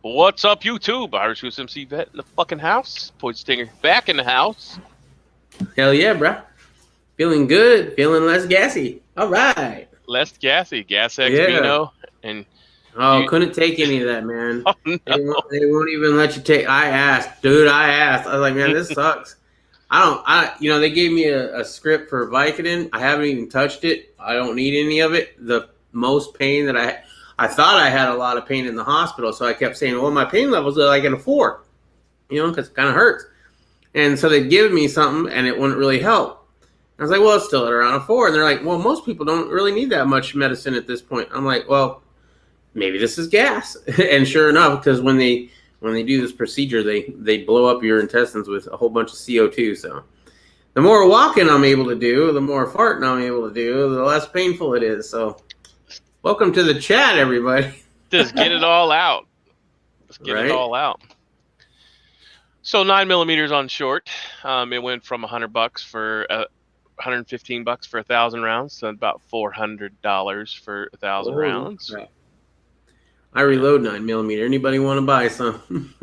What's up, YouTube? Irish USMC Vet in the fucking house. Poison Stinger back in the house. Hell yeah, bro. Feeling good. Feeling less gassy. All right. Less gassy. Gas X Yeah. Vino. And Oh, couldn't take any of that, man. oh, no. They won't even let you take. I asked. I was like, man, this sucks. They gave me a script for Vicodin. I haven't even touched it. I don't need any of it. The most pain that I thought I had a lot of pain in the hospital, so I kept saying, well, my pain levels are like in a 4, because it kind of hurts. And so they'd give me something, and it wouldn't really help. I was like, well, it's still at around a 4. And they're like, well, most people don't really need that much medicine at this point. I'm like, well, maybe this is gas. And sure enough, because when they do this procedure, they blow up your intestines with a whole bunch of CO2. So the more walking I'm able to do, the more farting I'm able to do, the less painful it is. So welcome to the chat, everybody. Just get it all out. Just get it all out. So 9mm on short. It went from $100 for $115 for 1,000 rounds to about $400 for 1,000 rounds. Crap. I reload 9mm. Anybody want to buy some?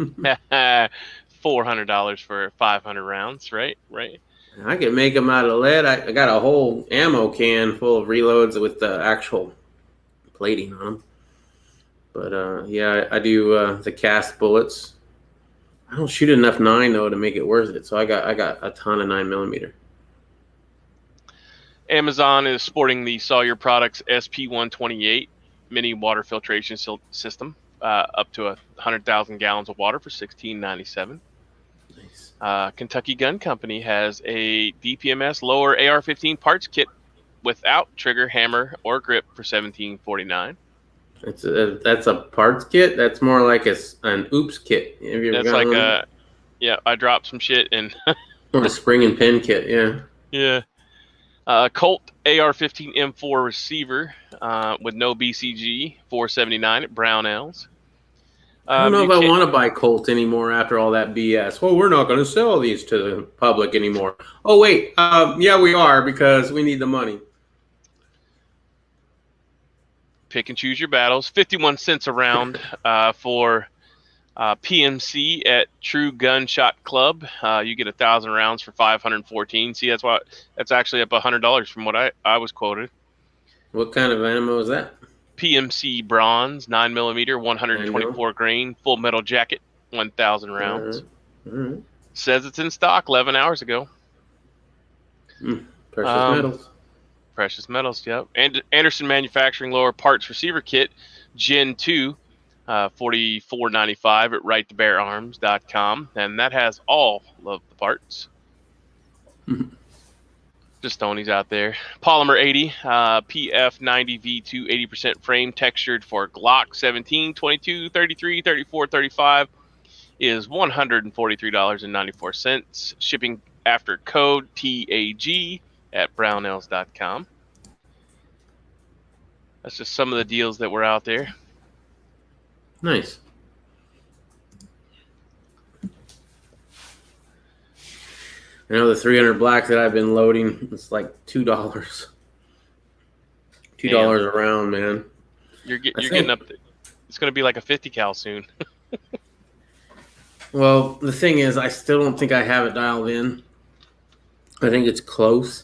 $400 for 500 rounds, right? I can make them out of lead. I got a whole ammo can full of reloads with the actual plating on them. But yeah, I do the cast bullets. I don't shoot enough 9 though to make it worth it. So I got a ton of 9mm. Amazon is sporting the Sawyer Products SP128 mini water filtration system, up to 100,000 gallons of water for $16.97. Nice. Kentucky Gun Company has a DPMS lower AR-15 parts kit without trigger, hammer, or grip for $17.49. That's a parts kit. That's more like an oops kit. That's like I dropped some shit and or a spring and pin kit. Yeah. Colt AR-15 M4 receiver with no BCG, $4.79 at Brownells. I don't know if I want to buy Colt anymore after all that BS. Well, we're not going to sell these to the public anymore. Oh wait, yeah, we are, because we need the money. Pick and choose your battles. 51 cents a round for PMC at True Gunshot Club. You get 1,000 rounds for $514. See, that's actually up $100 from what I was quoted. What kind of ammo is that? PMC bronze, 9mm, 124 grain, full metal jacket, 1,000 rounds. All right. Says it's in stock 11 hours ago. Precious metals. Precious metals, yep. And Anderson Manufacturing lower parts receiver kit, Gen 2, $44.95 at righttobeararms.com, and that has all of the parts. Just throwing these out there. Polymer 80, PF90 V2 80% frame textured for Glock 17, 22, 33, 34, 35 is $143.94. Shipping after code TAG at brownells.com. That's just some of the deals that were out there. Nice. I know the 300 black that I've been loading, it's like $2. $2 a round, man. You're getting up. It's going to be like a 50 cal soon. Well, the thing is, I still don't think I have it dialed in. I think it's close,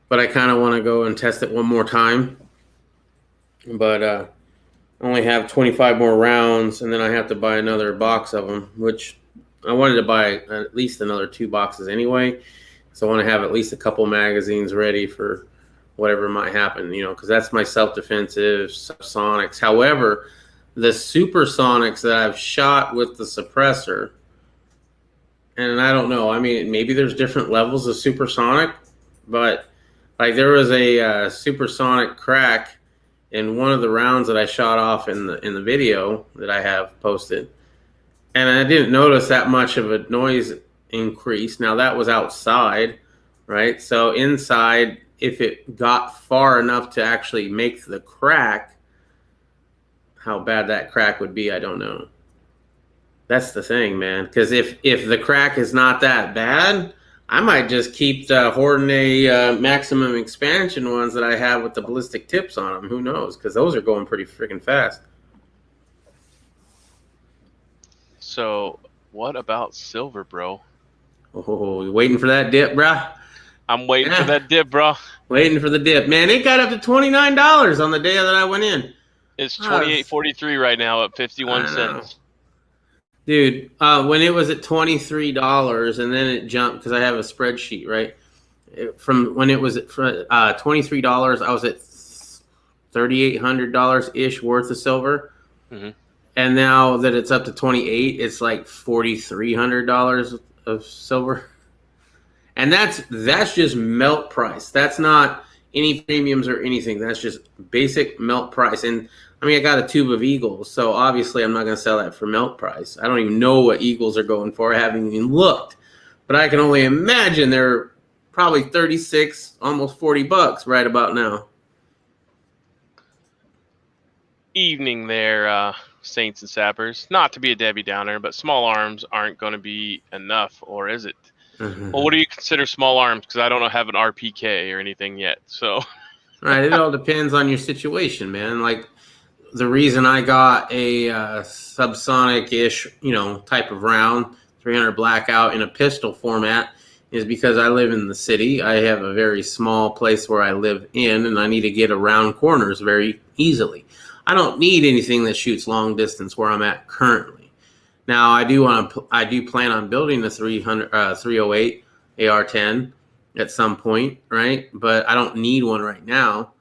but I kind of want to go and test it one more time. But I only have 25 more rounds, and then I have to buy another box of them, which I wanted to buy at least another 2 boxes anyway. So I want to have at least a couple magazines ready for whatever might happen, because that's my self-defensive sonics. However, the supersonics that I've shot with the suppressor, and I don't know, I mean, maybe there's different levels of supersonic, but like there was a supersonic crack in one of the rounds that I shot off in the video that I have posted. And I didn't notice that much of a noise increase. Now, that was outside, right? So inside, if it got far enough to actually make the crack, how bad that crack would be, I don't know. That's the thing, man. Because if the crack is not that bad, I might just keep the Hardiness maximum expansion ones that I have with the ballistic tips on them. Who knows? Because those are going pretty freaking fast. So, what about silver, bro? Oh, you waiting for that dip, bruh? I'm waiting for that dip, bro. Waiting for the dip. Man, it got up to $29 on the day that I went in. It's 28.43 right now at 51 I know. cents. Dude, when it was at $23 and then it jumped, because I have a spreadsheet, right? From when it was at $23, I was at $3,800 ish worth of silver. Mm-hmm. And now that it's up to 28, it's like $4,300 of silver. And that's just melt price. That's not any premiums or anything. That's just basic melt price. And I mean, I got a tube of Eagles, so obviously I'm not going to sell that for melt price. I don't even know what Eagles are going for. I haven't even looked. But I can only imagine they're probably 36, almost $40 right about now. Evening there, Saints and Sappers. Not to be a Debbie Downer, but small arms aren't going to be enough, or is it? Mm-hmm. Well, what do you consider small arms? Because I don't have an RPK or anything yet. So, right, it all depends on your situation, man. Like the reason I got a subsonic-ish, type of round, 300 blackout in a pistol format, is because I live in the city. I have a very small place where I live in, and I need to get around corners very easily. I don't need anything that shoots long distance where I'm at currently. Now, I do plan on building the 308 AR-10 at some point, right? But I don't need one right now.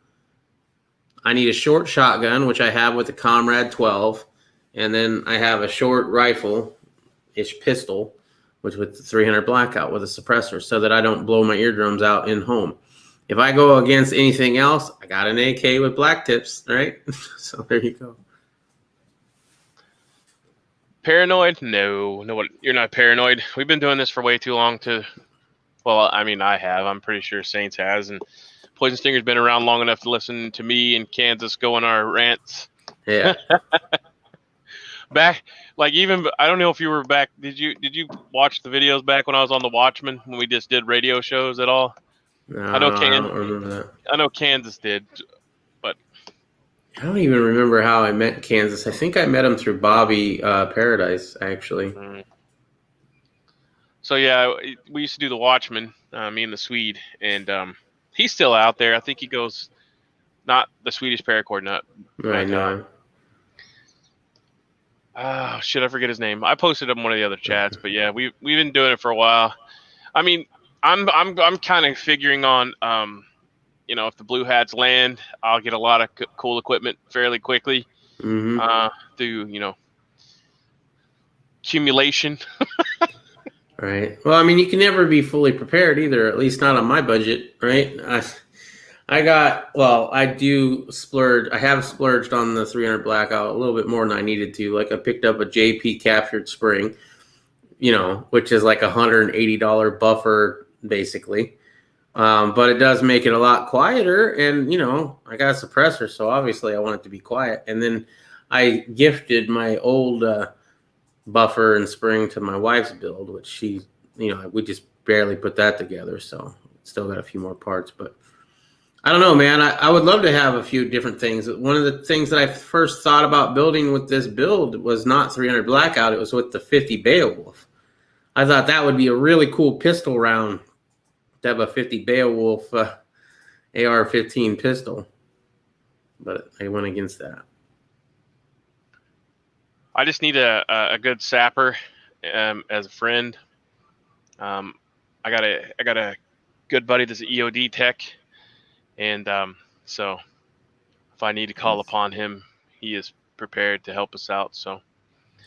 I need a short shotgun, which I have with the Comrade 12, and then I have a short rifle-ish pistol, which with the 300 blackout with a suppressor, so that I don't blow my eardrums out in home. If I go against anything else, I got an AK with black tips, right? So there you go. Paranoid? No, you're not paranoid. We've been doing this for way too long well, I mean, I have. I'm pretty sure Saints has, and Poison Stinger's been around long enough to listen to me and Kansas go on our rants. Yeah. Back, like even I don't know if you were back. Did you watch the videos back when I was on the Watchmen when we just did radio shows at all? No, I don't remember that. I know Kansas did, but I don't even remember how I met Kansas. I think I met him through Bobby Paradise, actually. So yeah, we used to do the Watchmen, me and the Swede, and he's still out there. I think he goes, not the Swedish paracord nut. Right now. Shit, I forget his name. I posted him in one of the other chats, but yeah, we've been doing it for a while. I mean, I'm kind of figuring on, if the Blue Hats land, I'll get a lot of cool equipment fairly quickly. Mm-hmm. Through accumulation. Right. Well, I mean, you can never be fully prepared either, at least not on my budget, right? I do splurge. I have splurged on the 300 blackout a little bit more than I needed to. Like I picked up a JP captured spring, which is like $180 buffer basically. But it does make it a lot quieter, and I got a suppressor, so obviously I want it to be quiet. And then I gifted my old buffer and spring to my wife's build, which she, we just barely put that together, so still got a few more parts. But I don't know, man. I would love to have a few different things. One of the things that I first thought about building with this build was not 300 blackout. It was with the 50 Beowulf. I thought that would be a really cool pistol round to have a 50 Beowulf AR-15 pistol, but I went against that. I just need a good sapper as a friend. I got a good buddy that's an EOD tech, and so if I need to call upon him, he is prepared to help us out. So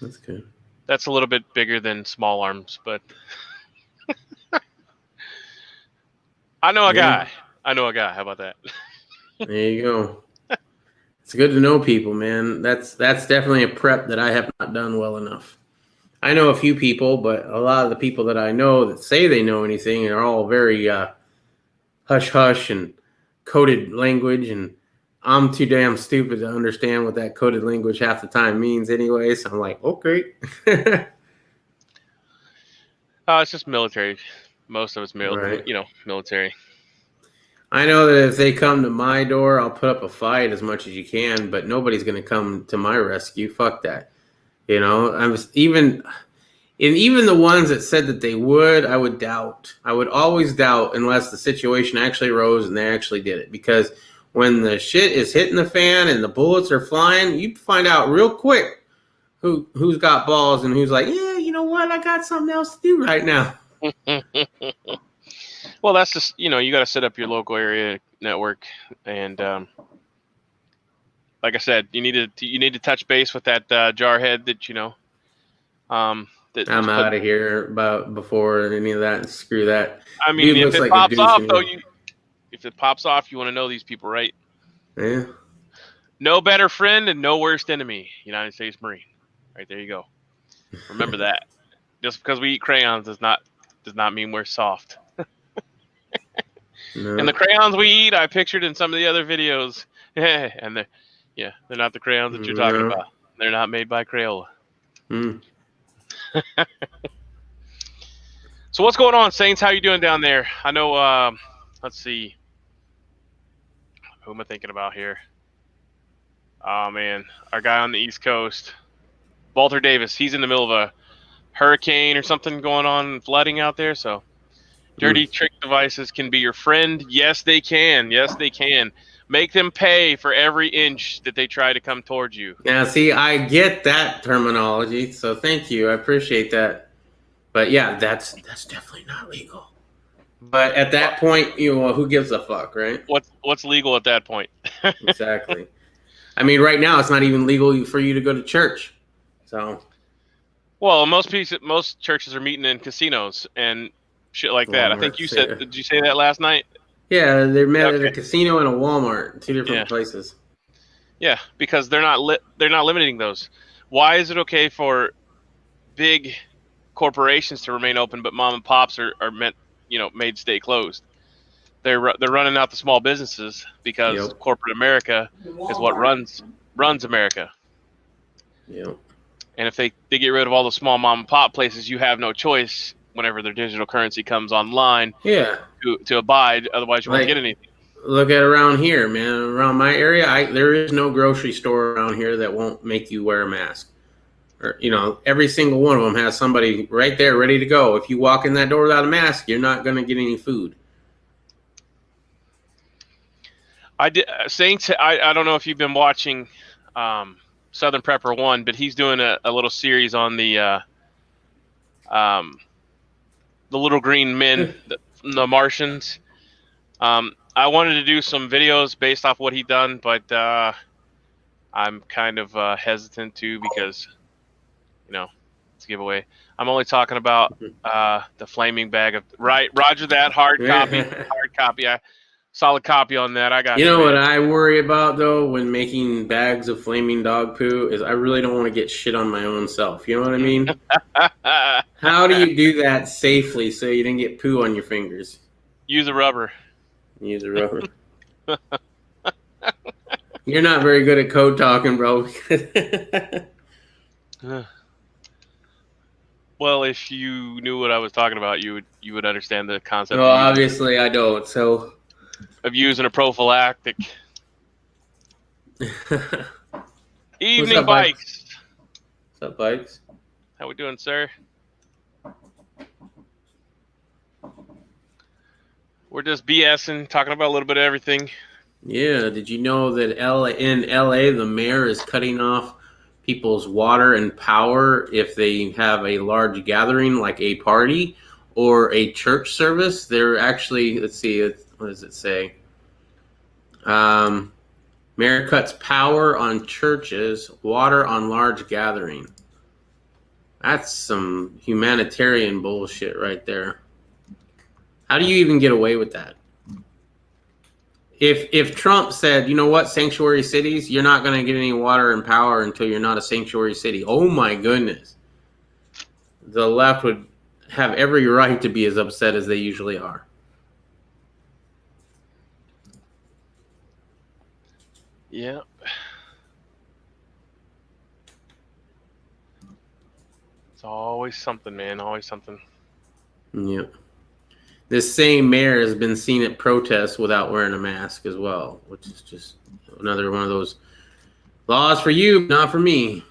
that's good. That's a little bit bigger than small arms, but I know a guy. How about that? There you go. It's good to know people, man. That's definitely a prep that I have not done well enough. I know a few people, but a lot of the people that I know that say they know anything are all very hush-hush and coded language, and I'm too damn stupid to understand what that coded language half the time means anyway, so I'm like, okay. It's just military. Most of it's Right. military. I know that if they come to my door, I'll put up a fight as much as you can, but nobody's going to come to my rescue. Fuck that. You know, I was even the ones that said that they would, I would doubt. I would always doubt unless the situation actually arose and they actually did it. Because when the shit is hitting the fan and the bullets are flying, you find out real quick who's got balls and who's like, yeah, you know what, I got something else to do right now. Well, that's just, you got to set up your local area network, and like I said, you need to touch base with that jarhead that that I'm out of here before any of that. Screw that. I mean, if it pops off, though, if it pops off, you want to know these people, right? Yeah. No better friend and no worst enemy. United States Marine. Right, there you go. Remember that. Just because we eat crayons does not mean we're soft. No. And the crayons we eat, I pictured in some of the other videos. And they're not the crayons that you're talking about. They're not made by Crayola. So what's going on, Saints? How you doing down there? I know, let's see. Who am I thinking about here? Oh, man. Our guy on the East Coast. Walter Davis. He's in the middle of a hurricane or something going on, flooding out there. So dirty trick devices can be your friend. Yes, they can. Yes, they can. Make them pay for every inch that they try to come towards you. Now, see, I get that terminology, so thank you. I appreciate that. But yeah, that's definitely not legal. But at that point, who gives a fuck, right? What's legal at that point? Exactly. I mean, right now, it's not even legal for you to go to church. So. Well, most churches are meeting in casinos and shit like that. I think you said. Did you say that last night? Yeah, they're met at a casino and a Walmart, two different places. Yeah, because they're not limiting those. Why is it okay for big corporations to remain open, but mom and pops are made to stay closed? They're running out the small businesses because corporate America is what runs America. Yep. And if they get rid of all the small mom and pop places, you have no choice whenever their digital currency comes online. Yeah. To abide, otherwise you won't get anything. Look at around here, man. Around my area, there is no grocery store around here that won't make you wear a mask. Or every single one of them has somebody right there ready to go. If you walk in that door without a mask, you're not going to get any food. Saints, I don't know if you've been watching Southern Prepper 1, but he's doing a little series on the little green men, the Martians. I wanted to do some videos based off what he done, but I'm kind of hesitant to because, it's a giveaway. I'm only talking about the flaming bag of Roger that hard copy. Solid copy on that. I got you. What I worry about though when making bags of flaming dog poo is I really don't want to get shit on my own self. You know what I mean? How do you do that safely so you didn't get poo on your fingers? Use a rubber. You're not very good at code talking, bro. Well, if you knew what I was talking about, you would understand the concept. Well, obviously I don't. So. Of using a prophylactic. Evening Bikes. What's up, Bikes? How we doing, sir? We're just BSing, talking about a little bit of everything. Yeah, did you know that in LA, the mayor is cutting off people's water and power if they have a large gathering like a party or a church service? They're actually, let's see, what does it say? Mayor cuts power on churches, water on large gathering. That's some humanitarian bullshit right there. How do you even get away with that? If Trump said, you know what, sanctuary cities, you're not going to get any water and power until you're not a sanctuary city. Oh my goodness. The left would have every right to be as upset as they usually are. Yep. It's always something, man. Always something. Yep. This same mayor has been seen at protests without wearing a mask as well, which is just another one of those laws for you, not for me.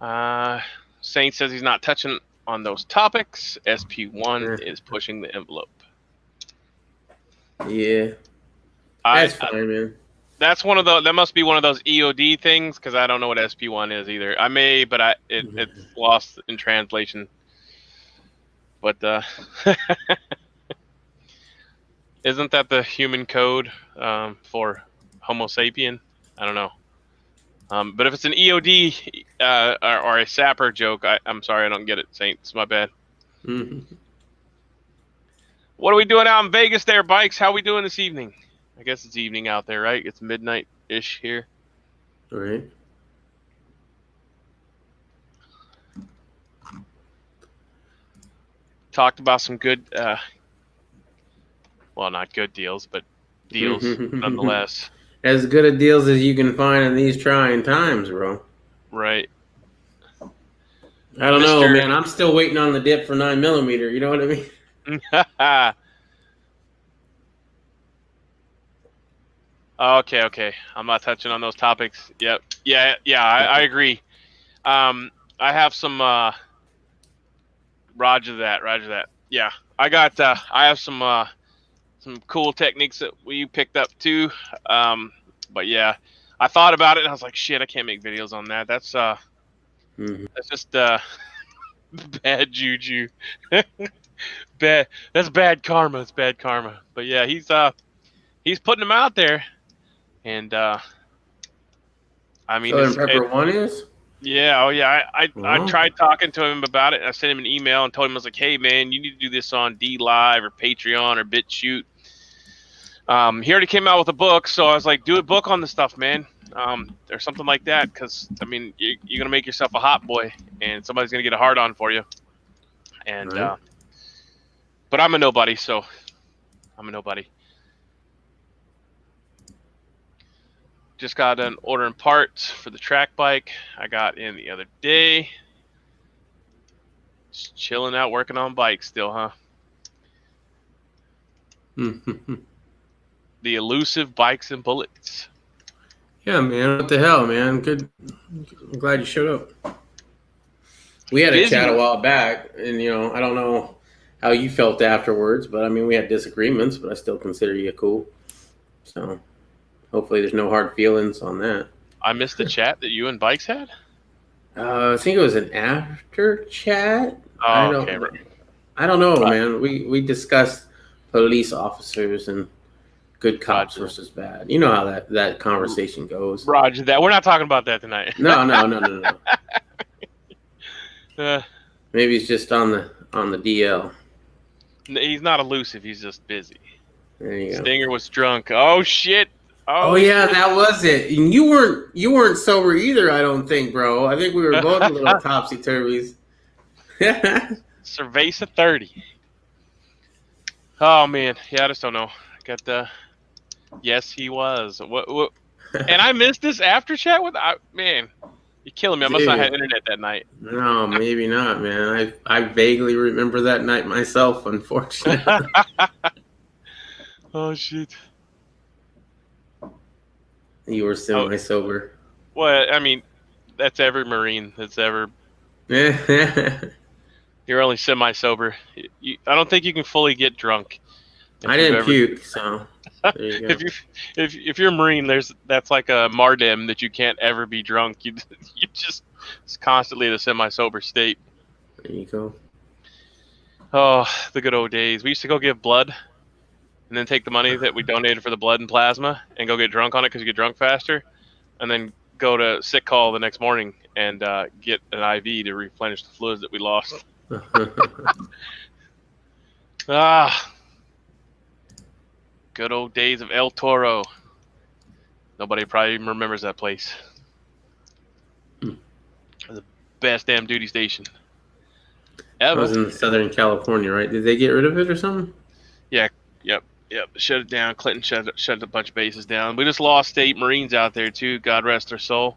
Saint says he's not touching on those topics. SP1 Eh, is pushing the envelope. yeah, that's fine, man. That's one of the. That must be one of those EOD things because I don't know what SP1 is either. I may, but it's lost in translation. But isn't that the human code for Homo sapien? I don't know. But if it's an EOD or a sapper joke, I'm sorry, I don't get it, Saint. It's my bad. Mm-hmm. What are we doing out in Vegas there, Bikes? How are we doing this evening? I guess it's evening out there, right? It's midnight-ish here. All right. Talked about some good, well, not good deals, but deals nonetheless. As good a deals as you can find in these trying times, bro. Right. I don't know, man. I'm still waiting on the dip for 9mm. You know what I mean? Okay. I'm not touching on those topics. Yep. Yeah. I agree. I have some. Roger that. Yeah, I have some cool techniques that we picked up too. But yeah, I thought about it and I was like, shit, I can't make videos on that. That's just bad juju. That's bad karma. It's bad karma. But yeah, he's putting them out there, and I mean, Southern Pepper 1 is. Yeah, I tried talking to him about it. I sent him an email and told him, I was like, hey man, you need to do this on D Live or Patreon or BitChute. He already came out with a book, so I was like, do a book on the stuff, man, or something like that, because I mean, you're gonna make yourself a hot boy, and somebody's gonna get a hard on for you. And right. But I'm a nobody, so I'm a nobody. Just got done ordering parts for the track bike I got in the other day. Just chilling out, working on bikes still, huh? The elusive bikes and bullets. Yeah, man. What the hell, man? Good. I'm glad you showed up. We had a chat a while back, and I don't know how you felt afterwards, but I mean, we had disagreements, but I still consider you cool. So hopefully, there's no hard feelings on that. I missed the chat that you and Bikes had. I think it was an after chat. Oh, okay. I don't know, man. We discussed police officers and good cops versus bad. You know how that conversation goes. Roger that. We're not talking about that tonight. No. Maybe he's just on the DL. He's not elusive. He's just busy. There you go. Stinger was drunk. Oh shit. Oh yeah, that was it. And you weren't sober either, I don't think, bro. I think we were both a little topsy turvies. Cerveza 30. Oh man, yeah, I just don't know. Got the. Yes, he was. What? And I missed this after chat with. Man, you're killing me. I must not have had internet that night. No, maybe not, man. I vaguely remember that night myself, unfortunately. Oh shit. You were semi-sober. Well, I mean, that's every Marine that's ever. You're only semi-sober. I don't think you can fully get drunk. I didn't puke, so there you go. if you're a Marine, that's like a Mardem that you can't ever be drunk. You just it's constantly in a semi-sober state. There you go. Oh, the good old days. We used to go give blood, and then take the money that we donated for the blood and plasma, and go get drunk on it because you get drunk faster, and then go to sick call the next morning and get an IV to replenish the fluids that we lost. Good old days of El Toro. Nobody probably even remembers that place. The best damn duty station ever. It was in Southern California, right? Did they get rid of it or something? Yeah, yep. Shut it down. Clinton shut a bunch of bases down. We just lost 8 Marines out there too. God rest their soul.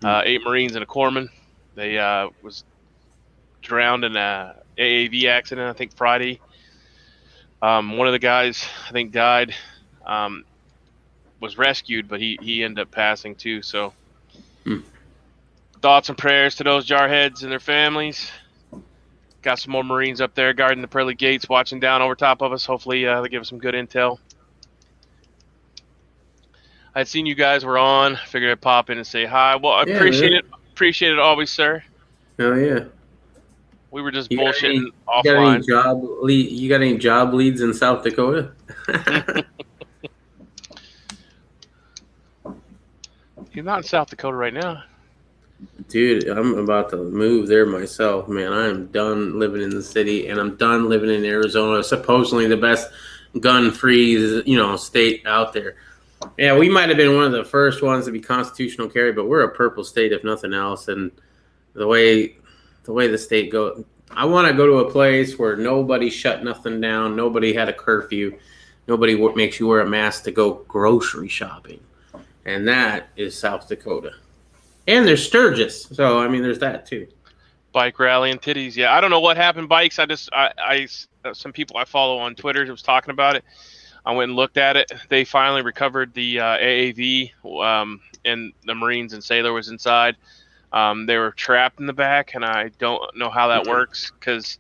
8 Marines and a corpsman. They was drowned in a AAV accident, I think Friday. One of the guys, I think, died. Was rescued, but he ended up passing too. So Thoughts and prayers to those jarheads and their families. Got some more Marines up there guarding the pearly gates, watching down over top of us. Hopefully they give us some good intel. I'd seen you guys were on. Figured I'd pop in and say hi. Well, I appreciate it. Appreciate it always, sir. Hell yeah. We were just bullshitting offline. You got any job leads in South Dakota? He's not in South Dakota right now. Dude, I'm about to move there myself, man. I am done living in the city, and I'm done living in Arizona, supposedly the best gun-free, state out there. Yeah, we might have been one of the first ones to be constitutional carry, but we're a purple state, if nothing else. And the way the state goes, I want to go to a place where nobody shut nothing down, nobody had a curfew, nobody makes you wear a mask to go grocery shopping, and that is South Dakota. And there's Sturgis, so I mean, there's that too. Bike rally and titties. Yeah, I don't know what happened. Bikes. I some people I follow on Twitter was talking about it. I went and looked at it. They finally recovered the AAV, and the Marines and sailor was inside. They were trapped in the back, and I don't know how that works because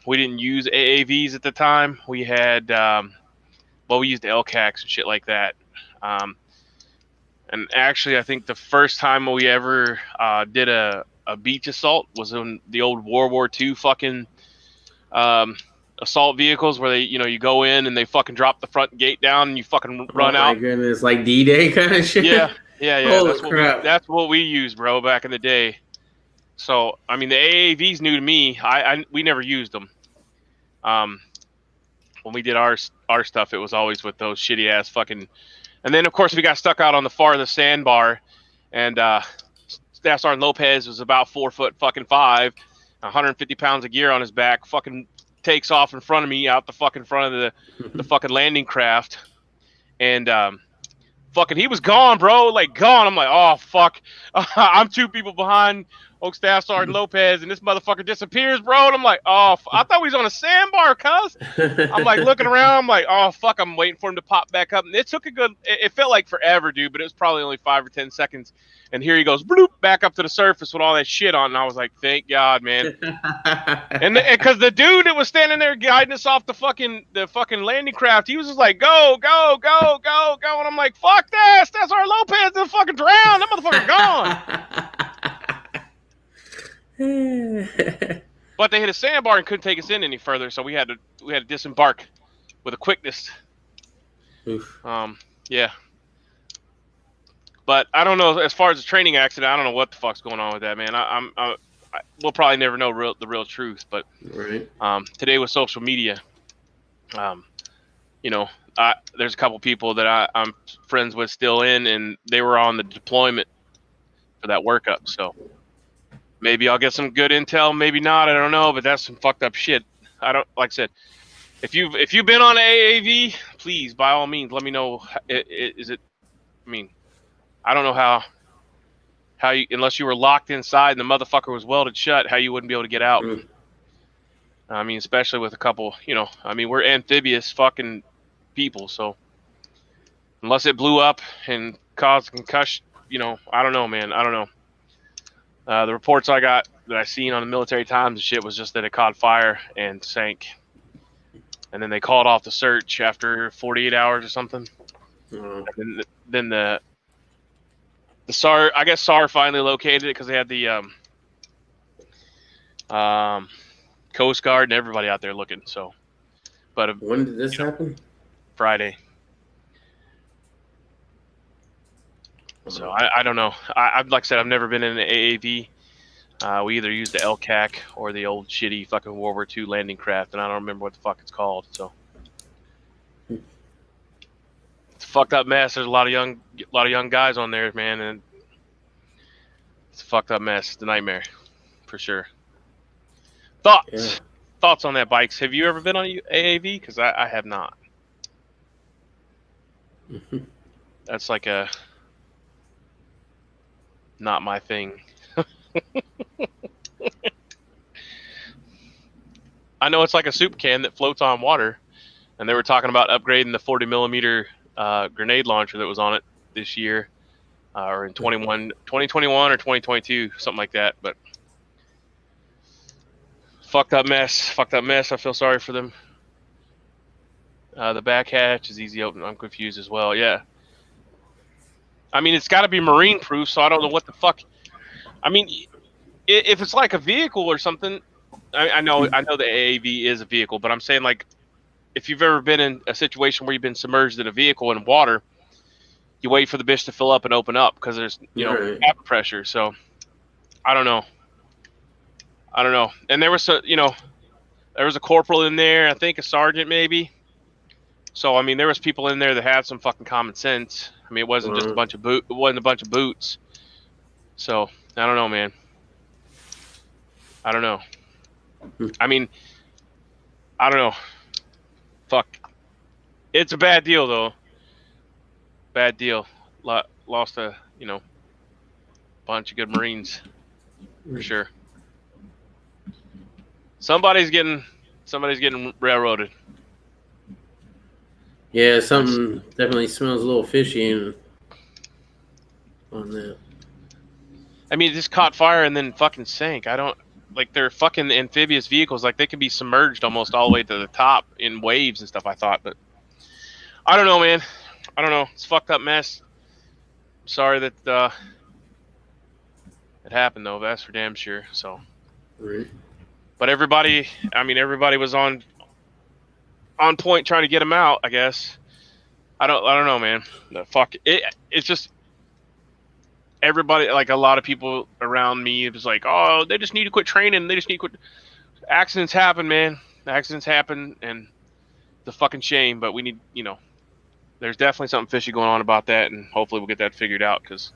we didn't use AAVs at the time. We had, we used LCACs and shit like that. And actually, I think the first time we ever did a beach assault was in the old World War II fucking assault vehicles where they, you go in and they fucking drop the front gate down and you fucking run out. Oh my goodness, like D-Day kind of shit? Yeah. Holy crap. That's what we used, bro, back in the day. So, I mean, the AAV's new to me. We never used them. When we did our stuff, it was always with those shitty-ass fucking... And then, of course, we got stuck out on the farthest sandbar, and Staff Sergeant Lopez was about 4'5", 150 pounds of gear on his back, fucking takes off in front of me out the fucking front of the fucking landing craft, and fucking he was gone, bro, like gone. I'm like, oh fuck, I'm 2 people behind Staff Sergeant Lopez, and this motherfucker disappears, bro. And I'm like, oh, I thought we was on a sandbar, cuz. I'm like looking around, I'm like, oh fuck, I'm waiting for him to pop back up, and it took it felt like forever, dude, but it was probably only 5 or 10 seconds. And here he goes, bloop, back up to the surface with all that shit on. And I was like, thank God, man. and because the dude that was standing there guiding us off the fucking landing craft, he was just like, go, go, go, go, go. And I'm like, fuck this. That's our Lopez to fucking drown. That motherfucker gone. But they hit a sandbar and couldn't take us in any further, so we had to disembark with a quickness. Oof. Yeah. But I don't know, as far as the training accident, I don't know what the fuck's going on with that, man. We'll probably never know the real truth. But right. Today with social media, there's a couple people that I'm friends with still in, and they were on the deployment for that workup. So maybe I'll get some good intel, maybe not. I don't know, but that's some fucked up shit. Like I said, if you've been on AAV, please by all means let me know. I don't know how you, unless you were locked inside and the motherfucker was welded shut, how you wouldn't be able to get out. I mean, especially with a couple, we're amphibious fucking people, so unless it blew up and caused concussion, I don't know, man. I don't know. The reports I got that I seen on the Military Times and shit was just that it caught fire and sank, and then they called off the search after 48 hours or something. And then the SAR, I guess SAR finally located it because they had the Coast Guard and everybody out there looking. So, but when did this happen? Friday. So I don't know. Like I said, I've never been in an AAV. We either used the LCAC or the old shitty fucking World War II landing craft, and I don't remember what the fuck it's called. So it's a fucked up mess. There's a lot of young guys on there, man, and it's a fucked up mess. It's a nightmare, for sure. Thoughts on that, Bikes? Have you ever been on AAV? Because I have not. That's like not my thing. I know it's like a soup can that floats on water, and they were talking about upgrading the 40 millimeter grenade launcher that was on it this year. or in 2021 or 2022, something like that. But fucked up mess. I feel sorry for them. The back hatch is easy open. I'm confused as well. Yeah. I mean, it's got to be marine proof, so I don't know what the fuck. I mean, if it's like a vehicle or something, I know the AAV is a vehicle, but I'm saying, like, if you've ever been in a situation where you've been submerged in a vehicle in water, you wait for the bitch to fill up and open up because there's cabin pressure. So I don't know. And there was there was a corporal in there, I think a sergeant maybe. So I mean, there was people in there that had some fucking common sense. I mean, it wasn't just a bunch of boots. So I don't know, man. I don't know. I mean, I don't know. Fuck. It's a bad deal though. Bad deal. Lost a bunch of good Marines for sure. Somebody's getting railroaded. Yeah, something definitely smells a little fishy on that. I mean, it just caught fire and then fucking sank. I don't like, they're fucking amphibious vehicles. Like, they could be submerged almost all the way to the top in waves and stuff, I thought. But I don't know, man. I don't know. It's a fucked up mess. Sorry that it happened, though. That's for damn sure. So, right. But everybody was on point trying to get him out, I guess. I don't know, man. Fuck it. It's just everybody, like a lot of people around me, it was like, oh, they just need to quit training. They just need to quit. Accidents happen, man. Accidents happen, and it's a fucking shame. But we need, there's definitely something fishy going on about that, and hopefully we'll get that figured out, because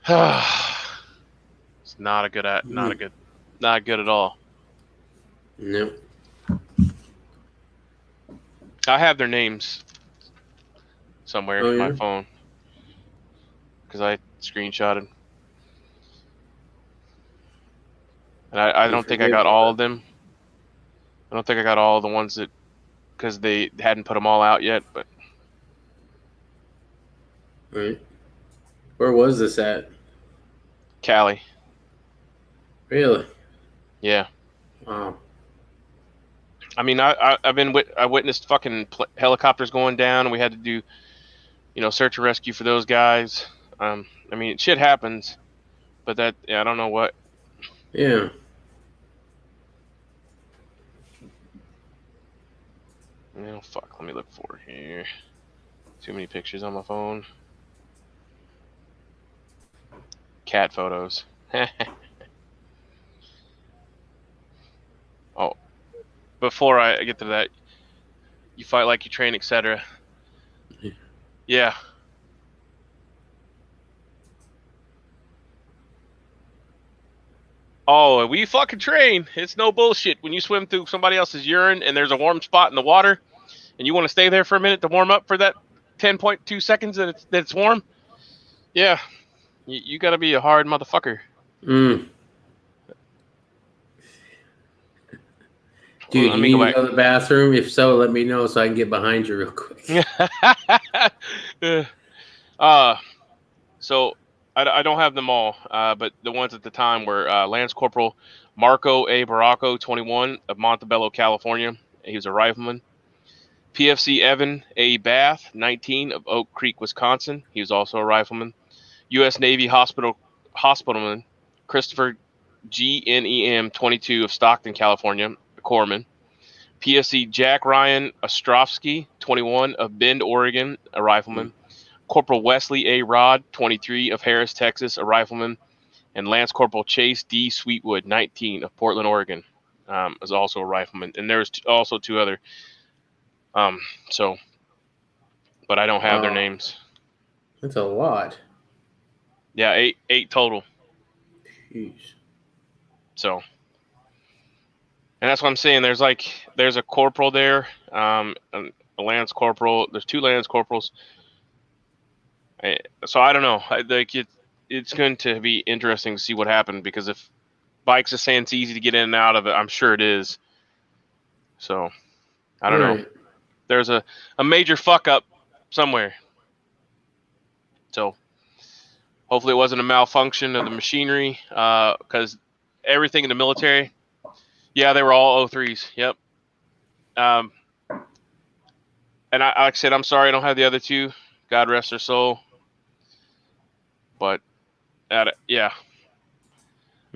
it's not good at all. No. I have their names somewhere in my phone because I screenshotted, and I don't think I got all of them. I don't think I got all the ones that, because they hadn't put them all out yet. But right, where was this at? Cali. Really? Yeah. Wow. I mean, I witnessed fucking helicopters going down, and we had to do, search and rescue for those guys. I mean, shit happens, but I don't know what. Yeah. Fuck. Let me look for it here. Too many pictures on my phone. Cat photos. Oh. Before I get to that, you fight like you train, etc. Yeah. Oh, we fucking train. It's no bullshit. When you swim through somebody else's urine and there's a warm spot in the water, and you want to stay there for a minute to warm up for that 10.2 seconds that it's warm, yeah, you got to be a hard motherfucker. Dude, you need to go to the bathroom? If so, let me know so I can get behind you real quick. So I don't have them all, but the ones at the time were Lance Corporal Marco A. Baracco, 21, of Montebello, California. He was a rifleman. PFC Evan A. Bath, 19, of Oak Creek, Wisconsin. He was also a rifleman. U.S. Navy hospitalman Christopher G. N.E.M., 22, of Stockton, California, a corpsman. PFC Jack Ryan Ostrovsky, 21, of Bend, Oregon, a rifleman. Corporal Wesley A. Rod, 23, of Harris, Texas, a rifleman. And Lance Corporal Chase D. Sweetwood, 19, of Portland, Oregon, is also a rifleman. And there's also two other. But I don't have their names. That's a lot. Yeah, eight total. Jeez. So, and that's what I'm saying. There's a corporal there, a Lance Corporal. There's two Lance Corporals. So I don't know. It's going to be interesting to see what happened, because if Bikes is saying it's easy to get in and out of it, I'm sure it is. So I don't know. There's a major fuck up somewhere. So hopefully it wasn't a malfunction of the machinery, because everything in the military, yeah, they were all O3s. Yep. And like I said, I'm sorry I don't have the other two. God rest their soul. But yeah.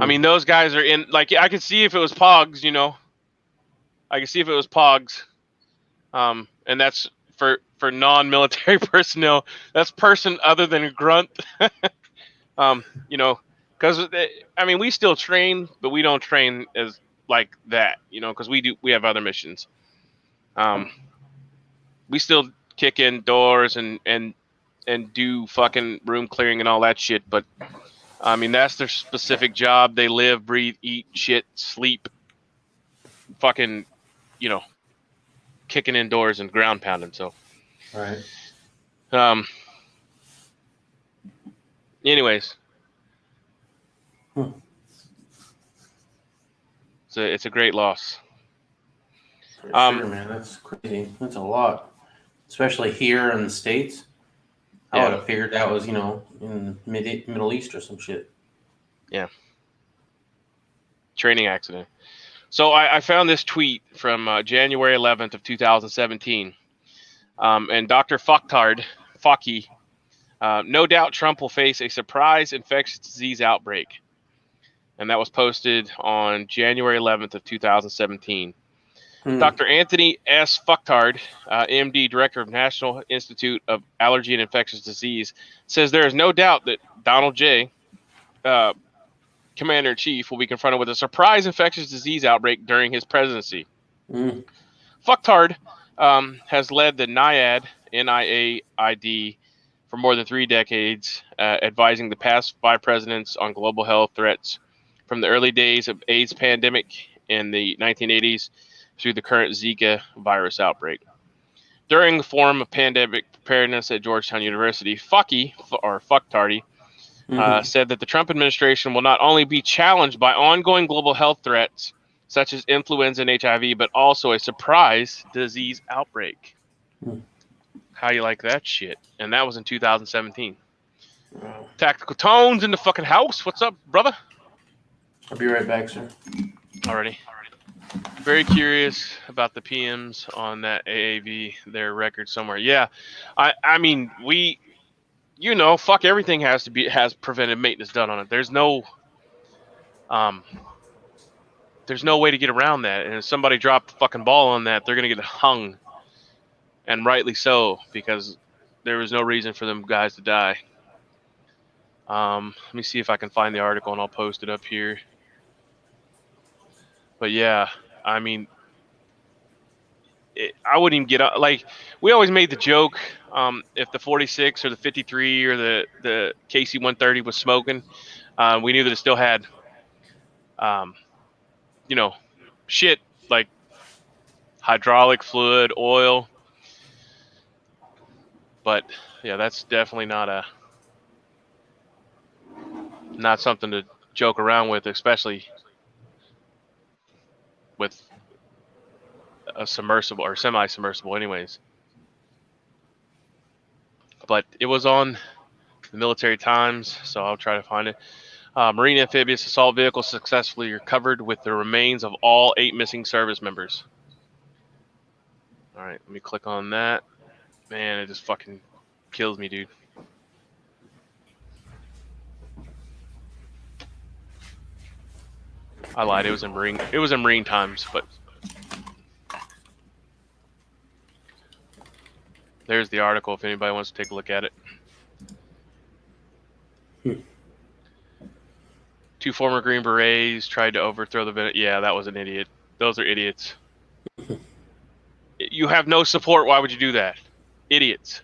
I mean, those guys are in, like, I could see if it was Pogs, I could see if it was Pogs. And that's for non-military personnel. That's person other than a grunt. Because I mean, we still train, but we don't train as like that, because we have other missions. We still kick in doors and do fucking room clearing and all that shit, but I mean, that's their specific job. They live, breathe, eat, shit, sleep, fucking, kicking in doors and ground pounding. So, right. Anyways, it's a great loss. For sure, man. That's crazy. That's a lot, especially here in the States. I would have figured that was, in Middle East or some shit. Yeah. Training accident. So I found this tweet from January 11th of 2017. And Dr. Fauci, no doubt Trump will face a surprise infectious disease outbreak. And that was posted on January 11th of 2017. Dr. Anthony S. Fucktard, MD, Director of National Institute of Allergy and Infectious Disease, says there is no doubt that Donald J., Commander-in-Chief, will be confronted with a surprise infectious disease outbreak during his presidency. Fucktard has led the NIAID for more than 3 decades, advising the past 5 presidents on global health threats from the early days of AIDS pandemic in the 1980s through the current Zika virus outbreak. During the Forum of Pandemic Preparedness at Georgetown University, Fucktardy, said that the Trump administration will not only be challenged by ongoing global health threats such as influenza and HIV, but also a surprise disease outbreak. How you like that shit? And that was in 2017. Tactical Tones in the fucking house. What's up, brother? I'll be right back, sir. Alrighty. Very curious about the PMs on that AAV, their record somewhere. Yeah, I mean, fuck everything has preventive maintenance done on it. There's no way to get around that. And if somebody dropped the fucking ball on that, they're gonna get hung, and rightly so, because there was no reason for them guys to die. Let me see if I can find the article and I'll post it up here. But yeah, I mean, I wouldn't even get up. Like, we always made the joke, if the 46 or the 53 or the KC-130 was smoking, we knew that it still had, shit like hydraulic fluid, oil. But yeah, that's definitely not something to joke around with, especially with a submersible or semi-submersible anyways. But it was on the Military Times, so I'll try to find it. Marine amphibious assault vehicle successfully recovered with the remains of all 8 missing service members. All right, let me click on that. Man, it just fucking kills me, dude. I lied. It was in Marine Times, but there's the article if anybody wants to take a look at it. 2 former Green Berets tried to overthrow the... Yeah, that was an idiot. Those are idiots. You have no support. Why would you do that? Idiots.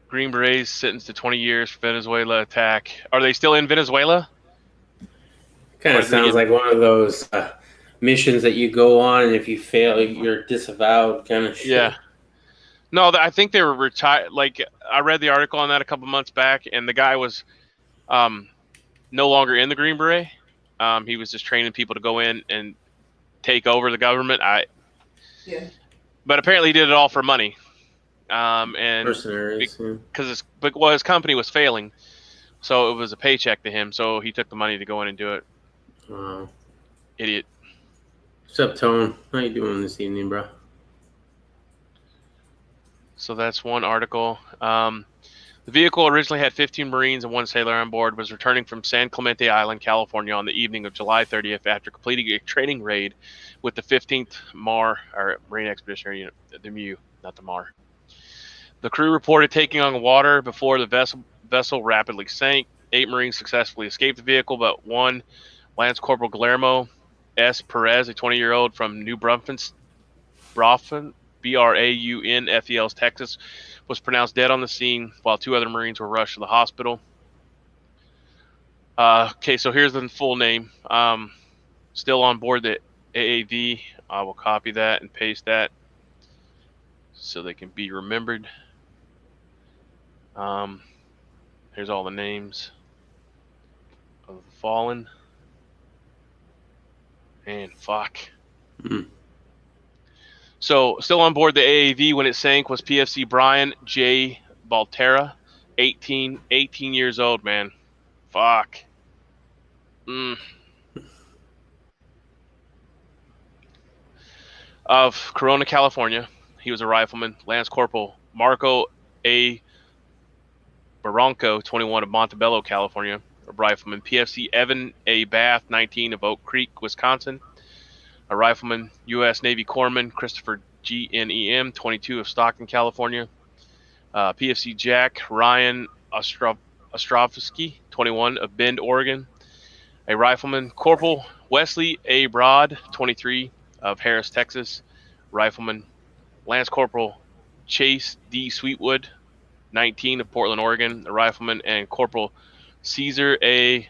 Green Berets sentenced to 20 years for Venezuela attack. Are they still in Venezuela? Kind of sounds like one of those missions that you go on, and if you fail, you're disavowed kind of shit. Yeah. No, I think they were retired. Like, I read the article on that a couple months back, and the guy was no longer in the Green Beret. He was just training people to go in and take over the government. But apparently he did it all for money. and Mercenaries. because his company was failing, so it was a paycheck to him. So he took the money to go in and do it. Wow. Idiot. What's up, Tone? How you doing this evening, bro? So that's one article. The vehicle originally had 15 Marines and one sailor on board, was returning from San Clemente Island, California on the evening of July 30th after completing a training raid with the 15th MAR, or Marine Expeditionary Unit, the MU, not the MAR. The crew reported taking on water before the vessel rapidly sank. 8 Marines successfully escaped the vehicle, but one, Lance Corporal Guillermo S. Perez, a 20-year-old from New Braunfels, Braunfels, Texas, was pronounced dead on the scene, while 2 other Marines were rushed to the hospital. Okay, so here's the full name. Still on board the AAV. I will copy that and paste that so they can be remembered. Here's all the names of the fallen. And fuck. So, still on board the AAV when it sank was PFC Brian J. Baltera, 18 years old, man. Fuck. Of Corona, California. He was a rifleman. Lance Corporal Marco A. Barranco, 21, of Montebello, California, a rifleman. PFC Evan A. Bath, 19, of Oak Creek, Wisconsin, a rifleman. U.S. Navy Corpsman Christopher G. N.E.M., 22, of Stockton, California. PFC Jack Ryan Ostrovsky, 21, of Bend, Oregon, a rifleman. Corporal Wesley A. Broad, 23, of Harris, Texas, rifleman. Lance Corporal Chase D. Sweetwood, 19, of Portland, Oregon, a rifleman. And Corporal Caesar A.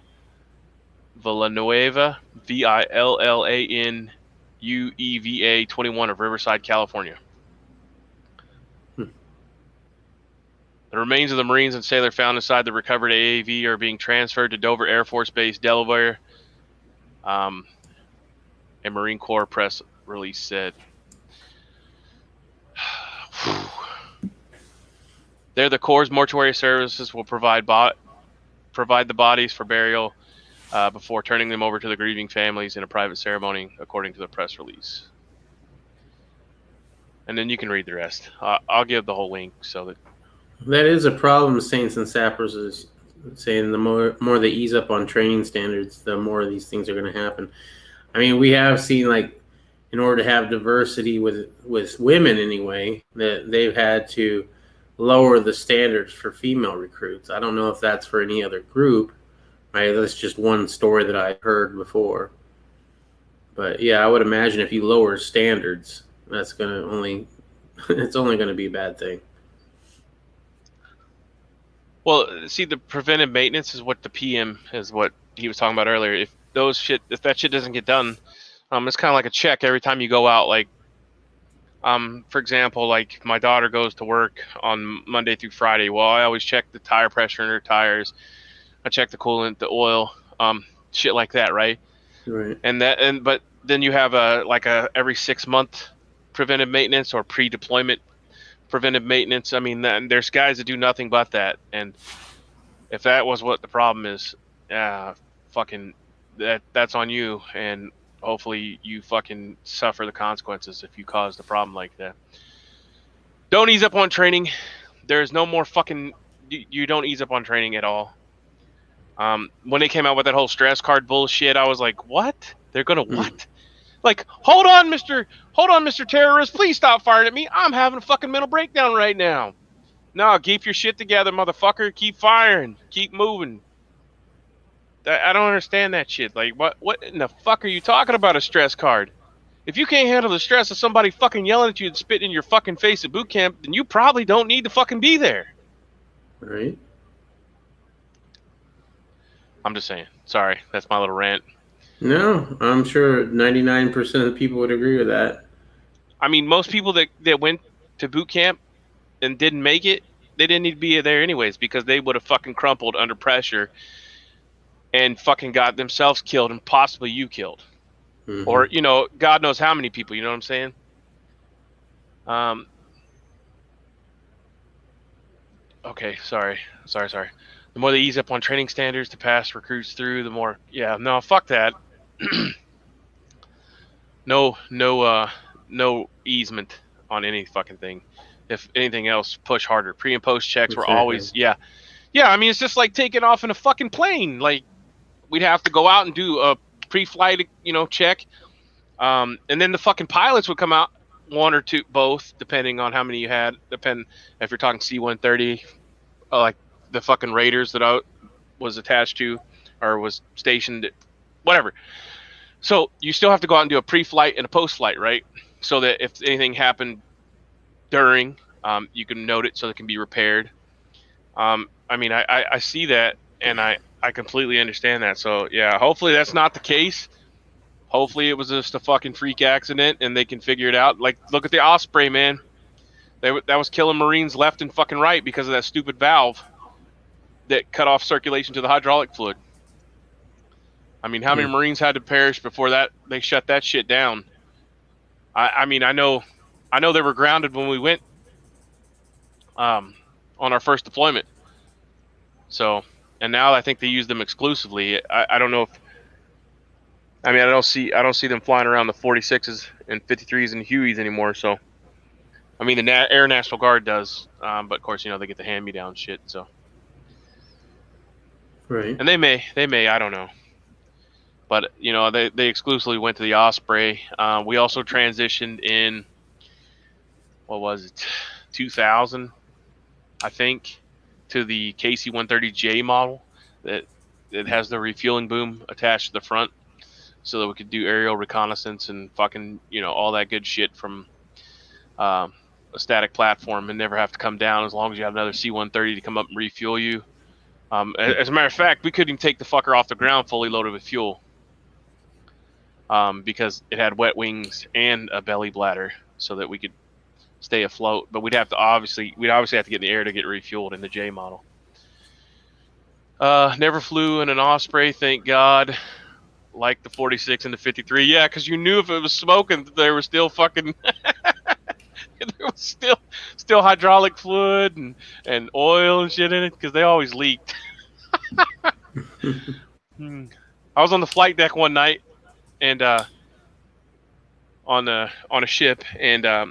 Villanueva, Villanueva, 21, of Riverside, California. The remains of the Marines and sailor found inside the recovered AAV are being transferred to Dover Air Force Base, Delaware. A Marine Corps press release said. There, the Corps' mortuary services will provide the bodies for burial before turning them over to the grieving families in a private ceremony, according to the press release. And then you can read the rest. I'll give the whole link so that is a problem. Saints and Sappers is saying the more they ease up on training standards, the more of these things are going to happen. I mean, we have seen, like, in order to have diversity with women anyway, that they've had to lower the standards for female recruits. I don't know if that's for any other group. Right, that's just one story that I've heard before. But yeah, I would imagine if you lower standards, that's it's only going to be a bad thing. Well, see, the preventive maintenance is what the PM is what he was talking about earlier. If that shit doesn't get done, it's kind of like a check every time you go out. Like, for example, like my daughter goes to work on Monday through Friday. Well, I always check the tire pressure in her tires. I check the coolant, the oil, shit like that, right? Right. But then you have a every 6 month preventive maintenance or pre-deployment preventive maintenance. I mean, there's guys that do nothing but that. And if that was what the problem is, fucking that's on you. And hopefully you fucking suffer the consequences if you cause the problem like that. Don't ease up on training. There's no more fucking. You don't ease up on training at all. When they came out with that whole stress card bullshit, I was like, what? They're gonna what? Like, hold on, Mr. Terrorist, please stop firing at me. I'm having a fucking mental breakdown right now. No, keep your shit together, motherfucker. Keep firing. Keep moving. I don't understand that shit. Like, what in the fuck are you talking about, a stress card? If you can't handle the stress of somebody fucking yelling at you and spitting in your fucking face at boot camp, then you probably don't need to fucking be there. Right. I'm just saying. Sorry, that's my little rant. No, I'm sure 99% of the people would agree with that. I mean, most people that went to boot camp and didn't make it, they didn't need to be there anyways, because they would have fucking crumpled under pressure and fucking got themselves killed and possibly you killed. Mm-hmm. Or, God knows how many people, you know what I'm saying? Okay, sorry. The more they ease up on training standards to pass recruits through, the more. Yeah, no, fuck that. No easement on any fucking thing. If anything else, push harder. Pre and post checks were always, yeah. I mean, it's just like taking off in a fucking plane. Like, we'd have to go out and do a pre-flight, check. And then the fucking pilots would come out, one or two, both, depending on how many you had. Depend if you're talking C-130, like the fucking Raiders that I was attached to or was stationed, whatever. So you still have to go out and do a pre-flight and a post-flight, right? So that if anything happened during, you can note it so it can be repaired. I mean, I see that, and I completely understand that. So yeah, hopefully that's not the case. Hopefully it was just a fucking freak accident and they can figure it out. Like, look at the Osprey, man. That was killing Marines left and fucking right because of that stupid valve that cut off circulation to the hydraulic fluid. I mean, how many Marines had to perish before that they shut that shit down? I mean, I know they were grounded when we went on our first deployment. So, and now I think they use them exclusively. I don't know if. I mean, I don't see them flying around the 46s and 53s and Hueys anymore. So, I mean, the Air National Guard does, but of course, they get the hand-me-down shit. So, right. And they may, I don't know, but they exclusively went to the Osprey. We also transitioned in, what was it, 2000, I think, to the KC-130J model that has the refueling boom attached to the front. So that we could do aerial reconnaissance and fucking, all that good shit from a static platform and never have to come down as long as you have another C-130 to come up and refuel you. As a matter of fact, we couldn't even take the fucker off the ground fully loaded with fuel because it had wet wings and a belly bladder so that we could stay afloat. But we'd obviously have to get in the air to get refueled in the J model. Never flew in an Osprey, thank God. Like the 46 and the 53, yeah, because you knew if it was smoking, there was still fucking, there was still hydraulic fluid and oil and shit in it because they always leaked. I was on the flight deck one night and on a ship, and I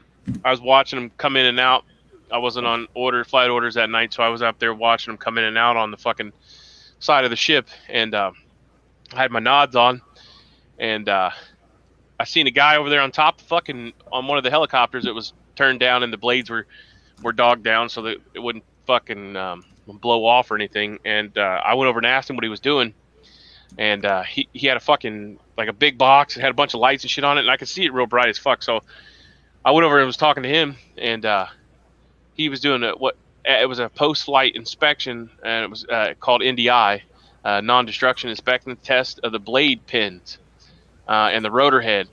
was watching them come in and out. I wasn't on flight orders that night, so I was up there watching them come in and out on the fucking side of the ship, and I had my nods on, and I seen a guy over there on top, on one of the helicopters that was turned down, and the blades were dogged down so that it wouldn't fucking blow off or anything. And I went over and asked him what he was doing, and he had a fucking, like, a big box. It had a bunch of lights and shit on it, and I could see it real bright as fuck. So I went over and was talking to him, and he was doing it was a post-flight inspection, and it was called NDI. Non-destruction inspection test of the blade pins and the rotor head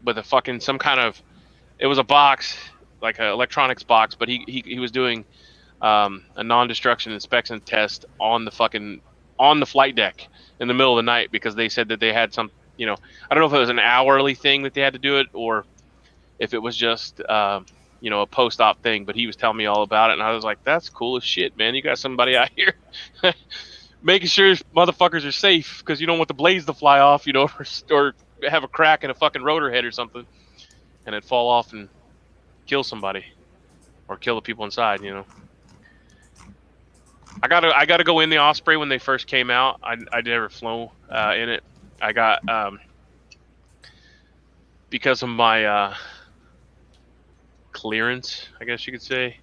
with a fucking it was a box, like an electronics box, but he was doing a non-destruction inspection test on the flight deck in the middle of the night because they said that they had some, I don't know if it was an hourly thing that they had to do it or if it was just a post-op thing, but he was telling me all about it, and I was like, that's cool as shit, man. You got somebody out here making sure motherfuckers are safe because you don't want the blades to fly off, or have a crack in a fucking rotor head or something, and it fall off and kill somebody or kill the people inside, I gotta go in the Osprey when they first came out. I never flown in it. I got because of my clearance, I guess you could say,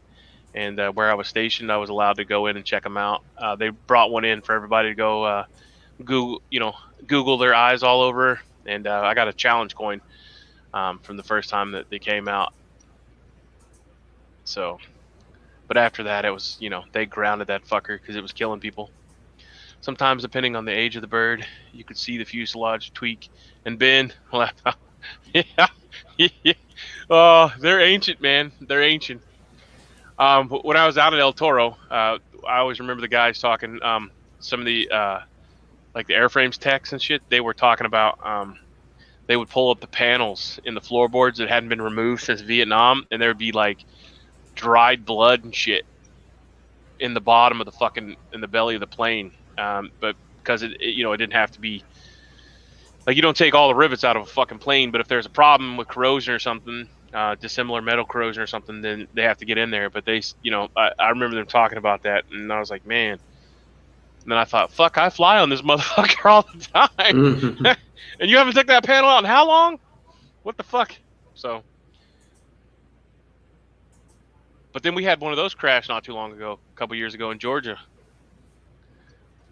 and where I was stationed, I was allowed to go in and check them out. They brought one in for everybody to go Google their eyes all over, and I got a challenge coin from the first time that they came out. So, but after that, it was, they grounded that fucker because it was killing people. Sometimes, depending on the age of the bird, you could see the fuselage tweak and bend. Yeah. Oh, they're ancient, man. They're ancient. When I was out at El Toro, I always remember the guys talking, some of the, like the airframes techs and shit, they were talking about, they would pull up the panels in the floorboards that hadn't been removed since Vietnam, and there would be like dried blood and shit in the bottom of in the belly of the plane. But because it didn't have to be like, you don't take all the rivets out of a fucking plane, but if there's a problem with corrosion or something, dissimilar metal corrosion or something, then they have to get in there. But they, I remember them talking about that, and I was like, man. And then I thought, fuck, I fly on this motherfucker all the time. And you haven't took that panel out in how long? What the fuck? So, but then we had one of those crash not too long ago, a couple years ago in Georgia.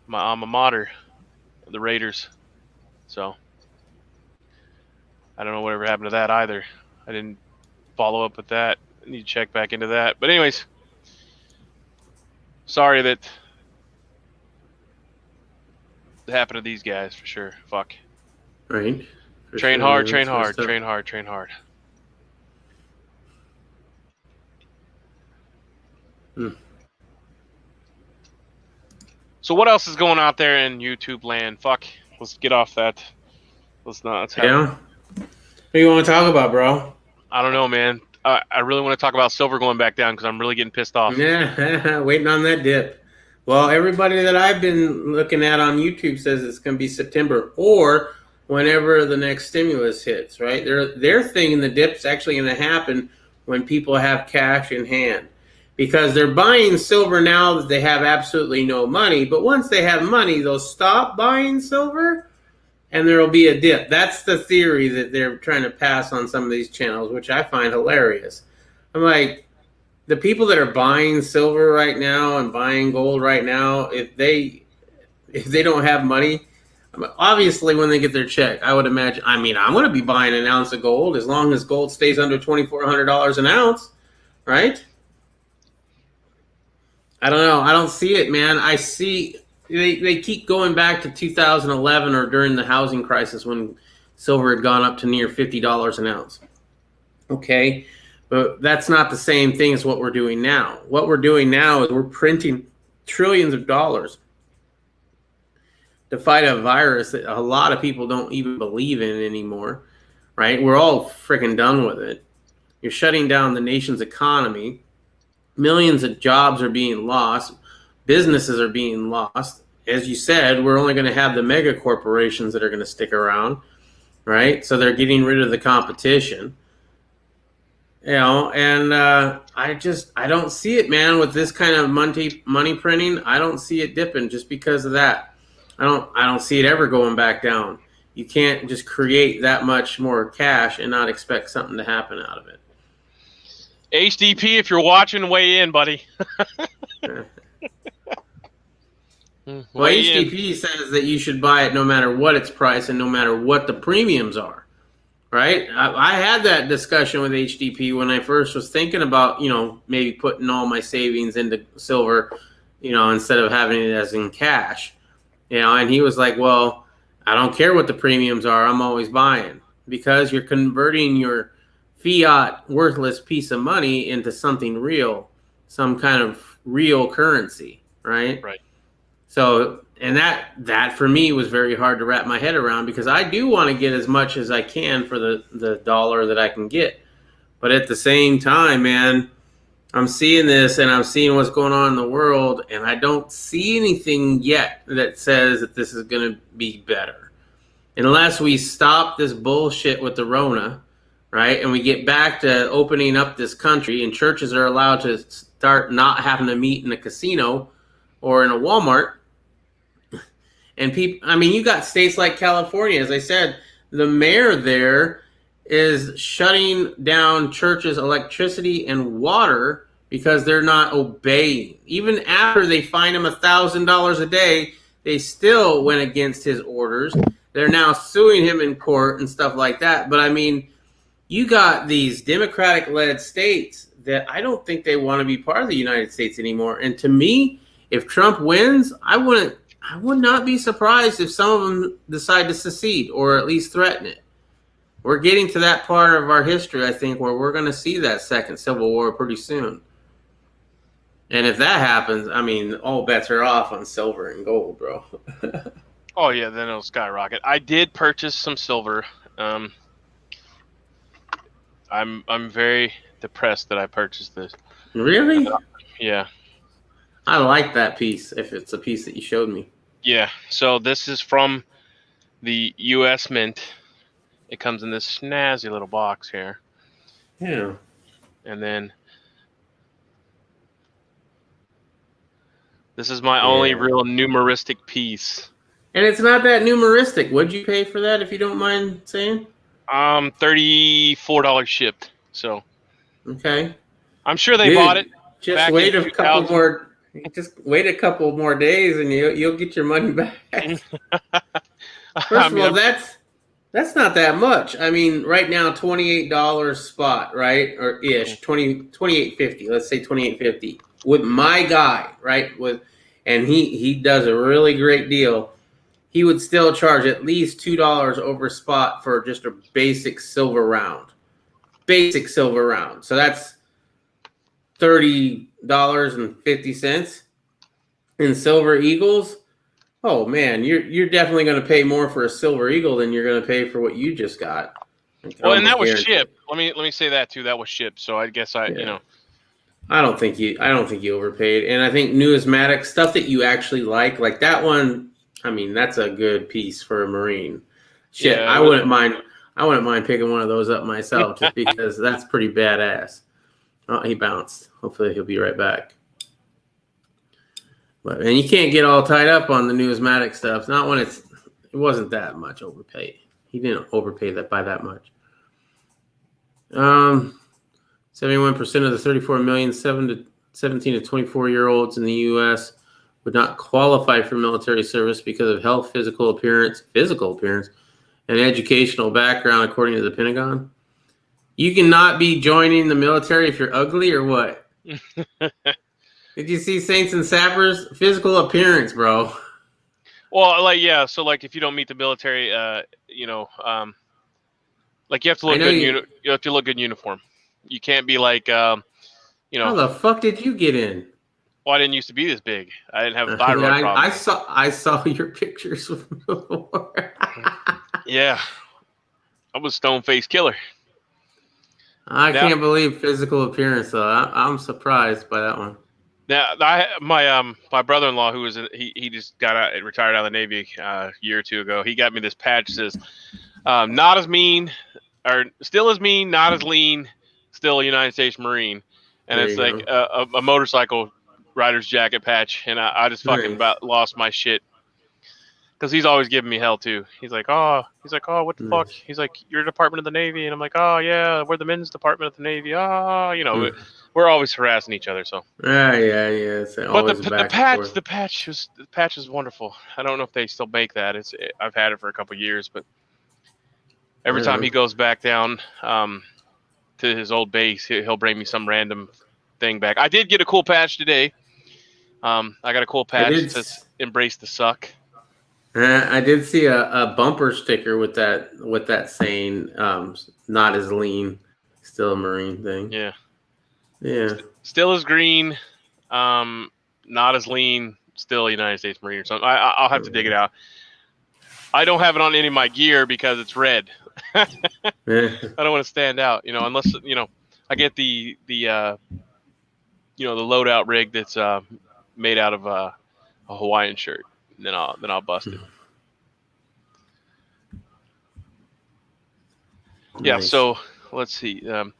My alma mater, the Raiders. So, I don't know whatever happened to that either. I didn't follow up with that. I need to check back into that. But anyways, sorry that happened to these guys for sure. Fuck. Right. Train hard, train hard, train hard, train hard. So what else is going out there in YouTube land? Fuck. Let's get off that. Let's not. Yeah. What do you want to talk about, bro? I don't know, man. I really want to talk about silver going back down because I'm really getting pissed off. Yeah, waiting on that dip. Well, everybody that I've been looking at on YouTube says it's going to be September or whenever the next stimulus hits, right? They're thinking the dip's actually going to happen when people have cash in hand because they're buying silver now that they have absolutely no money. But once they have money, they'll stop buying silver and there will be a dip. That's the theory that they're trying to pass on some of these channels, which I find hilarious. I'm like, the people that are buying silver right now and buying gold right now, if they don't have money, obviously when they get their check, I would imagine, I'm going to be buying an ounce of gold as long as gold stays under $2,400 an ounce, right? I don't know. I don't see it, man. I see they keep going back to 2011 or during the housing crisis when silver had gone up to near $50 an ounce. Okay. But that's not the same thing as what we're doing now. What we're doing now is we're printing trillions of dollars to fight a virus that a lot of people don't even believe in anymore, right? We're all freaking done with it. You're shutting down the nation's economy. Millions of jobs are being lost. Businesses are being lost. As you said, we're only going to have the mega corporations that are going to stick around, right? So they're getting rid of the competition. And I don't see it, man, with this kind of money printing. I don't see it dipping just because of that. I don't see it ever going back down. You can't just create that much more cash and not expect something to happen out of it. HDP, if you're watching, weigh in, buddy. Well, HDP says that you should buy it no matter what its price and no matter what the premiums are. Right? I had that discussion with HDP when I first was thinking about, maybe putting all my savings into silver, instead of having it as in cash. And he was like, well, I don't care what the premiums are. I'm always buying because you're converting your fiat worthless piece of money into something real, some kind of real currency. Right. Right. So, and that for me was very hard to wrap my head around because I do want to get as much as I can for the dollar that I can get. But at the same time, man, I'm seeing this and I'm seeing what's going on in the world and I don't see anything yet that says that this is going to be better. Unless we stop this bullshit with the Rona, right? And we get back to opening up this country and churches are allowed to start not having to meet in a casino or in a Walmart. And people, you got states like California, as I said, the mayor there is shutting down churches' electricity and water because they're not obeying. Even after they fine him $1,000 a day, they still went against his orders. They're now suing him in court and stuff like that. But you got these Democratic-led states that I don't think they want to be part of the United States anymore. And to me, if Trump wins, I would not be surprised if some of them decide to secede or at least threaten it. We're getting to that part of our history, I think, where we're going to see that second civil war pretty soon. And if that happens, all bets are off on silver and gold, bro. Oh yeah, then it'll skyrocket. I did purchase some silver. I'm very depressed that I purchased this. Really? Yeah. I like that piece. If it's a piece that you showed me. Yeah. So this is from the U.S. Mint. It comes in this snazzy little box here. Yeah. And then this is my only real numeristic piece. And it's not that numeristic. What'd you pay for that, if you don't mind saying? $34 shipped. So Okay. I'm sure they Dude, bought it just back wait in a couple 2000. more. Just wait a couple more days, and you'll get your money back. First of all, that's not that much. I mean, right now, $28 spot, right, or ish, 28.50. Let's say 28.50 with my guy, right, and he does a really great deal. He would still charge at least $2 over spot for just a basic silver round. Basic silver round. So that's $30.50 in silver eagles. Oh man, you're definitely going to pay more for a silver eagle than you're going to pay for what you just got. Well, and that was shipped. Let me say that too. That was shipped. So I guess I don't think you overpaid. And I think numismatic stuff that you actually like that one. I mean, that's a good piece for a Marine. Shit, Yeah, I wouldn't mind picking one of those up myself just because that's pretty badass. Oh, he bounced. Hopefully he'll be right back. And you can't get all tied up on the numismatic stuff. Not when it wasn't that much overpaid. He didn't overpay that by that much. 71% of the 34 million 17 to 24-year-olds in the U.S. would not qualify for military service because of health, physical appearance, and educational background, according to the Pentagon. You cannot be joining the military if you're ugly or what? Did you see Saints and Sappers? Physical appearance, bro. Well, so if you don't meet the military, you have to look good. You have to look good in uniform. You can't be like, How the fuck did you get in? Well, I didn't used to be this big. I didn't have a thyroid problem. I saw your pictures before. Yeah, I was stone-faced killer. I can't believe physical appearance though. I'm surprised by that one. Now, my brother-in-law, who was he just retired out of the Navy a year or two ago. He got me this patch that says, "Not as mean, or still as mean, not as lean, still a United States Marine," and it's like a motorcycle rider's jacket patch, and I just fucking about lost my shit. Because he's always giving me hell too. He's like, oh, what the fuck? He's like, you're Department of the Navy, and I'm like, oh yeah, we're the men's Department of the Navy. We're always harassing each other. So yeah. It's always the patch is wonderful. I don't know if they still make that. I've had it for a couple of years, but every time he goes back down to his old base, he'll bring me some random thing back. I did get a cool patch today. I got a cool patch that says "Embrace the Suck." I did see a bumper sticker with that saying, "Not as lean, still a Marine" thing. Yeah. Still as green, not as lean, still a United States Marine or something. I'll have to dig it out. I don't have it on any of my gear because it's red. I don't want to stand out, unless I get the loadout rig that's made out of a Hawaiian shirt. Then I'll bust it. Yeah. Nice. So let's see. I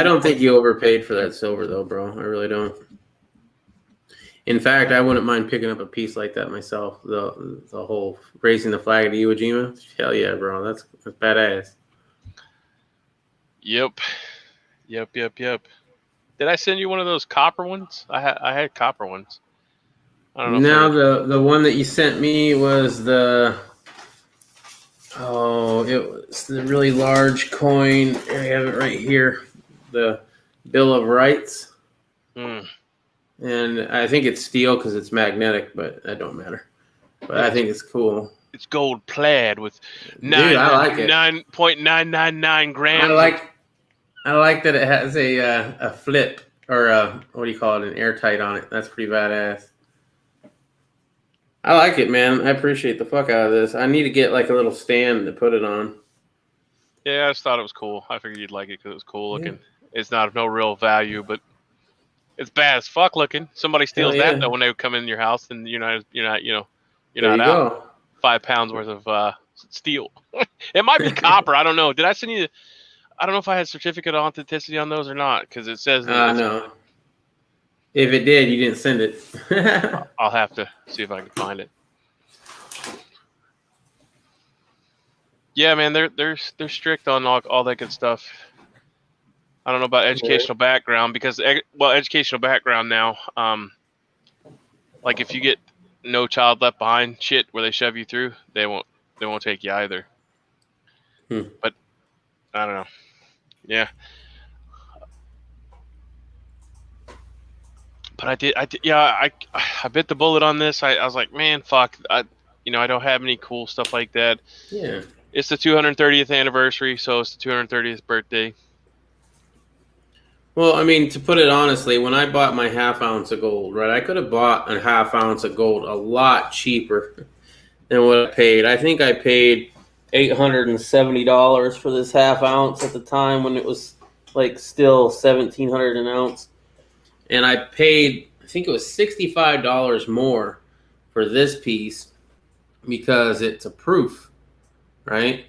don't think you overpaid for that silver though, bro. I really don't. In fact, I wouldn't mind picking up a piece like that myself. The whole raising the flag at Iwo Jima. Hell yeah, bro. That's badass. Yep. Did I send you one of those copper ones? I had copper ones. I don't know. No, the one that you sent me was it was the really large coin. I have it right here. The Bill of Rights. And I think it's steel because it's magnetic, but that don't matter. But I think it's cool. It's gold plaid with 9.999 grams. I like that it has a flip or what do you call it? An airtight on it. That's pretty badass. I like it, man. I appreciate the fuck out of this. I need to get like a little stand to put it on. Yeah, I just thought it was cool. I figured you'd like it because it was cool looking. It's no real value, but It's bad as fuck looking. Somebody steals Hell that yeah. though when they come in your house, and you're not you're There not you out go. 5 pounds worth of steel. It might be copper. I don't know. Did I send you? I don't know if I had certificate of authenticity on those or not, because it says that it's. No. If it did, you didn't send it. I'll have to see if I can find it. Yeah, man, they're strict on all that good stuff. I don't know about educational background because educational background now, like if you get No Child Left Behind shit where they shove you through, they won't take you either. But I don't know. Yeah. But I did yeah, I bit the bullet on this. I was like, man, fuck. I don't have any cool stuff like that. Yeah. It's the 230th anniversary, so it's the 230th birthday. Well, I mean, to put it honestly, when I bought my ½ ounce of gold, right, I could have bought a ½ ounce of gold a lot cheaper than what I paid. I think I paid $870 for this ½ ounce at the time when it was like still $1,700 an ounce. And I paid, I think it was $65 more for this piece because it's a proof, right?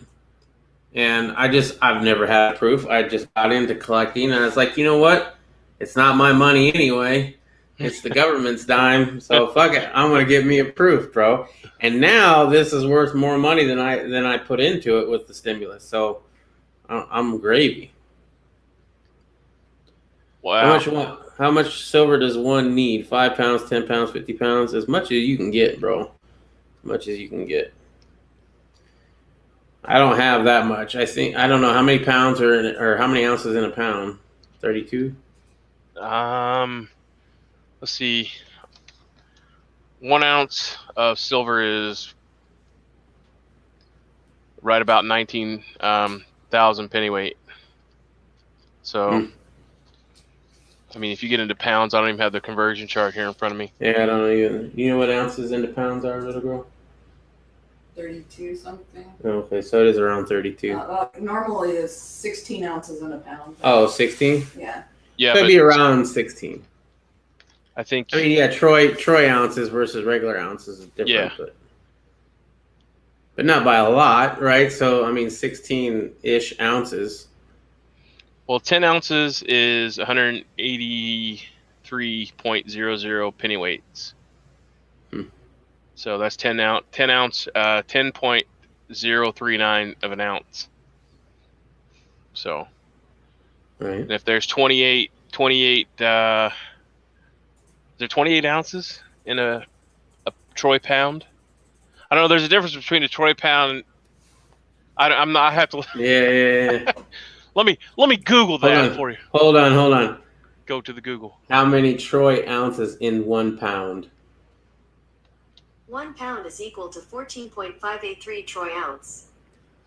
And I've never had proof. I just got into collecting, and I was like, you know what? It's not my money anyway. It's the government's dime, so fuck it. I'm gonna get me a proof, bro. And now this is worth more money than I put into it with the stimulus. So I'm gravy. Wow. How much silver does one need? 5 pounds, 10 pounds, 50 pounds? As much as you can get, bro. As much as you can get. I don't have that much. I don't know how many pounds are in it, or how many ounces in a pound. 32. Let's see. 1 ounce of silver is right about 19,000 pennyweight. So, I mean, if you get into pounds, I don't even have the conversion chart here in front of me. Yeah, I don't know either. You know what ounces into pounds are, little girl? 32 something. Okay, so it is around 32. Normally it's 16 ounces in a pound. Oh, 16? Yeah. Yeah, Could be around 16. I think. I mean, yeah, Troy ounces versus regular ounces is different, Yeah. but not by a lot, right? So I mean, 16-ish ounces. Well, 10 ounces is 183.00 pennyweights. So that's 10 ounce, 10.039 of an ounce. So, right. And if there's 28, is there 28 ounces in a troy pound? I don't know. There's a difference between a troy pound. I have to. Yeah. Let me Google that for you. Hold on. Go to the Google. How many troy ounces in 1 pound? 1 pound is equal to 14.583 troy ounce.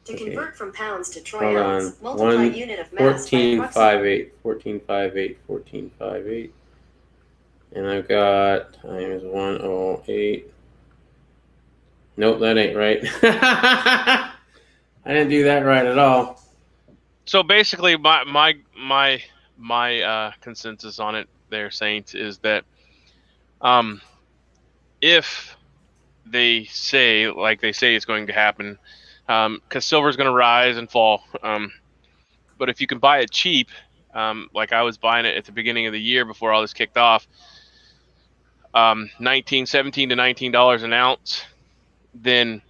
To convert from pounds to troy ounce, multiply unit of mass by 14.58. And I've got times 108. Nope, that ain't right. I didn't do that right at all. So basically, my consensus on it there, Saints, is that if they say it's going to happen, because silver is going to rise and fall, but if you can buy it cheap, like I was buying it at the beginning of the year before all this kicked off, $17 to $19 an ounce, then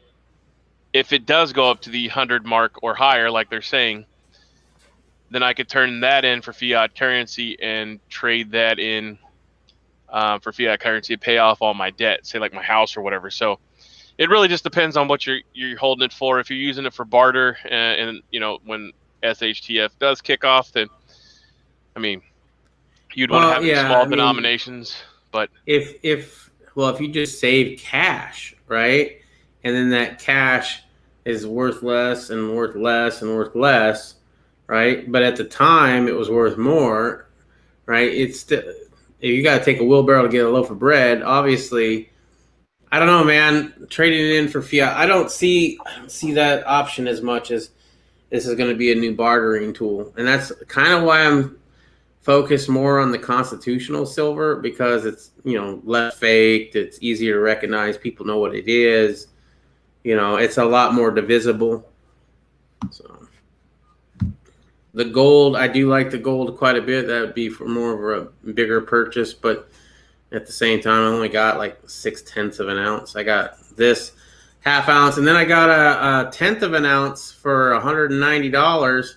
if it does go up to the 100 mark or higher, like they're saying, then I could turn that in for fiat currency and trade that in for fiat currency to pay off all my debt, say like my house or whatever. So it really just depends on what you're holding it for. If you're using it for barter, and when SHTF does kick off, then I mean, you'd want to have small denominations. But if you just save cash, right, and then that cash is worth less and worth less and worth less, right? But at the time, it was worth more, right? It's still, if you got to take a wheelbarrow to get a loaf of bread, obviously, I don't know, man. Trading it in for fiat, I don't see that option as much as this is going to be a new bartering tool, and that's kind of why I'm focus more on the constitutional silver because it's, less faked. It's easier to recognize. People know what it is. It's a lot more divisible. So the gold, I do like the gold quite a bit. That would be for more of a bigger purchase, but at the same time, I only got like 0.6 of an ounce. I got this half ounce, and then I got a 1/10 of an ounce for $190.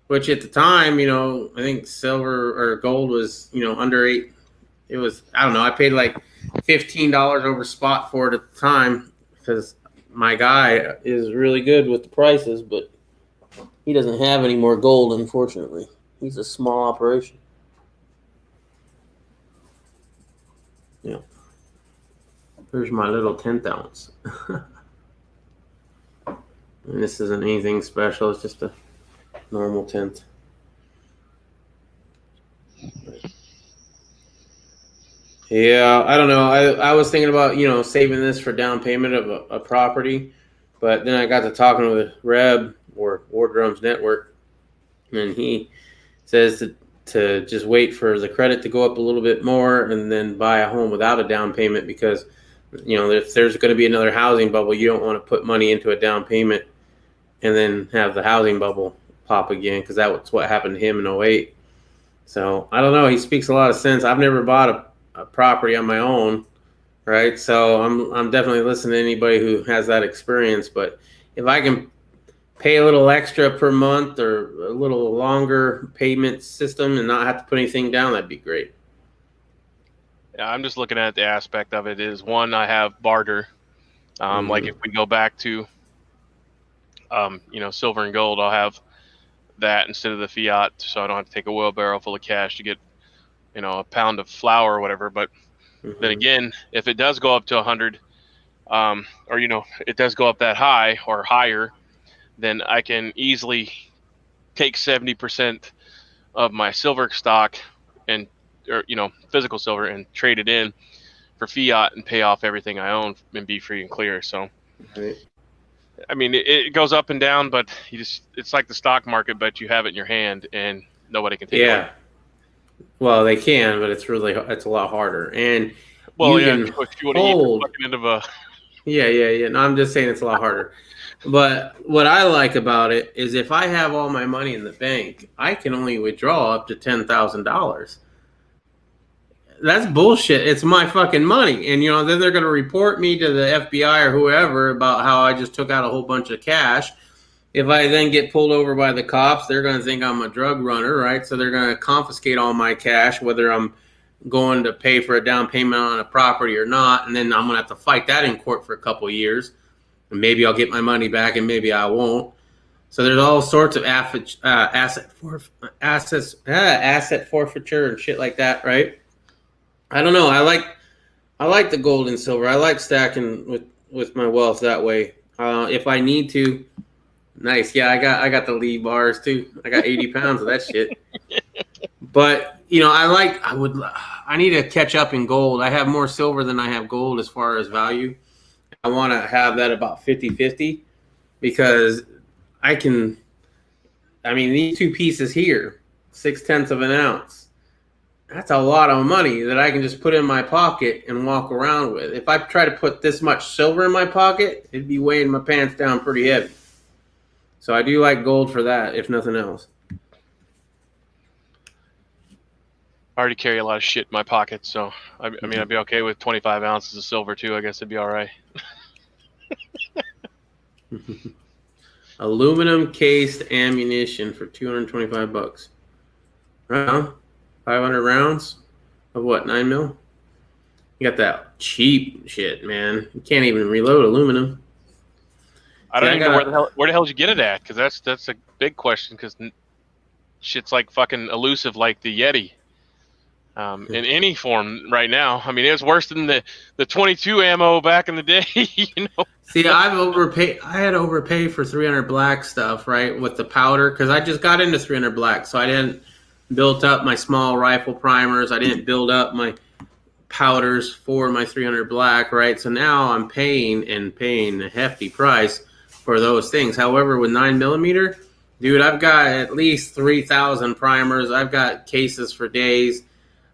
Which at the time, I think silver or gold was, under 8. It was, I don't know, I paid like $15 over spot for it at the time because my guy is really good with the prices, but he doesn't have any more gold, unfortunately. He's a small operation. Yeah. Here's my little 1/10 ounce. And this isn't anything special. It's just a normal 1/10. Yeah, I don't know. I was thinking about, saving this for down payment of a property, but then I got to talking with Reb or War Drums Network, and he says to just wait for the credit to go up a little bit more and then buy a home without a down payment because, if there's going to be another housing bubble, you don't want to put money into a down payment and then have the housing bubble pop again because that's what happened to him in 2008. So I don't know. He speaks a lot of sense. I've never bought a property on my own, right? So I'm definitely listening to anybody who has that experience. But if I can pay a little extra per month or a little longer payment system and not have to put anything down, that'd be great. Yeah, I'm just looking at the aspect of it is one, I have barter. Like if we go back to, silver and gold, I'll have that instead of the fiat, so I don't have to take a wheelbarrow full of cash to get, a pound of flour or whatever. But then again, if it does go up to 100, or it does go up that high or higher, then I can easily take 70% of my silver stock or physical silver and trade it in for fiat and pay off everything I own and be free and clear. So. Right. I mean, it goes up and down, but it's like the stock market, but you have it in your hand and nobody can take it. Yeah. Well, they can, but it's a lot harder. And well, you yeah, can if you want to eat the fucking end of a. Yeah. No, I'm just saying it's a lot harder. But what I like about it is if I have all my money in the bank, I can only withdraw up to $10,000. That's bullshit. It's my fucking money. And, then they're going to report me to the FBI or whoever about how I just took out a whole bunch of cash. If I then get pulled over by the cops, they're going to think I'm a drug runner, right? So they're going to confiscate all my cash, whether I'm going to pay for a down payment on a property or not. And then I'm going to have to fight that in court for a couple of years. And maybe I'll get my money back and maybe I won't. So there's all sorts of asset forfeiture and shit like that, right? I don't know. I like the gold and silver. I like stacking with my wealth that way. If I need to, nice. Yeah, I got the lead bars too. I got 80 pounds of that shit. But I need to catch up in gold. I have more silver than I have gold as far as value. I want to have that about 50-50 because these two pieces here, 0.6 of an ounce. That's a lot of money that I can just put in my pocket and walk around with. If I try to put this much silver in my pocket, it'd be weighing my pants down pretty heavy. So I do like gold for that, if nothing else. I already carry a lot of shit in my pocket, so I'd be okay with 25 ounces of silver too. I guess it'd be all right. Aluminum cased ammunition for $225. Right? 500 rounds of what, 9 mil? You got that cheap shit, man. You can't even reload aluminum. I don't even know where the hell did you get it at? Because that's a big question. Because shit's like fucking elusive, like the Yeti. In any form right now. I mean, it was worse than the 22 ammo back in the day. See, I had to overpay for 300 black stuff, right, with the powder, because I just got into 300 black, so I didn't build up my small rifle primers. I didn't build up my powders for my 300 black, right? So now I'm paying a hefty price for those things. However, with 9mm, Dude, I've got at least 3,000 primers. I've got cases for days.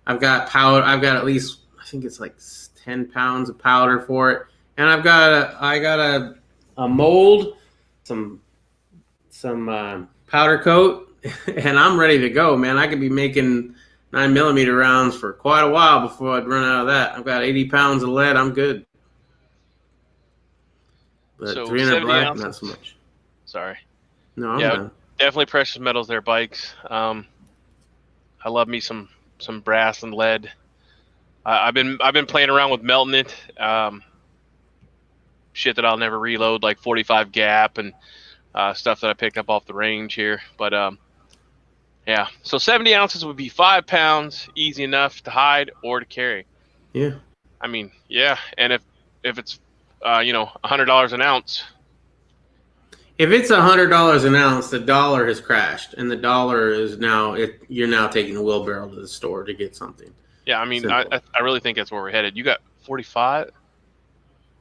I've got powder. I've got at least, I think it's like 10 pounds of powder for it. And I got a mold, some powder coat, and I'm ready to go, man. I could be making 9mm rounds for quite a while before I'd run out of that. I've got 80 pounds of lead. I'm good. But So 300 black, ounces. not so much. Sorry. No, I'm done. Definitely precious metals there, bikes. I love me some brass and lead. I've been playing around with melting it. Shit that I'll never reload, like 45 gap and stuff that I picked up off the range here. But yeah, so 70 ounces would be 5 pounds, easy enough to hide or to carry. Yeah. I mean, yeah, and if it's $100 an ounce. If it's $100 an ounce, the dollar has crashed, and the dollar is now you're now taking a wheelbarrow to the store to get something. Yeah, I mean, I really think that's where we're headed. You got 45?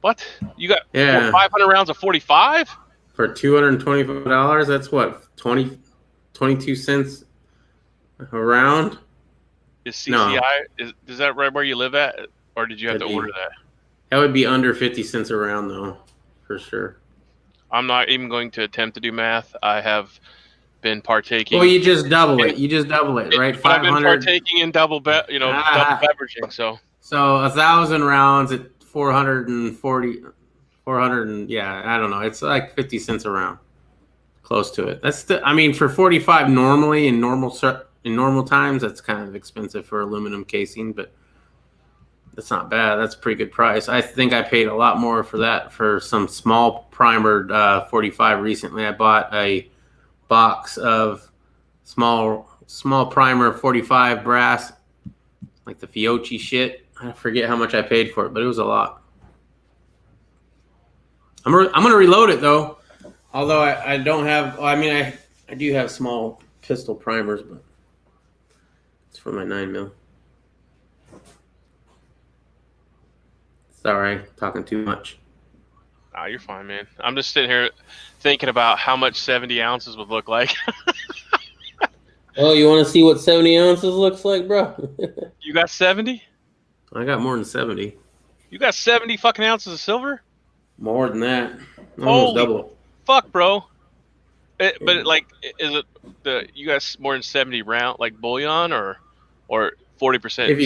What? You got 500 rounds of 45? For $225, that's what, 22 cents a round? Is CCI, is that right where you live at? Or did you have to order that? That would be under 50 cents a round, though, for sure. I'm not even going to attempt to do math. I have been partaking. Well, you just double it. You just double it, right? 500. I've been partaking in double beveraging. So 1,000 rounds at 440, yeah, I don't know. It's like 50 cents a round, close to it. That's I mean, for 45 normally in normal times, that's kind of expensive for aluminum casing, but that's not bad. That's a pretty good price. I think I paid a lot more for that for some small primered 45 recently. I bought a box of small primer 45 brass, like the Fiocchi shit. I forget how much I paid for it, but it was a lot. I'm gonna reload it though. Although I don't have. Well, I mean, I do have small pistol primers, but it's for my 9mm. Sorry, talking too much. Oh, you're fine, man. I'm just sitting here thinking about how much 70 ounces would look like. Oh, you want to see what 70 ounces looks like, bro? You got 70? I got more than 70. You got 70 fucking ounces of silver? More than that. Almost double. Fuck, bro. But like, is it you got more than 70 round like bullion or 40%? If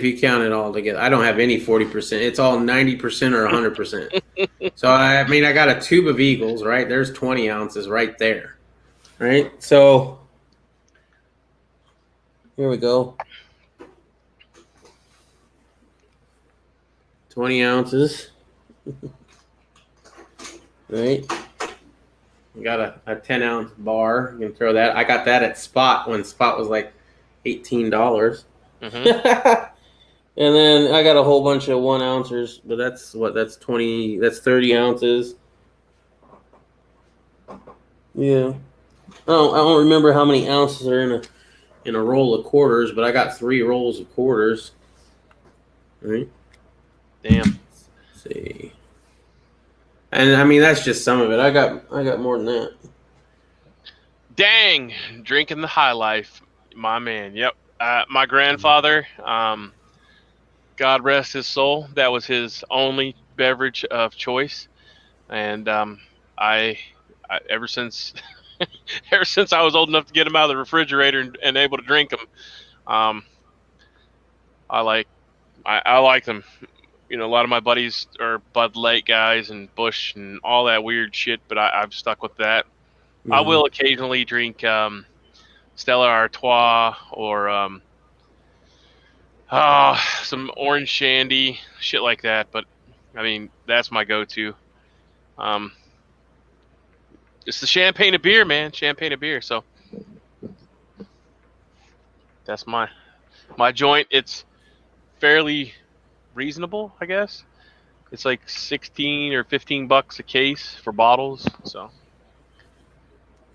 you count it all together, I don't have any 40%. It's all 90% or 100%. So I mean, I got a tube of Eagles, right? There's 20 ounces right there, right? So here we go. 20 ounces, right? We got a 10 ounce bar. You can throw that. I got that at Spot when Spot was like $18. Mm-hmm. And then I got a whole bunch of 1 ounces, but that's 30 ounces. Yeah. I don't remember how many ounces are in a roll of quarters, but I got 3 rolls of quarters. All right. Damn. Let's see. And I mean, that's just some of it. I got more than that. Dang, drinking the high life, my man. Yep. My grandfather, God rest his soul, that was his only beverage of choice, and I ever since I was old enough to get him out of the refrigerator and able to drink them, I like them. You know, a lot of my buddies are Bud Light guys and Busch and all that weird shit, but I've stuck with that. Mm-hmm. I will occasionally drink Stella Artois or some orange shandy, shit like that. But I mean, that's my go-to. It's the champagne of beer, man. Champagne of beer. So that's my joint. It's fairly reasonable, I guess. It's like 16 or 15 bucks a case for bottles. So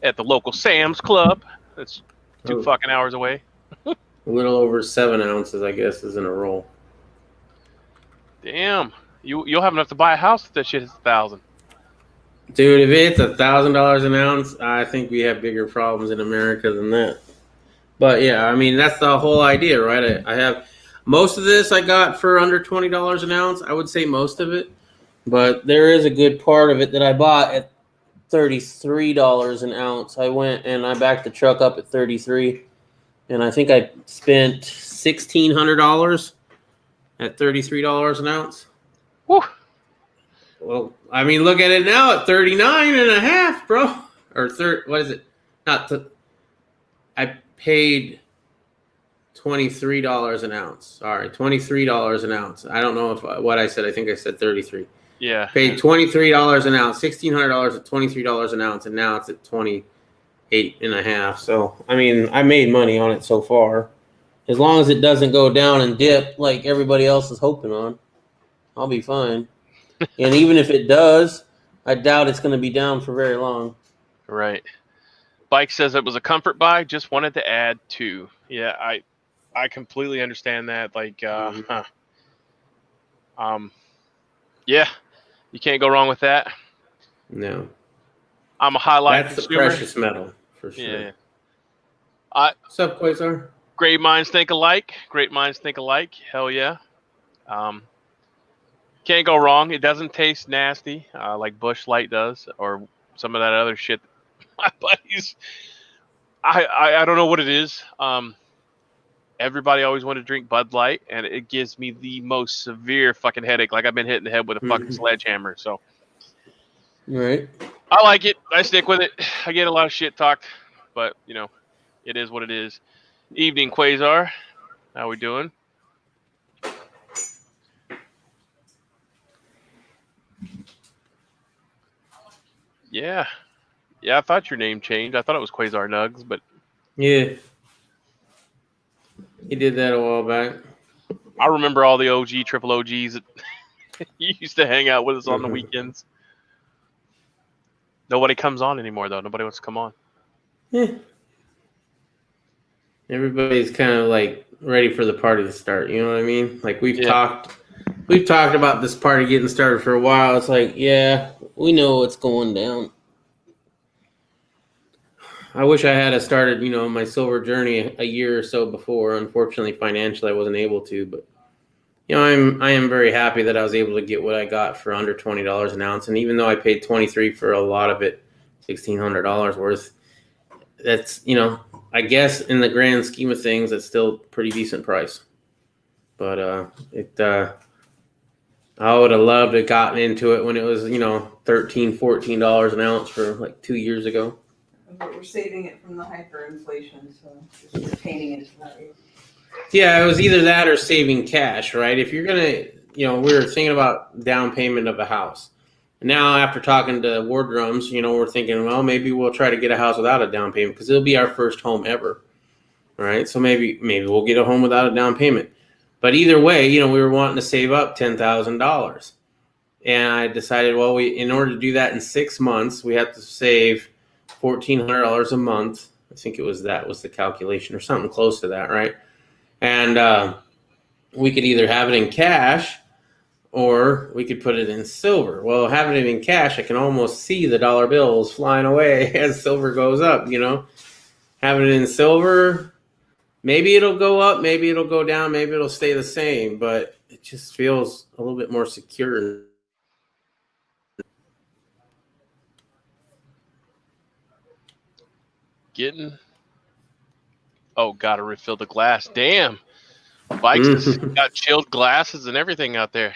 at the local Sam's Club, it's 2 fucking hours away. A little over 7 ounces, I guess, is in a roll. Damn, you'll have enough to buy a house if that shit is 1,000. Dude, if it's $1,000 an ounce, I think we have bigger problems in America than that. But yeah, I mean that's the whole idea, right? I have most of this I got for under $20 an ounce. I would say most of it, but there is a good part of it that I bought at $33 an ounce. I went and I backed the truck up at 33, and I think I spent $1,600 at $33 an ounce. Whew. Well, I mean, look at it now at 39 and a half, bro. Or what is it? I paid $23 an ounce. Sorry, $23 an ounce. I don't know what I said. I think I said 33. Yeah. Paid $23 an ounce, $1,600 at $23 an ounce, and now it's at 28 and a half. So, I mean, I made money on it so far. As long as it doesn't go down and dip like everybody else is hoping on, I'll be fine. And even if it does, I doubt it's going to be down for very long. Right. Bike says it was a comfort buy. Just wanted to add to. Yeah, I completely understand that. Like, yeah, you can't go wrong with that. No. I'm a highlight That's consumer. the precious metal for sure. Yeah. What's up, Quasar? Great minds think alike. Great minds think alike. Hell yeah. Can't go wrong. It doesn't taste nasty like Busch Light does, or some of that other shit. My buddies, I don't know what it is. Everybody always wanted to drink Bud Light, and it gives me the most severe fucking headache. Like I've been hitting the head with a fucking sledgehammer. So, Right. I like it. I stick with it. I get a lot of shit talked, but you know, it is what it is. Evening, Quasar. How we doing? Yeah. Yeah, I thought your name changed. I thought it was Quasar Nugs, but... Yeah. He did that a while back. I remember all the OG, triple OGs that you used to hang out with us on the weekends. Nobody comes on anymore, though. Nobody wants to come on. Yeah. Everybody's kind of like ready for the party to start. You know what I mean? Like we've talked about this party getting started for a while. It's like, yeah, we know what's going down. I wish I had started, my silver journey a year or so before. Unfortunately, financially, I wasn't able to. But I am very happy that I was able to get what I got for under $20 an ounce. And even though I paid $23 for a lot of it, $1,600 worth, that's I guess in the grand scheme of things, it's still a pretty decent price. But I would have loved to have gotten into it when it was $13, $14 an ounce for like 2 years ago. But we're saving it from the hyperinflation, so just retaining it to that. Yeah, it was either that or saving cash, right? If you're gonna, we were thinking about down payment of a house. Now, after talking to Wardrums, we're thinking, well, maybe we'll try to get a house without a down payment because it'll be our first home ever, right? So maybe we'll get a home without a down payment. But either way, we were wanting to save up $10,000, and I decided, well, in order to do that in 6 months, we have to save $1,400 a month. I think that was the calculation or something close to that, right? And we could either have it in cash or we could put it in silver. Well, having it in cash, I can almost see the dollar bills flying away as silver goes up, Having it in silver, maybe it'll go up, maybe it'll go down, maybe it'll stay the same, but it just feels a little bit more secure. Gotta refill the glass. Damn. Bikes has got chilled glasses and everything out there.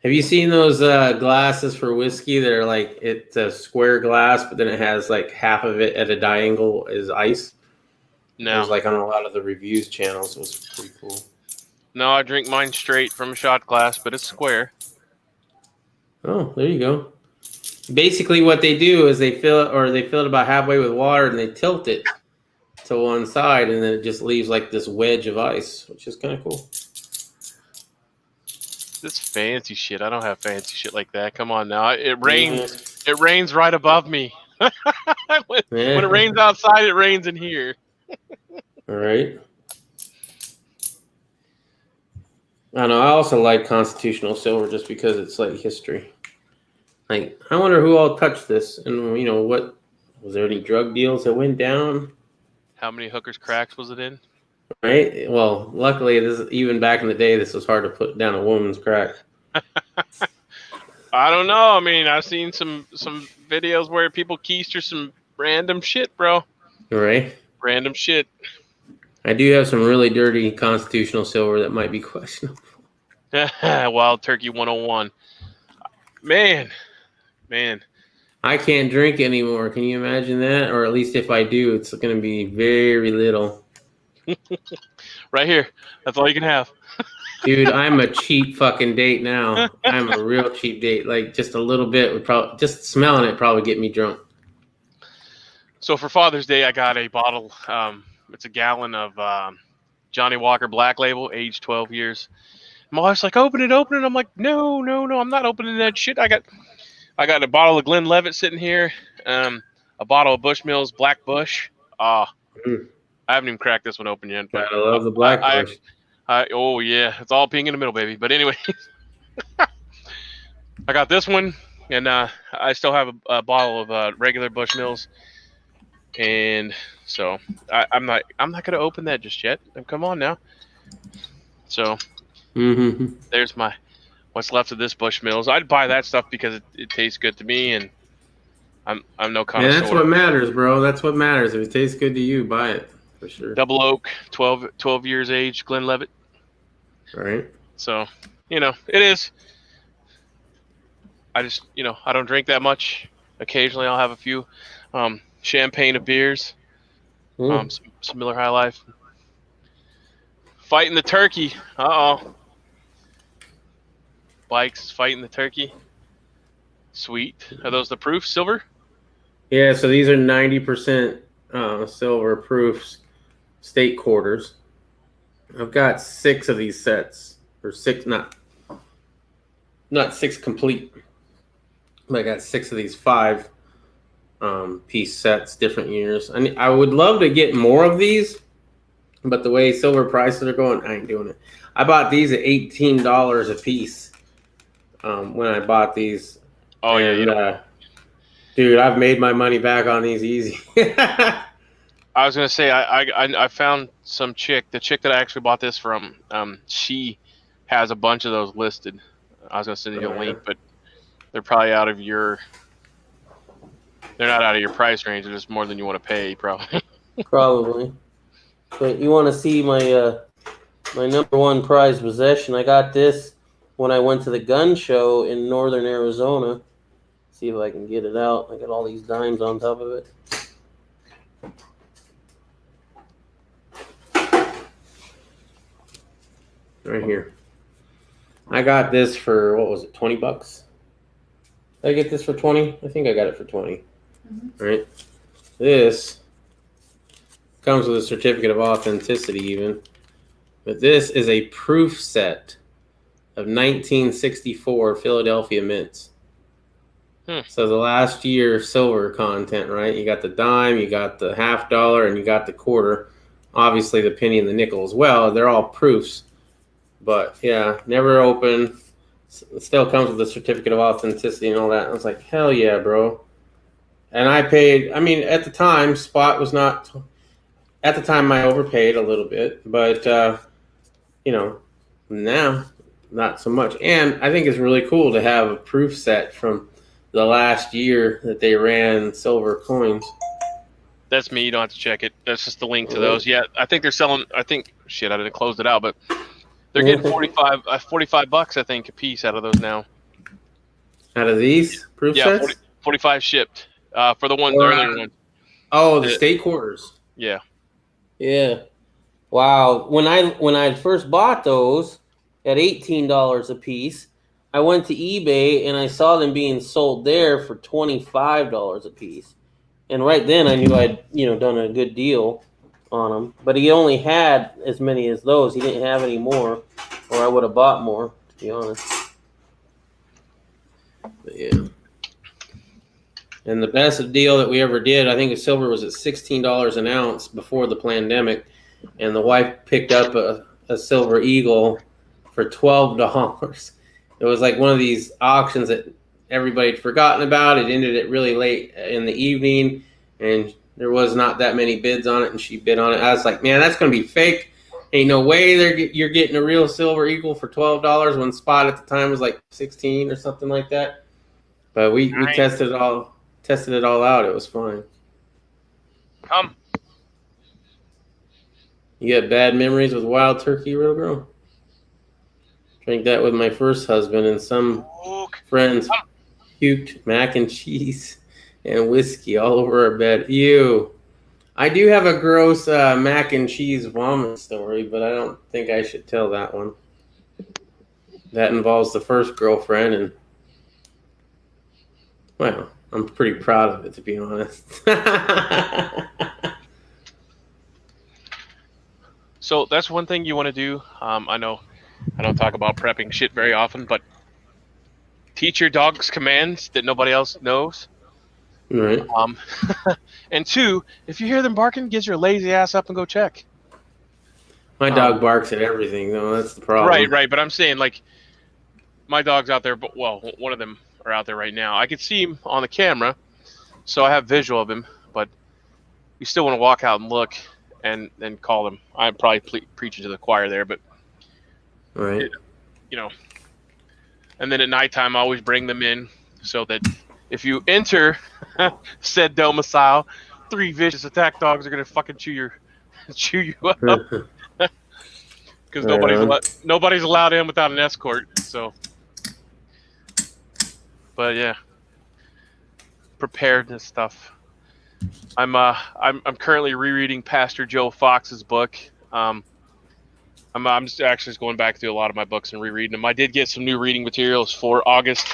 Have you seen those glasses for whiskey that are like, it's a square glass, but then it has like half of it at a diangle is ice? No. It was like on a lot of the reviews channels. It was pretty cool. No, I drink mine straight from a shot glass, but it's square. Oh, there you go. Basically what they do is they fill it about halfway with water and they tilt it to one side, and then it just leaves like this wedge of ice, which is kind of cool. This fancy shit. I don't have fancy shit like that. Come on now. It rains. It rains right above me. when it rains outside, it rains in here. All right. I know. I also like constitutional silver just because it's like history. Like, I wonder who all touched this, and what was there any drug deals that went down? How many hookers cracks was it in? Right. Well, luckily, even back in the day, this was hard to put down a woman's crack. I don't know. I mean, I've seen some videos where people keister some random shit, bro. Right. Random shit. I do have some really dirty constitutional silver that might be questionable. Wild Turkey 101. Man. I can't drink anymore. Can you imagine that? Or at least if I do, it's going to be very little. Right here. That's all you can have. Dude, I'm a cheap fucking date now. I'm a real cheap date. Like, just a little bit would probably, just smelling it probably get me drunk. So for Father's Day, I got a bottle. It's a gallon of Johnny Walker Black Label, aged 12 years. My wife's like, open it. I'm like, no, I'm not opening that shit. I got a bottle of Glenlivet sitting here, a bottle of Bushmills Black Bush. I haven't even cracked this one open yet. But I love the Black Bush. Oh, yeah. It's all pink in the middle, baby. But anyway, I got this one, and I still have a bottle of regular Bushmills. And so I'm not going to open that just yet. Come on now. So there's what's left of this Bushmills. I'd buy that stuff because it tastes good to me, and I'm no connoisseur. Yeah, that's what matters, bro. That's what matters. If it tastes good to you, buy it for sure. Double Oak, 12 years age, Glenlivet. Right. So, it is. I just, I don't drink that much. Occasionally I'll have a few champagne of beers, some Miller High Life. Fighting the turkey. Uh-oh. Bikes fighting the turkey. Sweet. Are those the proof silver? Yeah, so these are 90% silver proofs, state quarters. I've got 6 of these sets, or 6, not 6 complete, but I got 6 of these 5 piece sets, different years. I would love to get more of these, but the way silver prices are going, I ain't doing it. I bought these at $18 a piece when I bought these. Oh, yeah. Dude, I've made my money back on these easy. I was gonna say I found some chick. The chick that I actually bought this from, she has a bunch of those listed. I was gonna send you a link, but they're probably out of your. They're not out of your price range. They're just more than you want to pay, probably. Probably. But you want to see my my number one prized possession? I got this when I went to the gun show in northern Arizona. See if I can get it out. I got all these dimes on top of it. Right here. I got this for, what was it, $20? Did I get this for 20? I think I got it for 20. Right? This comes with a certificate of authenticity even. But this is a proof set of 1964 Philadelphia mints. So the last year silver content, right? You got the dime, you got the $50, and you got the quarter. Obviously the penny and the nickel as well. They're all proofs. But yeah, never open. It still comes with a certificate of authenticity and all that. I was like, hell yeah, bro. And I paid, I mean, at the time, spot was not, at the time I overpaid a little bit. But, now, not so much. And I think it's really cool to have a proof set from the last year that they ran silver coins. That's me. You don't have to check it. That's just the link to those. Yeah, I think they're selling. I didn't close it out, but they're getting $45, I think, a piece out of those now. Out of these proof sets? 45 shipped for the earlier one. Oh, the state quarters. Yeah. Yeah. Wow. When I first bought those at $18 a piece, I went to eBay and I saw them being sold there for $25 a piece. And right then I knew I'd, done a good deal on them. But he only had as many as those. He didn't have any more, or I would have bought more, to be honest. But yeah. And the best deal that we ever did, I think the silver was at $16 an ounce before the pandemic. And the wife picked up a silver eagle for $12. It was like one of these auctions that everybody had forgotten about. It ended it really late in the evening, and there was not that many bids on it, and she bid on it. I was like, man, that's going to be fake. Ain't no way you're getting a real silver eagle for $12 when spot at the time was like 16 or something like that. But we tested it all out. It was fine. Come. You got bad memories with wild turkey, Real Girl? Drank that with my first husband, and some friends puked mac and cheese and whiskey all over our bed. Ew. I do have a gross mac and cheese vomit story, but I don't think I should tell that one. That involves the first girlfriend, and well, I'm pretty proud of it, to be honest. So that's one thing you want to do. I know I don't talk about prepping shit very often, but teach your dogs commands that nobody else knows. Right. And 2, if you hear them barking, get your lazy ass up and go check. My dog barks at everything, though. That's the problem. Right. But I'm saying, like, my dog's out there, but well, one of them are out there right now. I could see him on the camera, so I have visual of him, but you still want to walk out and look and then call him. I'm probably preaching to the choir there, but right. You know. And then at nighttime, I always bring them in so that if you enter said domicile, 3 vicious attack dogs are gonna fucking chew you up. Because nobody's allowed in without an escort. So, but yeah, preparedness stuff. I'm currently rereading Pastor Joe Fox's book. I'm just actually going back through a lot of my books and rereading them. I did get some new reading materials for August.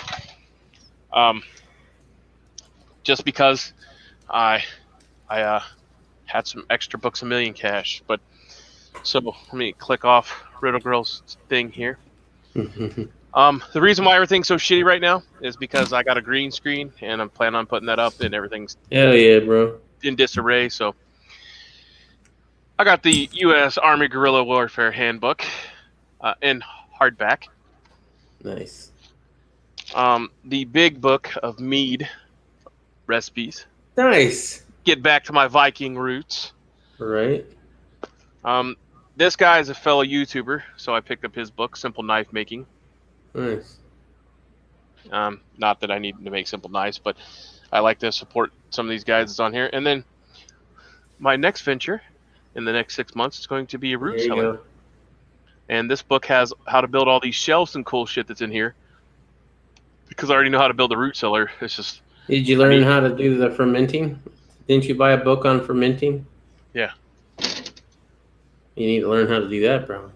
Just because I had some extra books a million cash, but so let me click off Riddle Girl's thing here. The reason why everything's so shitty right now is because I got a green screen and I'm planning on putting that up, and everything's hell yeah, bro, in disarray. So I got the U.S. Army Guerrilla Warfare Handbook in hardback. Nice. The big book of mead recipes. Nice. Get back to my Viking roots. Right. This guy is a fellow YouTuber, so I picked up his book, Simple Knife Making. Nice. Not that I need to make simple knives, but I like to support some of these guys that's on here. And then my next venture in the next 6 months is going to be a root cellar. And this book has how to build all these shelves and cool shit that's in here. Because I already know how to build a root cellar. It's just... Did you learn how to do the fermenting? Didn't you buy a book on fermenting? Yeah. You need to learn how to do that, bro.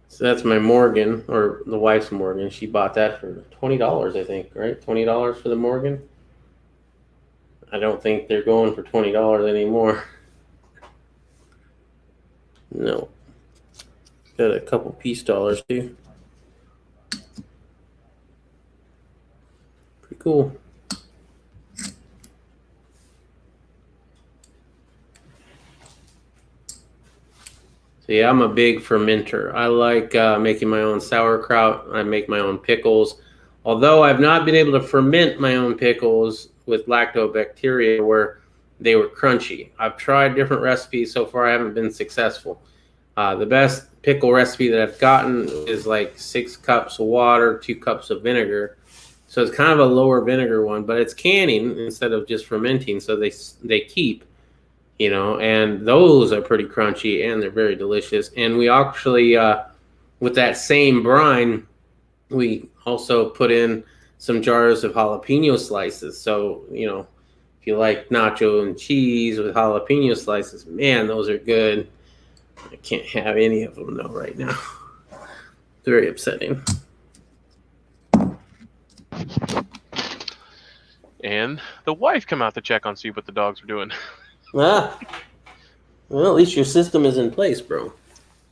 So that's my Morgan, or the wife's Morgan. She bought that for $20, I think, right? $20 for the Morgan. I don't think they're going for $20 anymore. No. Got a couple piece dollars too. Pretty cool. So yeah, I'm a big fermenter. I like making my own sauerkraut. I make my own pickles. Although I've not been able to ferment my own pickles with lactobacteria where they were crunchy. I've tried different recipes. So far I haven't been successful. The best pickle recipe that I've gotten is like 6 cups of water, 2 cups of vinegar. So it's kind of a lower vinegar one, but it's canning instead of just fermenting. So they keep, you know, and those are pretty crunchy and they're very delicious. And we actually, with that same brine, we also put in some jars of jalapeno slices. So, you know, if you like nacho and cheese with jalapeno slices, man, those are good. I can't have any of them though right now. Very upsetting. And the wife come out to check on see what the dogs are doing. Well, at least your system is in place, bro.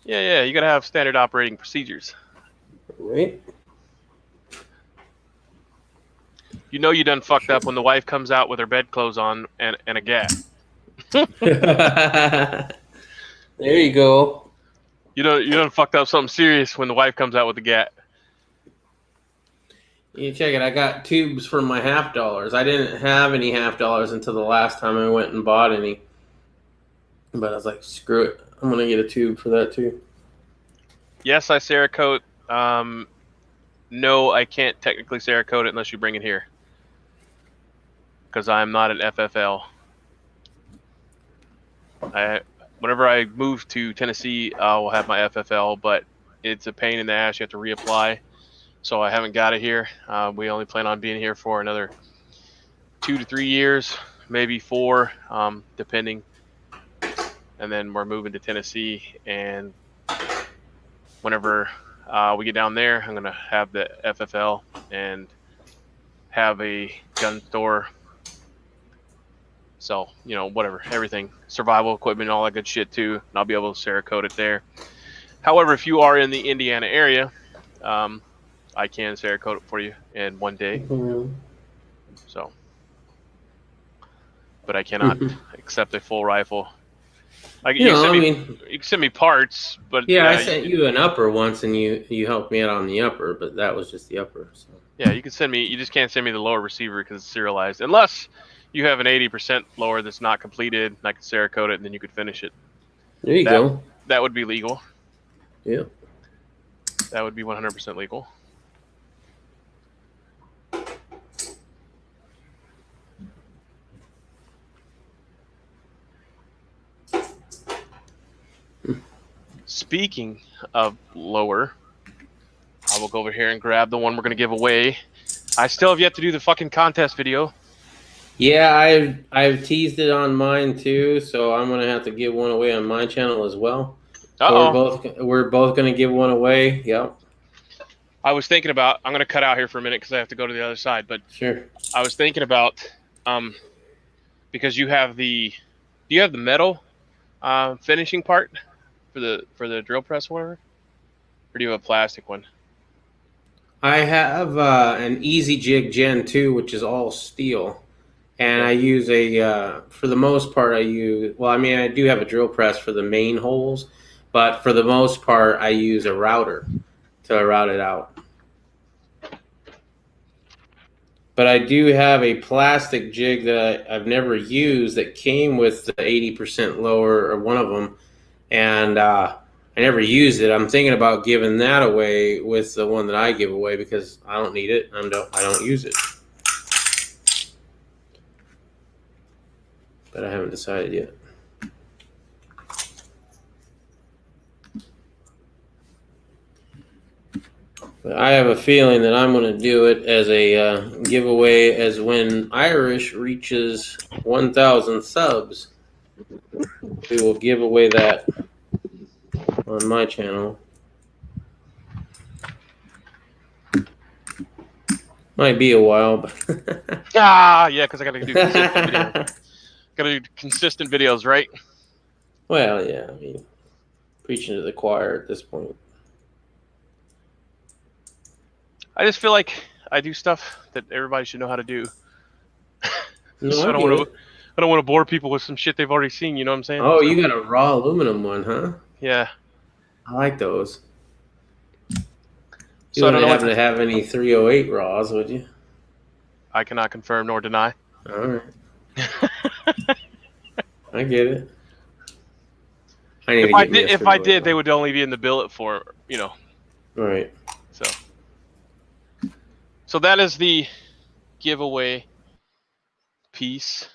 Yeah, you gotta have standard operating procedures. Right. You know you done fucked up when the wife comes out with her bedclothes on and a gat. There you go. You done fucked up something serious when the wife comes out with the gat. You check it. I got tubes for my $half. I didn't have any $half until the last time I went and bought any. But I was like, screw it. I'm going to get a tube for that too. Yes, I Cerakote. No, I can't technically Cerakote it unless you bring it here. Because I'm not an FFL. Whenever I move to Tennessee, I will have my FFL, but it's a pain in the ass. You have to reapply. So I haven't got it here. We only plan on being here for another 2 to 3 years, maybe 4, depending. And then we're moving to Tennessee, and whenever we get down there, I'm going to have the FFL and have a gun store. So, whatever, everything, survival equipment, all that good shit too. And I'll be able to Cerakote it there. However, if you are in the Indiana area, I can Cerakote it for you in 1 day. Mm-hmm. So, but I cannot accept a full rifle. You can send me parts, but yeah, I sent you an upper once, and you helped me out on the upper, but that was just the upper. So. Yeah, you can send me. You just can't send me the lower receiver because it's serialized, unless you have an 80% lower that's not completed. And I can Cerakote it, and then you could finish it. There you go. That would be legal. Yeah, that would be 100% legal. Speaking of lower, I will go over here and grab the one we're going to give away. I still have yet to do the fucking contest video. Yeah, I've teased it on mine too, so I'm going to have to give one away on my channel as well. Uh-oh. So we're both going to give one away. Yep. I was thinking about, I'm going to cut out here for a minute because I have to go to the other side, but sure. I was thinking about, because do you have the metal finishing part for the drill press or whatever? Or do you have a plastic one? I have an Easy Jig Gen 2, which is all steel. And I use for the most part, I do have a drill press for the main holes, but for the most part, I use a router to route it out. But I do have a plastic jig that I've never used that came with the 80% lower, or one of them, and I never used it. I'm thinking about giving that away with the one that I give away because I don't need it. I don't use it. But I haven't decided yet. But I have a feeling that I'm going to do it as a giveaway as when Irish reaches 1,000 subs. We will give away that on my channel. Might be a while, but yeah, because I got to do consistent videos. Got to do consistent videos, right? Well, yeah, I mean, preaching to the choir at this point. I just feel like I do stuff that everybody should know how to do. No, so I don't want to bore people with some shit they've already seen. You know what I'm saying? Oh, you got a raw aluminum one, huh? Yeah. I like those. You So I don't wouldn't happen to have any 308 raws, would you? I cannot confirm nor deny. All right. I get it. If I did, they would only be in the billet form, All right. So that is the giveaway piece.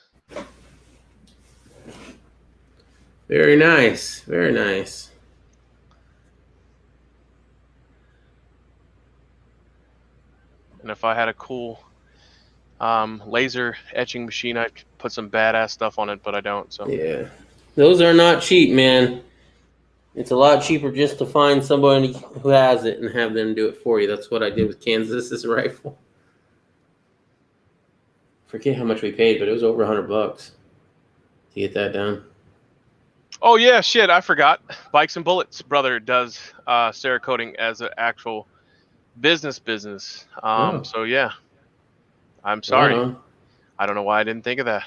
Very nice. Very nice. And if I had a cool laser etching machine, I'd put some badass stuff on it, but I don't. So yeah, those are not cheap, man. It's a lot cheaper just to find somebody who has it and have them do it for you. That's what I did with Kansas's rifle. Forget how much we paid, but it was over $100 to get that done. Oh yeah, shit! I forgot. Bikes and Bullets brother does Cerakoting as an actual business. So yeah, I'm sorry. I don't know why I didn't think of that.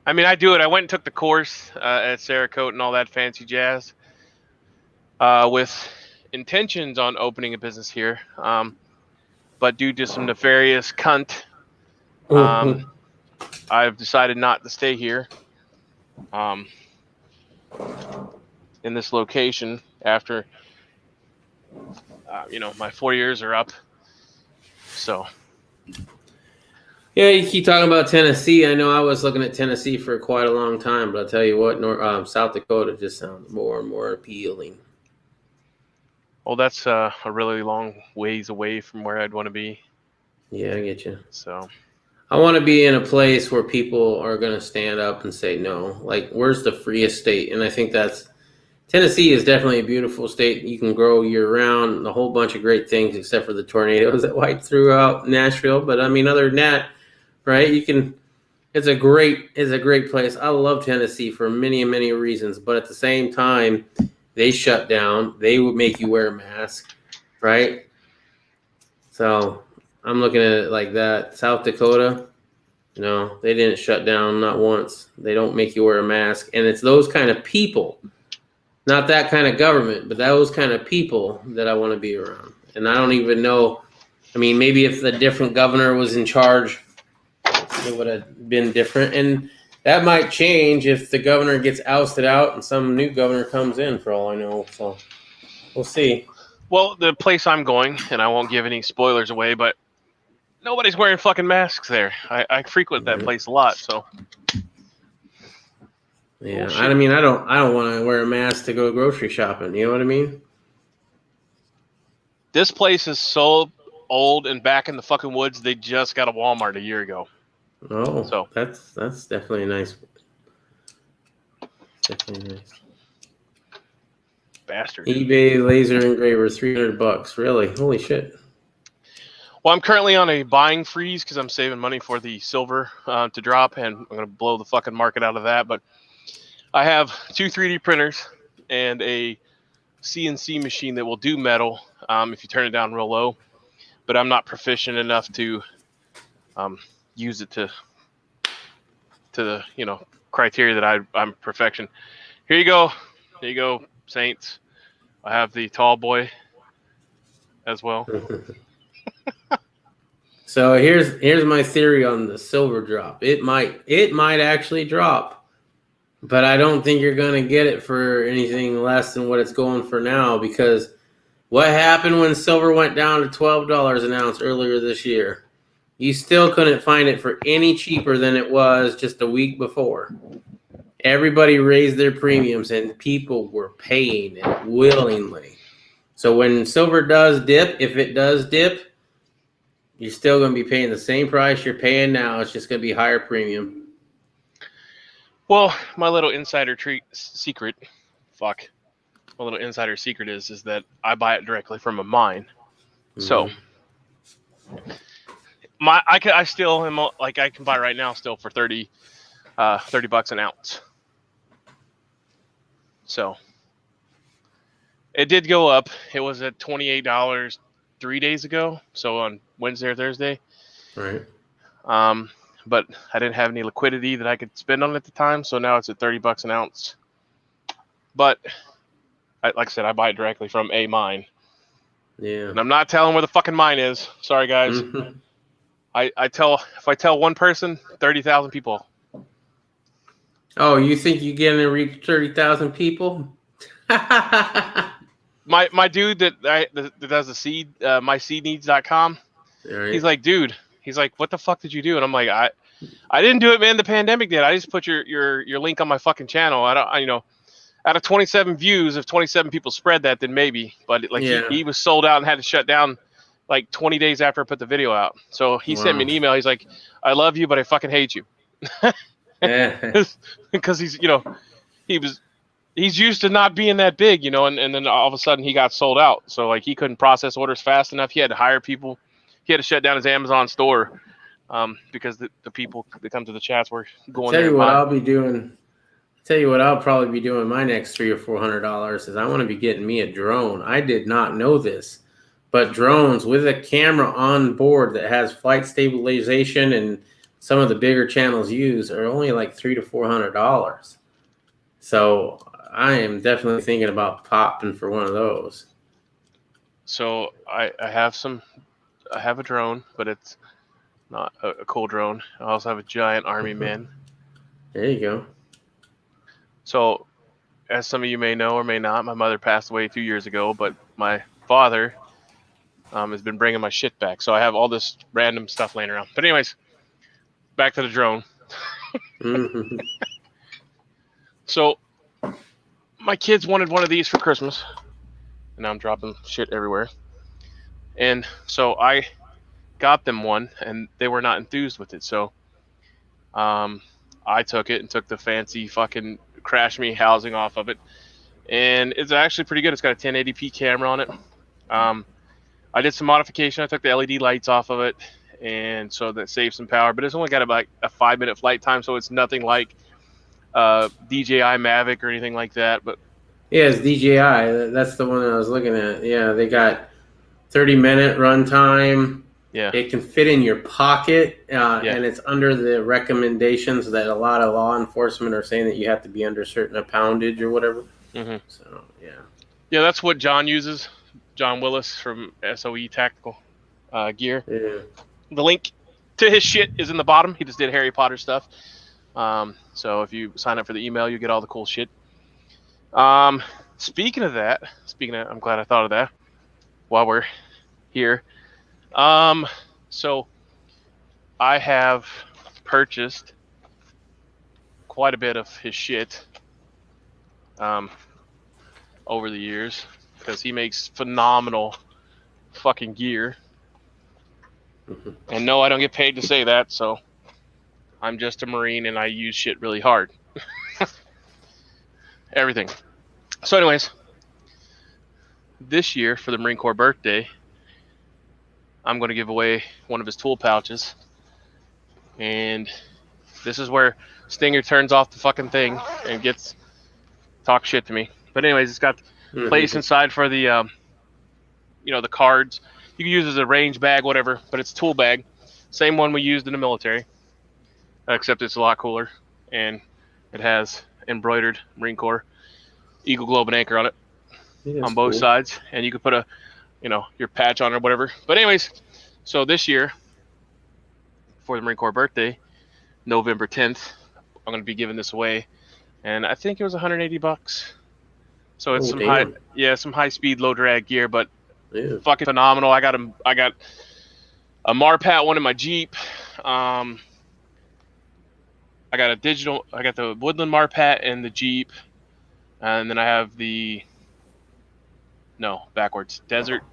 I mean, I do it. I went and took the course at Cerakote and all that fancy jazz with intentions on opening a business here. But due to some nefarious cunt, I've decided not to stay here in this location after, my 4 years are up. So. Yeah, you keep talking about Tennessee. I know I was looking at Tennessee for quite a long time, but I'll tell you what, South Dakota just sounds more and more appealing. Well, that's a really long ways away from where I'd want to be. Yeah, I get you. So I want to be in a place where people are going to stand up and say no. Like, where's the freest state? And I think Tennessee is definitely a beautiful state. You can grow year round, a whole bunch of great things, except for the tornadoes that wiped throughout Nashville. But I mean, other than that, right? It's a great place. I love Tennessee for many, many reasons. But at the same time, they shut down. They would make you wear a mask, right? So I'm looking at it like that. South Dakota, no, they didn't shut down, not once. They don't make you wear a mask. And it's those kind of people, not that kind of government, but those kind of people that I want to be around. And I don't even know. I mean, maybe if the different governor was in charge, it would have been different. And that might change if the governor gets ousted out and some new governor comes in, for all I know. So we'll see. Well, the place I'm going, and I won't give any spoilers away, but nobody's wearing fucking masks there. I frequent that place a lot, so. Yeah, I mean, I don't want to wear a mask to go grocery shopping. You know what I mean? This place is so old and back in the fucking woods. They just got a Walmart a year ago. Oh, so that's definitely nice. Definitely nice. Bastard. eBay laser engraver, $300. Really? Holy shit. Well, I'm currently on a buying freeze because I'm saving money for the silver to drop, and I'm going to blow the fucking market out of that. But I have 2 3D printers and a CNC machine that will do metal if you turn it down real low. But I'm not proficient enough to use it to the criteria that I'm perfection. Here you go. There you go, Saints. I have the tall boy as well. So here's my theory on the silver drop. It might actually drop, but I don't think you're gonna get it for anything less than what it's going for now, because what happened when silver went down to $12 an ounce earlier this year? You still couldn't find it for any cheaper than it was just a week before. Everybody raised their premiums and people were paying it willingly. So when silver does dip, if it does dip, you're still going to be paying the same price you're paying now. It's just going to be higher premium. Well, my little insider secret is that I buy it directly from a mine. Mm-hmm. So I can buy right now still for $30 an ounce. So it did go up. It was at $28 3 days ago. So on Wednesday or Thursday. Right. But I didn't have any liquidity that I could spend on it at the time. So now it's at $30 an ounce. But like I said, I buy it directly from a mine. Yeah. And I'm not telling where the fucking mine is. Sorry, guys. Mm-hmm. If I tell one person, 30,000 people. Oh, you think you're going to reach 30,000 people? My dude that does the seed, myseedneeds.com. Right. He's like, dude. He's like, what the fuck did you do? And I'm like, I didn't do it, man. The pandemic did. I just put your link on my fucking channel. Out of 27 views, if 27 people spread that, then maybe. But he was sold out and had to shut down like 20 days after I put the video out. So he sent me an email. He's like, I love you, but I fucking hate you. Because he's used to not being that big, and then all of a sudden he got sold out. So like he couldn't process orders fast enough. He had to hire people. He had to shut down his Amazon store because the people that come to the chats were going there. Tell you what I'll probably be doing my next $300 or $400 is I want to be getting me a drone. I did not know this, but drones with a camera on board that has flight stabilization and some of the bigger channels use are only like $300 to $400. So I am definitely thinking about popping for one of those. So I have a drone, but it's not a cool drone. I also have a giant army man. There you go. So, as some of you may know or may not, my mother passed away 2 years ago, but my father has been bringing my shit back. So I have all this random stuff laying around. But anyways, back to the drone. So my kids wanted one of these for Christmas, and now I'm dropping shit everywhere. And so I got them one, and they were not enthused with it. So I took it and took the fancy fucking crash me housing off of it, and it's actually pretty good. It's got a 1080p camera on it. I did some modification. I took the LED lights off of it, and so that saves some power. But it's only got about a 5-minute flight time, so it's nothing like DJI Mavic or anything like that. But yeah, it's DJI. That's the one I was looking at. Yeah, they got 30-minute runtime. yeah, It can fit in your pocket, and it's under the recommendations that a lot of law enforcement are saying that you have to be under a certain poundage or whatever. mm-hmm. So, yeah, that's what John uses. John Willis from SOE Tactical Gear. Yeah. The link to his shit is in the bottom. He just did Harry Potter stuff. So if you sign up for the email, you get all the cool shit. Speaking of that, I'm glad I thought of that while we're here. So I have purchased quite a bit of his shit over the years because he makes phenomenal fucking gear. And no, I don't get paid to say that, so I'm just a Marine and I use shit really hard. Everything. So anyways, this year for the Marine Corps birthday, I'm going to give away one of his tool pouches. And this is where Stinger turns off the fucking thing and talk shit to me. But anyways, it's got place inside for the, the cards. You can use it as a range bag, whatever, but it's a tool bag. Same one we used in the military, except it's a lot cooler. And it has embroidered Marine Corps Eagle, Globe, and Anchor on it on both sides. And you could put your patch on or whatever. But anyways, so this year, for the Marine Corps birthday, November 10th, I'm going to be giving this away. And I think it was $180. So it's some high speed, low drag gear, but fucking phenomenal. I got a Marpat one in my Jeep. I got the Woodland Marpat in the Jeep. And then I have the Desert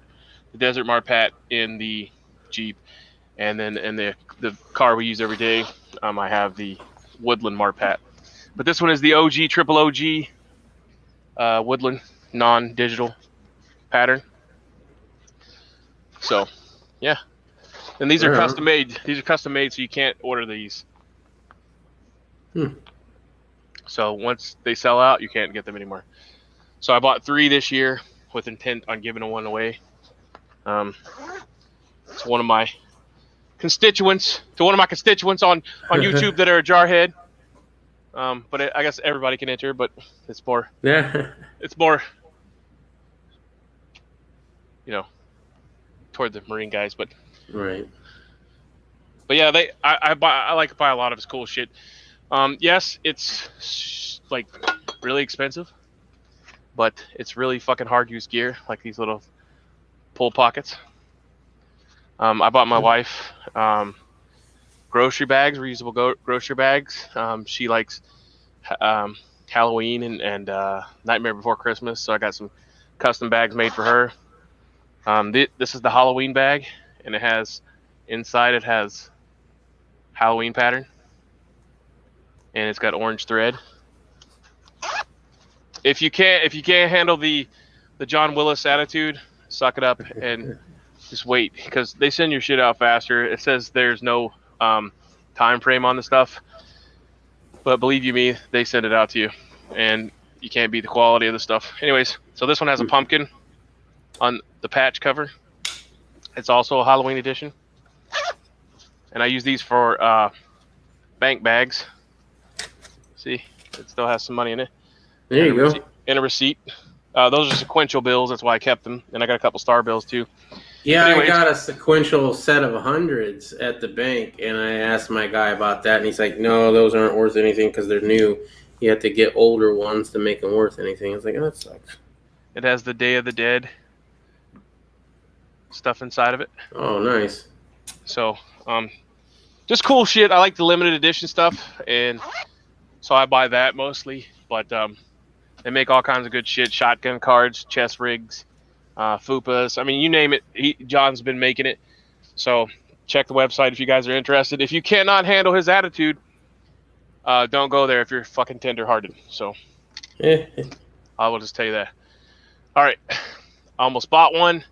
Marpat in the Jeep. And then in the car we use every day, I have the Woodland Marpat. But this one is the OG, triple OG Woodland non-digital pattern. So, yeah. And these are custom made. These are custom made, so you can't order these. So once they sell out, you can't get them anymore. So I bought 3 this year with intent on giving one away. It's one of my constituents on YouTube that are a jarhead. But I guess everybody can enter, but it's more. Yeah. It's more. Toward the Marine guys, but. Right. But yeah, I like to buy a lot of his cool shit. Yes, it's like really expensive, but it's really fucking hard use gear, like these little pull pockets. I bought my wife grocery bags, reusable grocery bags. She likes Halloween and Nightmare Before Christmas, so I got some custom bags made for her. This is the Halloween bag, and inside it has Halloween pattern, and it's got orange thread. If you can't handle the John Willis attitude, suck it up and just wait, because they send your shit out faster. It says there's no time frame on the stuff, but believe you me, they send it out to you, and you can't beat the quality of the stuff. Anyways, so this one has a pumpkin on the patch cover. It's also a Halloween edition, and I use these for bank bags. See, it still has some money in it. There you go. And a receipt. Those are sequential bills. That's why I kept them. And I got a couple star bills too. Yeah, Anyways, I got a sequential set of hundreds at the bank, and I asked my guy about that, and he's like, no, those aren't worth anything because they're new. You have to get older ones to make them worth anything. I was like, oh, that sucks. It has the Day of the Dead stuff inside of it. Oh, nice. So, just cool shit. I like the limited edition stuff, and so I buy that mostly. But they make all kinds of good shit: shotgun cards, chest rigs, fupas. I mean, you name it. John's been making it. So check the website if you guys are interested. If you cannot handle his attitude, don't go there if you're fucking tender-hearted. So I will just tell you that. All right, I almost bought one.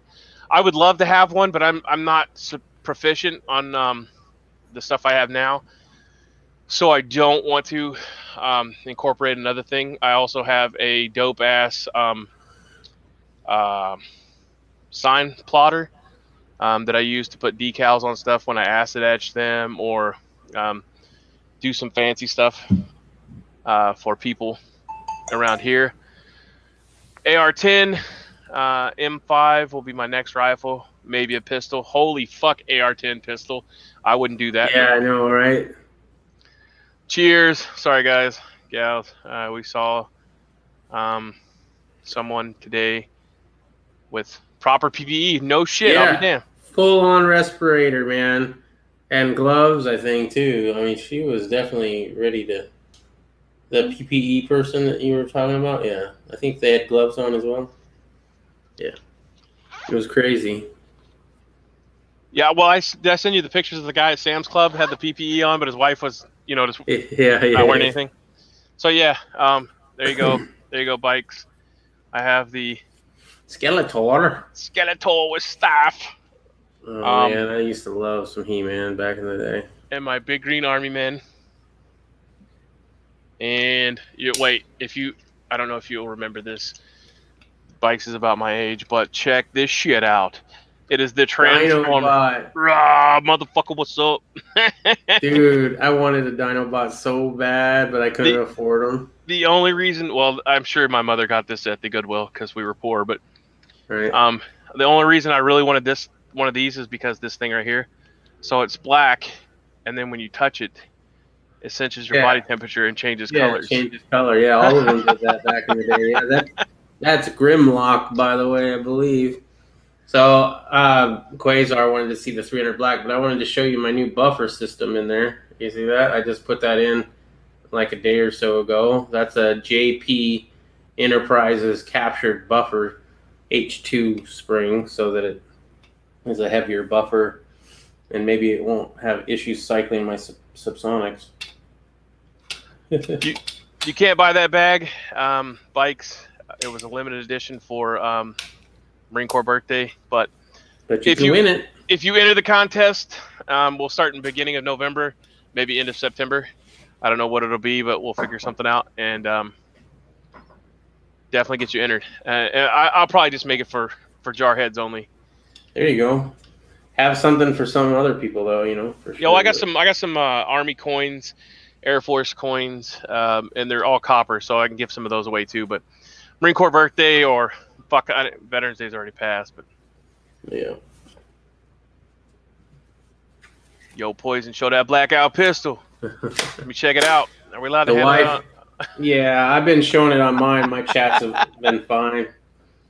I would love to have one, but I'm not so proficient on the stuff I have now, so I don't want to incorporate another thing. I also have a dope ass sign plotter that I use to put decals on stuff when I acid etch them or do some fancy stuff for people around here. AR-10, M5 will be my next rifle. Maybe a pistol. Holy fuck, AR-10 pistol. I wouldn't do that. Yeah, I know, right? Cheers. Sorry, guys, gals. We saw someone today with proper PPE. No shit. Yeah. I'll be damned. Full-on respirator, man. And gloves, I think, too. I mean, she was definitely ready to... The PPE person that you were talking about? Yeah. I think they had gloves on as well. Yeah. It was crazy. Yeah, well, did I send you the pictures of the guy at Sam's Club had the PPE on, but his wife was, just not wearing anything. So yeah, there you go. There you go, bikes. I have the Skeletor with staff. Oh man, I used to love some He-Man back in the day. And my big green army men. And I don't know if you'll remember this. Bikes is about my age, but check this shit out. It is the Transformer. Rah, motherfucker, what's up? Dude, I wanted a Dinobot so bad, but I couldn't afford them. The only reason, well, I'm sure my mother got this at the Goodwill because we were poor, but right. The only reason I really wanted one of these is because this thing right here. So it's black, and then when you touch it, it senses your body temperature and changes colors. Yeah, changes color. Yeah, all of them did that back in the day. Yeah, that's Grimlock, by the way, I believe. So Quasar wanted to see the 300 black, but I wanted to show you my new buffer system in there. You see that? I just put that in like a day or so ago. That's a JP Enterprises captured buffer H2 spring so that it is a heavier buffer and maybe it won't have issues cycling my subsonics. You can't buy that bag. Bikes. It was a limited edition for Marine Corps birthday, but you can win it. If you enter the contest, we'll start in the beginning of November, maybe end of September. I don't know what it'll be, but we'll figure something out and definitely get you entered. And I'll probably just make it for jarheads only. There you go. Have something for some other people though, for sure. Yo, I got some Army coins, Air Force coins, and they're all copper, so I can give some of those away too. But Marine Corps birthday or Veterans Day's already passed, but yeah. Yo, Poison, show that blackout pistol. Let me check it out. Are we allowed to handle it? Yeah, I've been showing it on mine. My chats have been fine.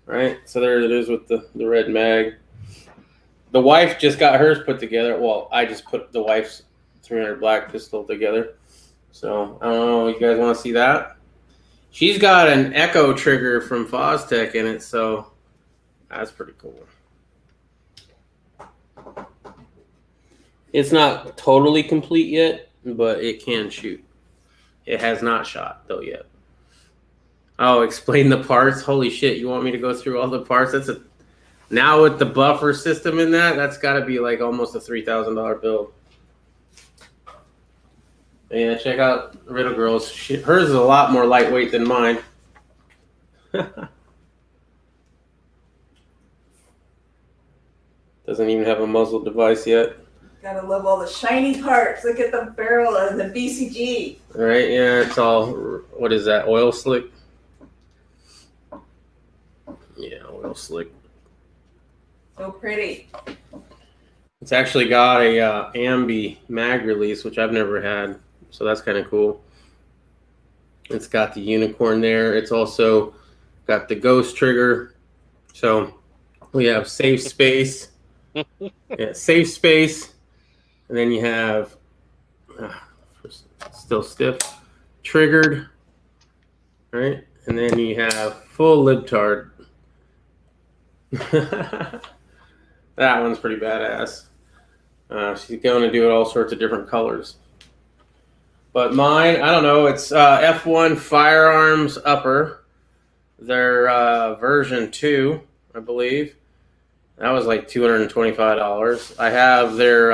Right? So there it is with the red mag. The wife just got hers put together. Well, I just put the wife's 300 black pistol together. So, I don't know. You guys want to see that? She's got an Echo trigger from Fostech in it, so that's pretty cool. It's not totally complete yet, but it can shoot. It has not shot, though, yet. Oh, explain the parts? Holy shit, you want me to go through all the parts? Now with the buffer system in that's got to be like almost a $3,000 build. Yeah, check out Riddle Girls. Hers is a lot more lightweight than mine. Doesn't even have a muzzle device yet. Gotta love all the shiny parts. Look at the barrel of the BCG. Right? Yeah, it's all, what is that, oil slick? Yeah, oil slick. So pretty. It's actually got a ambi mag release, which I've never had, so that's kind of cool. It's got the unicorn there. It's also got the ghost trigger. So we have safe space. Yeah, safe space. And then you have still stiff, triggered, right? And then you have full libtard. That one's pretty badass. She's going to do it all sorts of different colors. But mine, I don't know, it's F1 Firearms Upper. Their version 2, I believe. That was like $225. I have their,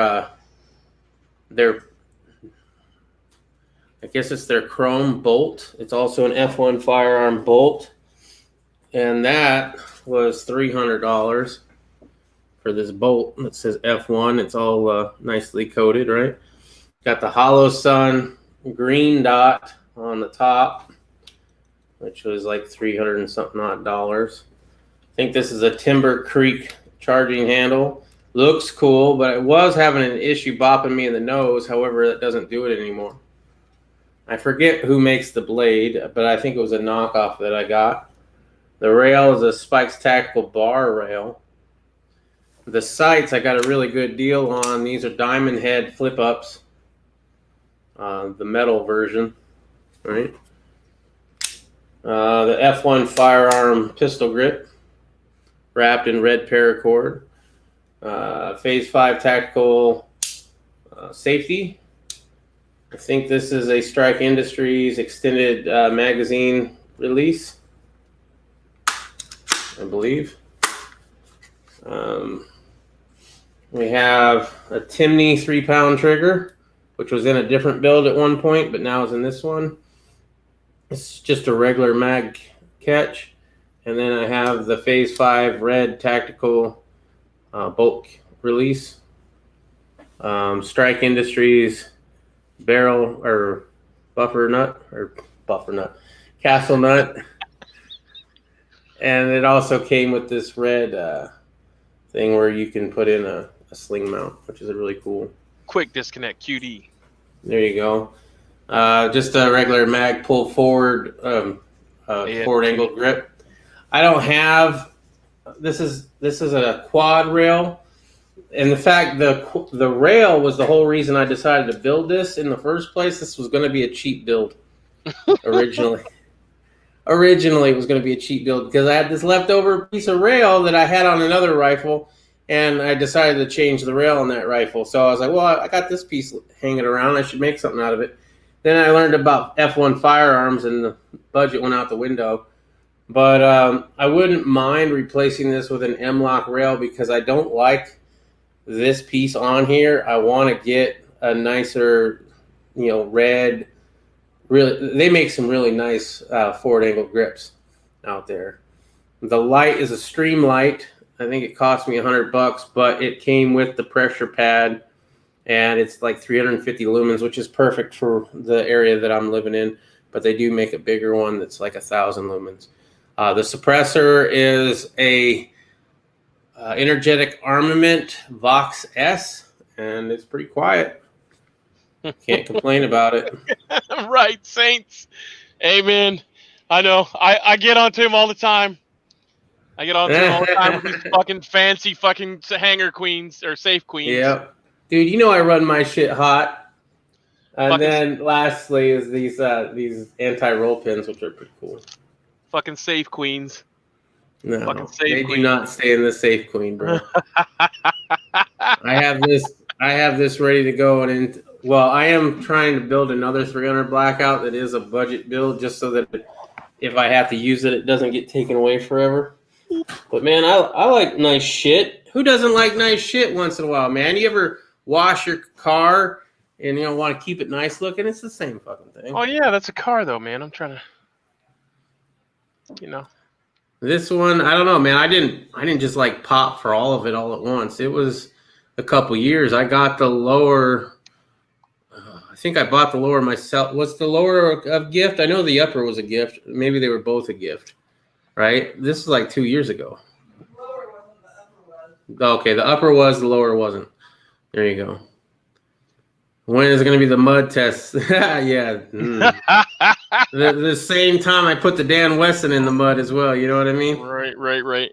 I guess it's their chrome bolt. It's also an F1 firearm bolt. And that was $300 for this bolt that says F1. It's all nicely coated, right? Got the Hollow Sun green dot on the top, which was like 300 and something odd dollars. I think this is a Timber Creek charging handle. Looks cool, but it was having an issue bopping me in the nose. However, that doesn't do it anymore. I forget who makes the blade, but I think it was a knockoff that I got. The rail is a Spikes Tactical bar rail. The sights I got a really good deal on. These are diamond head flip ups. The metal version, right? The F1 firearm pistol grip, wrapped in red paracord. Phase 5 tactical safety. I think this is a Strike Industries extended magazine release, I believe. We have a Timney 3-pound trigger, which was in a different build at one point, but now is in this one. It's just a regular mag catch. And then I have the Phase 5 red tactical bulk release. Strike Industries barrel or buffer nut, castle nut. And it also came with this red thing where you can put in a sling mount, which is really cool. Quick disconnect, QD. There you go. Just a regular mag pull forward, forward angle grip. I don't have. This is a quad rail, and the fact the rail was the whole reason I decided to build this in the first place. This was going to be a cheap build originally. Originally, it was going to be a cheap build because I had this leftover piece of rail that I had on another rifle, and I decided to change the rail on that rifle. So I was like, well, I got this piece hanging around. I should make something out of it. Then I learned about F1 firearms, and the budget went out the window. But I wouldn't mind replacing this with an M-LOK rail because I don't like this piece on here. I want to get a nicer, red. Really, they make some really nice forward angle grips out there. The light is a stream light. I think it cost me $100, but it came with the pressure pad, and it's like 350 lumens, which is perfect for the area that I'm living in. But they do make a bigger one that's like 1,000 lumens. The suppressor is a energetic armament Vox S, and it's pretty quiet. Can't complain about it. Right, Saints. Amen. I know. I get onto him all the time. With these fucking fancy fucking hanger queens or safe queens. Yep. Dude, I run my shit hot. And then lastly is these anti-roll pins, which are pretty cool. Fucking safe queens. No, fucking safe they queen. do not stay in the safe queen, bro. I have this ready to go, and I am trying to build another 300 blackout that is a budget build, just so that if I have to use it, it doesn't get taken away forever. But man, I like nice shit. Who doesn't like nice shit once in a while, man? You ever wash your car and want to keep it nice looking? It's the same fucking thing. Oh yeah, that's a car though, man. I'm trying to, This one, I don't know, man. I didn't just like pop for all of it all at once. It was a couple years. I got the lower. I think I bought the lower myself. Was the lower a gift? I know the upper was a gift. Maybe they were both a gift, right? This is like 2 years ago. Lower wasn't, the upper was. Okay, the upper was, the lower wasn't. There you go. When is it going to be the mud test? Yeah. The same time I put the Dan Wesson in the mud as well. You know what I mean? Right.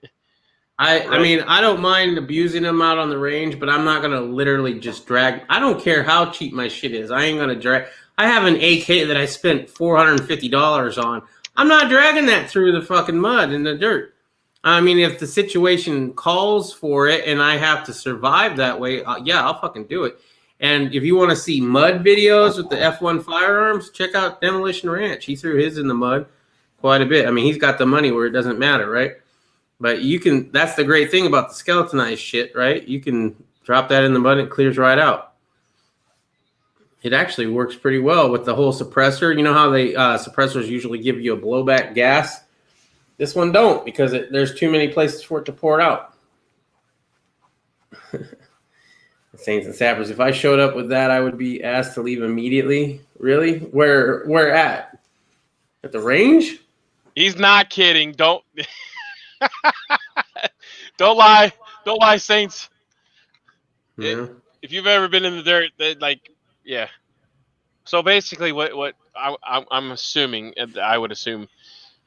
I mean, I don't mind abusing them out on the range, but I'm not going to literally just drag. I don't care how cheap my shit is. I ain't going to drag. I have an AK that I spent $450 on. I'm not dragging that through the fucking mud and the dirt. I mean, if the situation calls for it and I have to survive that way, yeah, I'll fucking do it. And if you want to see mud videos with the F1 firearms, check out Demolition Ranch. He threw his in the mud quite a bit. I mean, he's got the money where it doesn't matter, right? But you can, that's the great thing about the skeletonized shit, right? You can drop that in the mud and it clears right out. It actually works pretty well with the whole suppressor. You know how they suppressors usually give you a blowback gas? This one don't, because there's too many places for it to pour it out. Saints and Sappers, if I showed up with that, I would be asked to leave immediately. Really? Where at? At the range? He's not kidding. Don't don't lie, Saints. Yeah. If you've ever been in the dirt, yeah. So basically, what I'm assuming, and I would assume,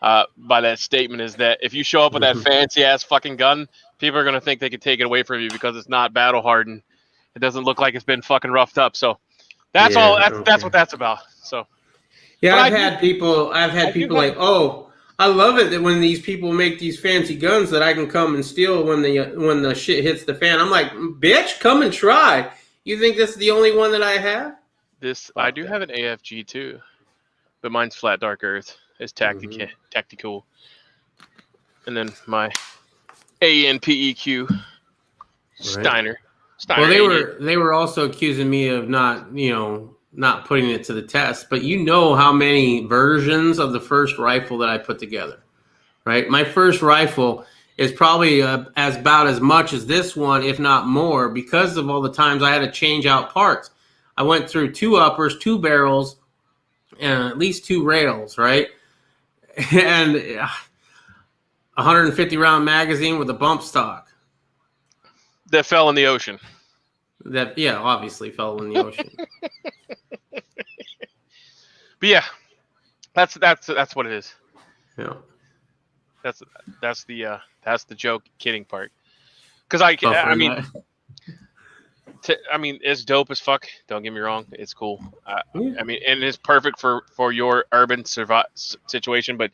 by that statement is that if you show up with that fancy ass fucking gun, people are gonna think they can take it away from you because it's not battle hardened. It doesn't look like it's been fucking roughed up. So that's all. That's what that's about. So yeah, I've had people like, oh, I love it that when these people make these fancy guns that I can come and steal when the shit hits the fan. I'm like, bitch, come and try. You think this is the only one that I have? I do have an AFG too, but mine's flat dark earth. It's tactical, and then my ANPEQ Steiner. Well, they were also accusing me of not putting it to the test, but you know how many versions of the first rifle that I put together, right? My first rifle is probably about as much as this one, if not more, because of all the times I had to change out parts. I went through 2 uppers, 2 barrels, and at least 2 rails, right? And 150 round magazine with a bump stock. That fell in the ocean. That obviously fell in the ocean. But yeah, that's what it is. Yeah, that's the joke, kidding part. Because I mean, it's dope as fuck. Don't get me wrong, it's cool. I mean, and it's perfect for your urban situation. But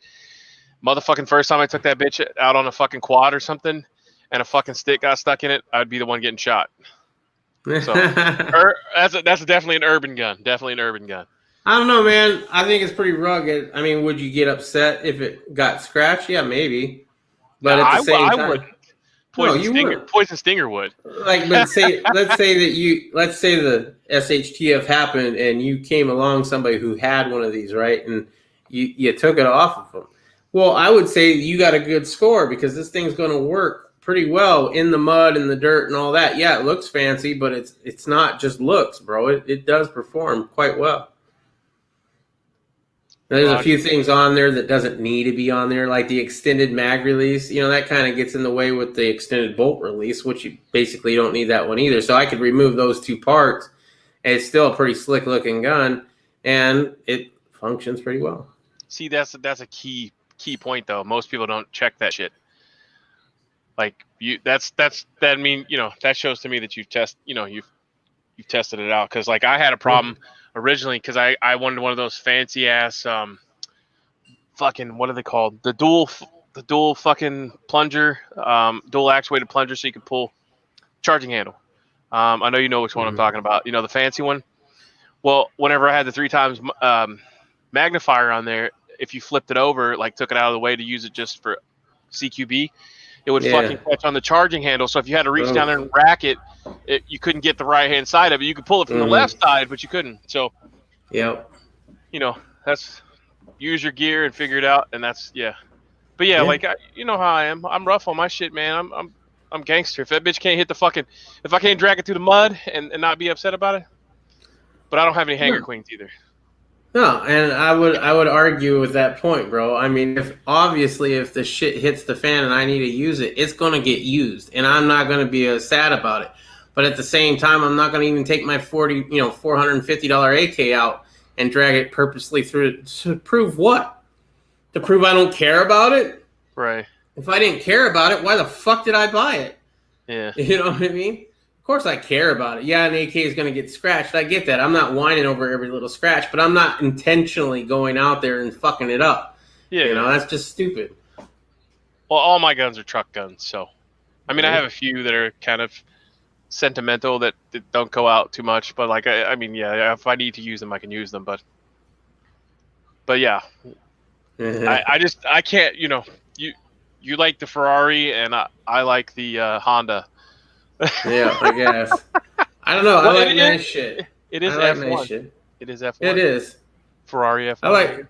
motherfucking first time I took that bitch out on a fucking quad or something, and a fucking stick got stuck in it, I'd be the one getting shot. So that's definitely an urban gun. Definitely an urban gun. I don't know, man. I think it's pretty rugged. I mean, would you get upset if it got scratched? Yeah, maybe. But at the same time, I would. Poison Stinger would. Like, let's say the SHTF happened and you came along somebody who had one of these, right? And you took it off of them. Well, I would say you got a good score because this thing's going to work pretty well in the mud and the dirt and all that. Yeah, it looks fancy, but it's not just looks, bro. It does perform quite well. There's a few things on there that doesn't need to be on there, like the extended mag release. You know, that kind of gets in the way with the extended bolt release, which you basically don't need that one either. So I could remove those 2 parts, and it's still a pretty slick looking gun, and it functions pretty well. See, that's a key point though. Most people don't check that shit. Like that mean, that shows to me that you've tested it out. Because like I had a problem originally because I wanted one of those fancy ass fucking, what are they called, the dual fucking plunger, dual actuated plunger, so you can pull charging handle. I know you know which one I'm talking about. The fancy one. Well, whenever I had the 3 times magnifier on there, if you flipped it over, like took it out of the way to use it just for CQB, it would fucking catch on the charging handle. So if you had to reach down there and rack it, you couldn't get the right hand side of it. You could pull it from the left side, but you couldn't. So, that's use your gear and figure it out. And that's But like you know how I am. I'm rough on my shit, man. I'm gangster. If that bitch can't hit the fucking, if I can't drag it through the mud and not be upset about it, but I don't have any hanger queens either. No, and I would argue with that point, bro. I mean, if the shit hits the fan and I need to use it, it's gonna get used, and I'm not gonna be sad about it. But at the same time, I'm not gonna even take my $450 AK out and drag it purposely through to prove what? To prove I don't care about it? Right. If I didn't care about it, why the fuck did I buy it? Yeah. You know what I mean? Of course I care about it. Yeah, an AK is going to get scratched. I get that. I'm not whining over every little scratch, but I'm not intentionally going out there and fucking it up. Yeah. You know, that's just stupid. Well, all my guns are truck guns, so. I mean, I have a few that are kind of sentimental that don't go out too much, but like, I mean, yeah, if I need to use them, I can use them, but yeah. I can't, you like the Ferrari and I like the Honda. Yeah, I guess. I don't know. Well, I like nice shit. It is I like F1. nice shit. It is F1. It is. Ferrari F1.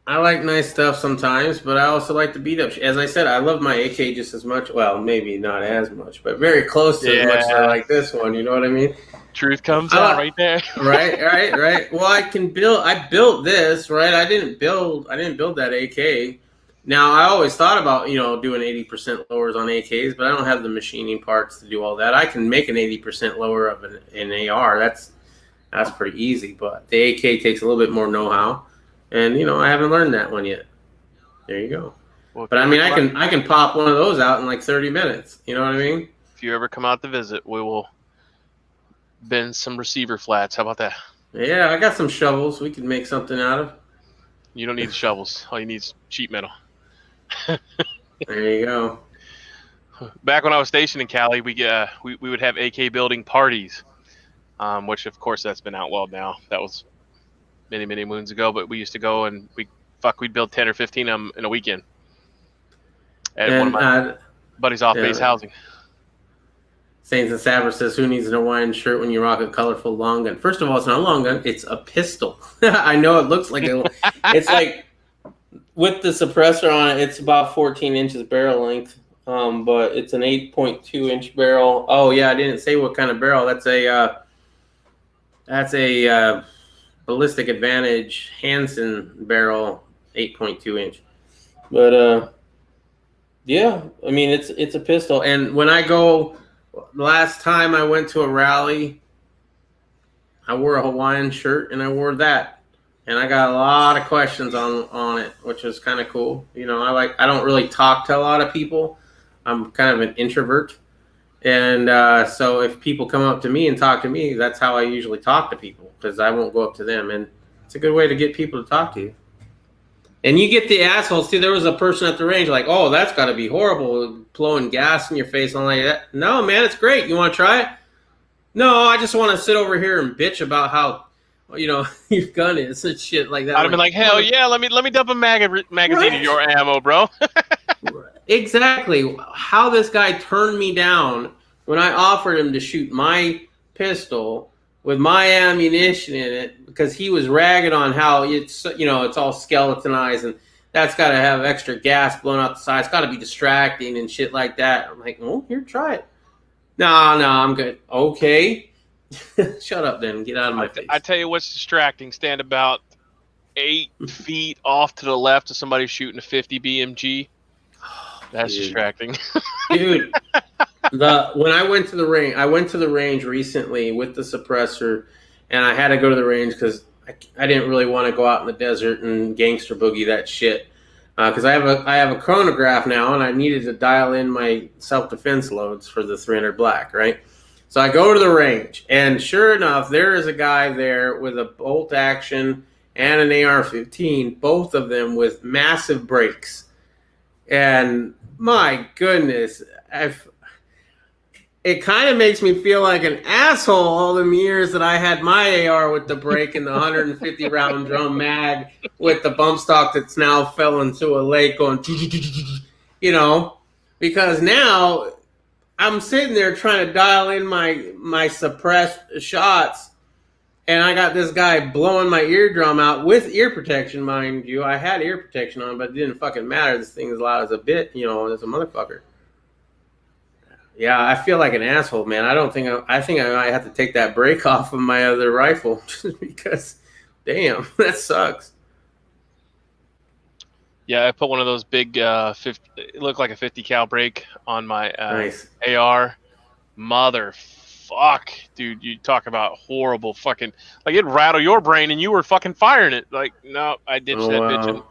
I like nice stuff sometimes, but I also like to beat up. As I said, I love my AK just as much. Well, maybe not as much, but very close to as much as I like this one. You know what I mean? Truth comes out right there. Right. Well, I built this, right? I didn't build that AK. Now, I always thought about, doing 80% lowers on AKs, but I don't have the machining parts to do all that. I can make an 80% lower of an AR. That's pretty easy, but the AK takes a little bit more know-how, and I haven't learned that one yet. There you go. Well, but I mean, I can pop one of those out in like 30 minutes. You know what I mean? If you ever come out to visit, we will bend some receiver flats. How about that? Yeah, I got some shovels we could make something out of. You don't need the shovels. All you need is sheet metal. There you go. Back when I was stationed in Cali, we would have AK building parties, which of course that's been outlawed now. That was many moons ago, but we used to go and we'd build 10 or 15 of them in a weekend at one of my buddies off base housing. Saints and Saber says, "Who needs an Hawaiian shirt when you rock a colorful long gun?" First of all, it's not a long gun; it's a pistol. I know it looks like it's like. With the suppressor on it, it's about 14 inches barrel length, but it's an 8.2 inch barrel. Oh yeah, I didn't say what kind of barrel. That's a Ballistic Advantage Hansen barrel, 8.2 inch. But yeah, I mean it's a pistol. And when I go, last time I went to a rally, I wore a Hawaiian shirt and I wore that. And I got a lot of questions on it, which was kind of cool. I don't really talk to a lot of people. I'm kind of an introvert. And so if people come up to me and talk to me, that's how I usually talk to people, because I won't go up to them. And it's a good way to get people to talk to you. And you get the assholes, too. There was a person at the range like, "Oh, that's got to be horrible, blowing gas in your face and all like that." No, man, it's great. You want to try it? No, I just want to sit over here and bitch about how your gun is and shit like that. I'd have been like, hell yeah, let me dump a magazine of your ammo, bro. Exactly. How this guy turned me down when I offered him to shoot my pistol with my ammunition in it, because he was ragging on how it's all skeletonized and that's got to have extra gas blown out the side. It's got to be distracting and shit like that. I'm like, well, here, try it. No, I'm good. Okay. Shut up then. Get out of my face. I tell you what's distracting. Stand about 8 feet off to the left of somebody shooting a 50 BMG. That's distracting. Dude, when I went to the range recently with the suppressor, and I had to go to the range because I didn't really want to go out in the desert and gangster boogie that shit. Because I have a chronograph now, and I needed to dial in my self-defense loads for the 300 black, right? So I go to the range, and sure enough, there is a guy there with a bolt action and an AR-15, both of them with massive brakes. And my goodness, it kind of makes me feel like an asshole all them years that I had my AR with the brake and the 150 round drum mag with the bump stock that's now fell into a lake going, because now I'm sitting there trying to dial in my suppressed shots, and I got this guy blowing my eardrum out with ear protection, mind you. I had ear protection on, but it didn't fucking matter. This thing is loud as a bit, as a motherfucker. Yeah, I feel like an asshole, man. I don't think I think I might have to take that break off of my other rifle just because, damn, that sucks. Yeah, I put one of those big 50, it looked like a 50 cal break on my Nice. AR. Motherfuck, dude, you talk about horrible fucking, like, it rattled your brain and you were fucking firing it. Like, no, I ditched Oh that bitch. And, wow.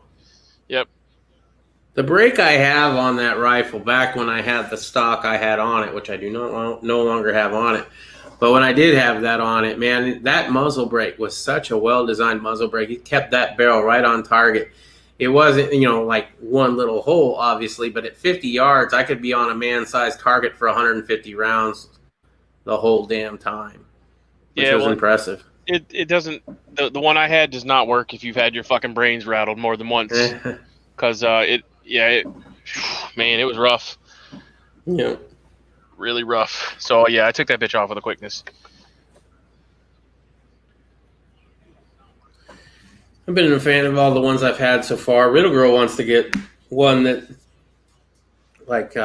yep. The brake I have on that rifle, back when I had the stock I had on it, which I do no longer have on it, but when I did have that on it, man, that muzzle brake was such a well-designed muzzle brake. It kept that barrel right on target. It wasn't, like one little hole, obviously, but at 50 yards, I could be on a man-sized target for 150 rounds the whole damn time, which was impressive. It doesn't, the one I had does not work if you've had your fucking brains rattled more than once, because man, it was rough. Yeah. Really rough. So yeah, I took that bitch off with a quickness. I've been a fan of all the ones I've had so far. Riddle Girl wants to get one that, like,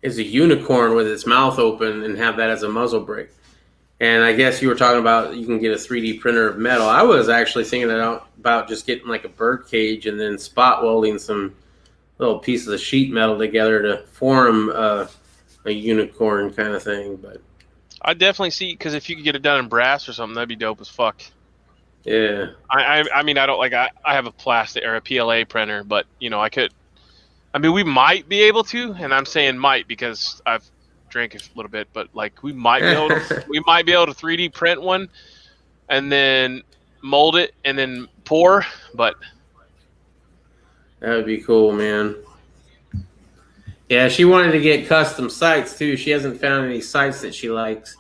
is a unicorn with its mouth open and have that as a muzzle brake. And I guess you were talking about you can get a 3D printer of metal. I was actually thinking about just getting like a bird cage and then spot welding some little pieces of sheet metal together to form a unicorn kind of thing. But I definitely see, because if you could get it done in brass or something, that'd be dope as fuck. Yeah. I mean, I don't like, I have a plastic or a PLA printer, but I could. I mean, we might be able to, and I'm saying might because I've drank a little bit, but like we might be able to 3D print one and then mold it and then pour, but that would be cool, man. Yeah, she wanted to get custom sights too. She hasn't found any sights that she likes.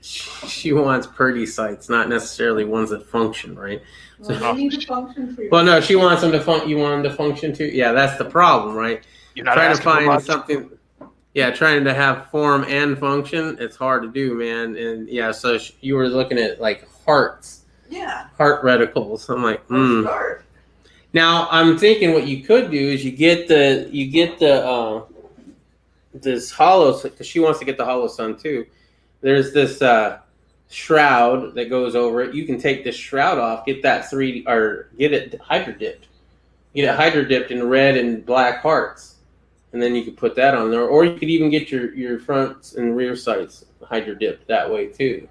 She wants pretty sights, not necessarily ones that function, right? Well, they need to function for you. Well, no, she wants them to you want them to function too. Yeah, that's the problem, right? You're not trying to asking for find much. something. Yeah, trying to have form and function, it's hard to do, man. And yeah, so you were looking at like hearts. Yeah. Heart reticles. I'm like, Start. Now I'm thinking what you could do is you get the this hollow, because she wants to get the hollow sun too. There's this shroud that goes over it. You can take this shroud off, get that 3D, or get it hydro dipped. Get it hydro dipped in red and black hearts, and then you could put that on there. Or you could even get your front and rear sights hydro dipped that way too.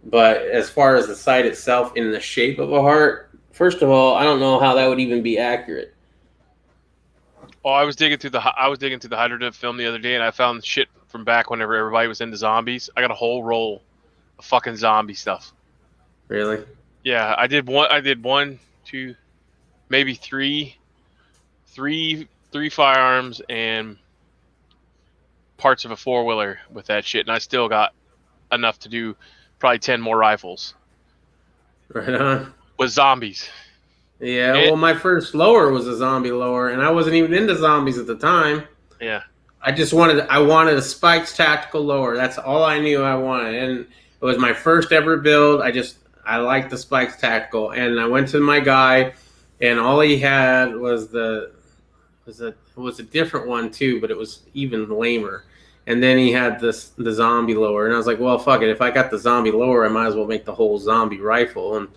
But as far as the sight itself in the shape of a heart, first of all, I don't know how that would even be accurate. Oh, I was digging through the hydro dip film the other day, and I found shit from back whenever everybody was into zombies. I got a whole roll of fucking zombie stuff. Really? Yeah, I did one, two, maybe three firearms and parts of a 4-wheeler with that shit, and I still got enough to do probably 10 more rifles. Right on. With zombies. Yeah, well, my first lower was a zombie lower, and I wasn't even into zombies at the time. Yeah. I wanted a Spikes tactical lower. That's all I knew I wanted, and it was my first ever build. I liked the Spikes tactical, and I went to my guy, and all he had was a different one too, but it was even lamer. And then he had the zombie lower, and I was like, well, fuck it. If I got the zombie lower, I might as well make the whole zombie rifle. And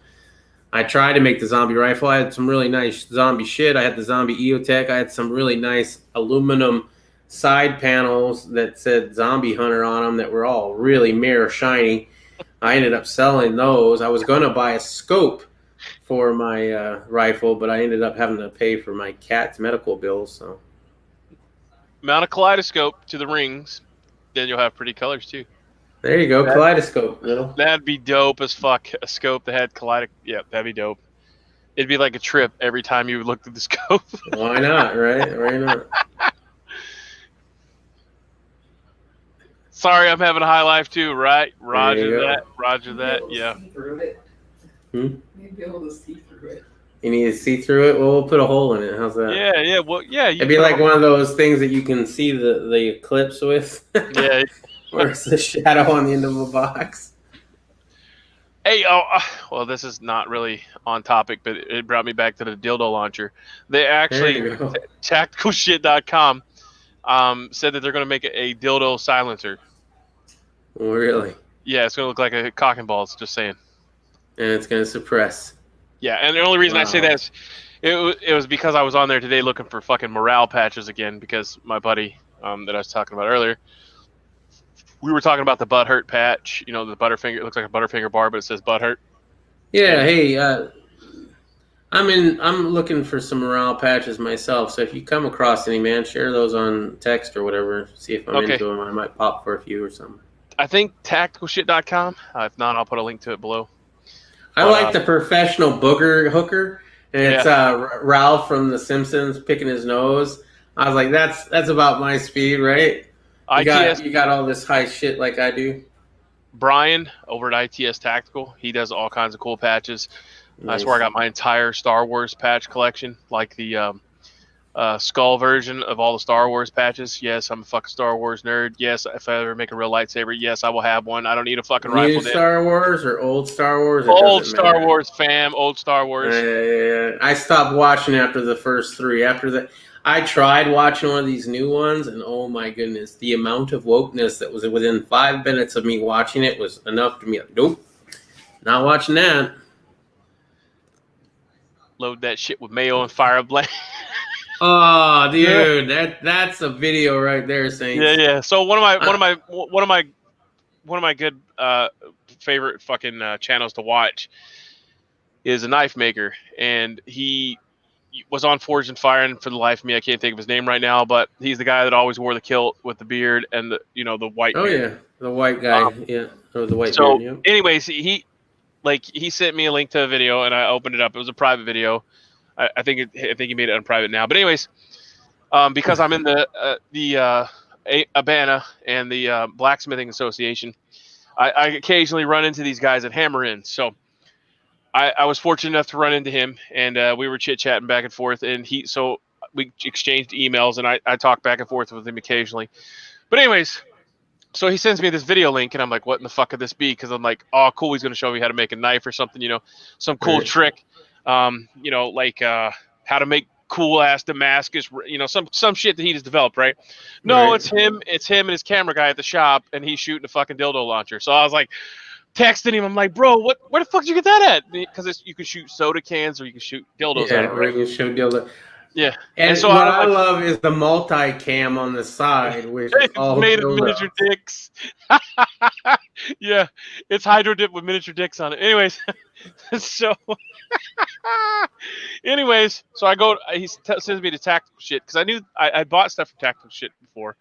I tried to make the zombie rifle. I had some really nice zombie shit. I had the zombie EOTech. I had some really nice aluminum side panels that said Zombie Hunter on them that were all really mirror shiny. I ended up selling those. I was going to buy a scope for my rifle, but I ended up having to pay for my cat's medical bills. So Mount a kaleidoscope to the rings, then you'll have pretty colors too. There you go, kaleidoscope, little. That'd be dope as fuck. A scope that had kaleidoscope. Yeah, that'd be dope. It'd be like a trip every time you looked at the scope. Why not, right? Why not? Sorry, I'm having a high life too, right? Roger that. Yeah. You'd be able to see through it. You need to see through it? Well, we'll put a hole in it. How's that? Yeah. Well, yeah. It'd be like one of those things that you can see the eclipse with. Yeah. Or it's the shadow on the end of a box. Hey, well, this is not really on topic, but it brought me back to the dildo launcher. They actually, tacticalshit.com, said that they're going to make a dildo silencer. Oh, really? Yeah, it's going to look like a cock and balls. Just saying. And it's going to suppress. Yeah, and the only reason I say that is it was because I was on there today looking for fucking morale patches again because my buddy that I was talking about earlier, we were talking about the butt hurt patch. You know, the Butterfinger. It looks like a Butterfinger bar, but it says butt hurt. Yeah. Hey, I'm looking for some morale patches myself. So if you come across any, man, share those on text or whatever. See if I'm into them. I might pop for a few or something. I think tacticalshit.com. If not, I'll put a link to it below. I like the professional booger hooker, and it's Ralph from The Simpsons picking his nose. I was like, that's about my speed, right? You got all this high shit like I do. Brian over at ITS Tactical, he does all kinds of cool patches. Nice. That's where I got my entire Star Wars patch collection, like the skull version of all the Star Wars patches. Yes, I'm a fucking Star Wars nerd. Yes, if I ever make a real lightsaber, yes, I will have one. I don't need a fucking rifle. New Star Wars or old Star Wars? Old Star Wars, fam. Old Star Wars. I stopped watching after the first three. After that, I tried watching one of these new ones, and oh my goodness, the amount of wokeness that was within 5 minutes of me watching it was enough to me. Nope, not watching that. Load that shit with mayo and fire a blank. Oh, dude, that's a video right there, Saints. Yeah. So one of my good favorite fucking channels to watch is a knife maker, and he was on Forged and Fire, and for the life of me, I can't think of his name right now, but he's the guy that always wore the kilt with the beard and the white. Oh beard. Yeah, the white guy. Or the white. So, beard, anyways, he sent me a link to a video, and I opened it up. It was a private video. I think he made it unprivate now. But anyways, because I'm in the Abana and the Blacksmithing Association, I occasionally run into these guys at Hammer Inn. So I was fortunate enough to run into him, and we were chit-chatting back and forth. And so we exchanged emails, and I talked back and forth with him occasionally. But anyways, so he sends me this video link, and I'm like, what in the fuck could this be? Because I'm like, oh, cool, he's going to show me how to make a knife or something, some cool trick. Like how to make cool ass Damascus, some shit that he just developed, right? No, It's him and his camera guy at the shop, and he's shooting a fucking dildo launcher. So I was like, texting him, I'm like, bro, where the fuck did you get that at? Because you can shoot soda cans or you can shoot dildos out of it, right? You can shoot dildo. Yeah. And so what I love is the multi-cam on the side, which is all made of miniature dicks. Yeah, it's hydro dip with miniature dicks on it. Anyways, so I go. He sends me to Tactical Shit because I knew I bought stuff from Tactical Shit before,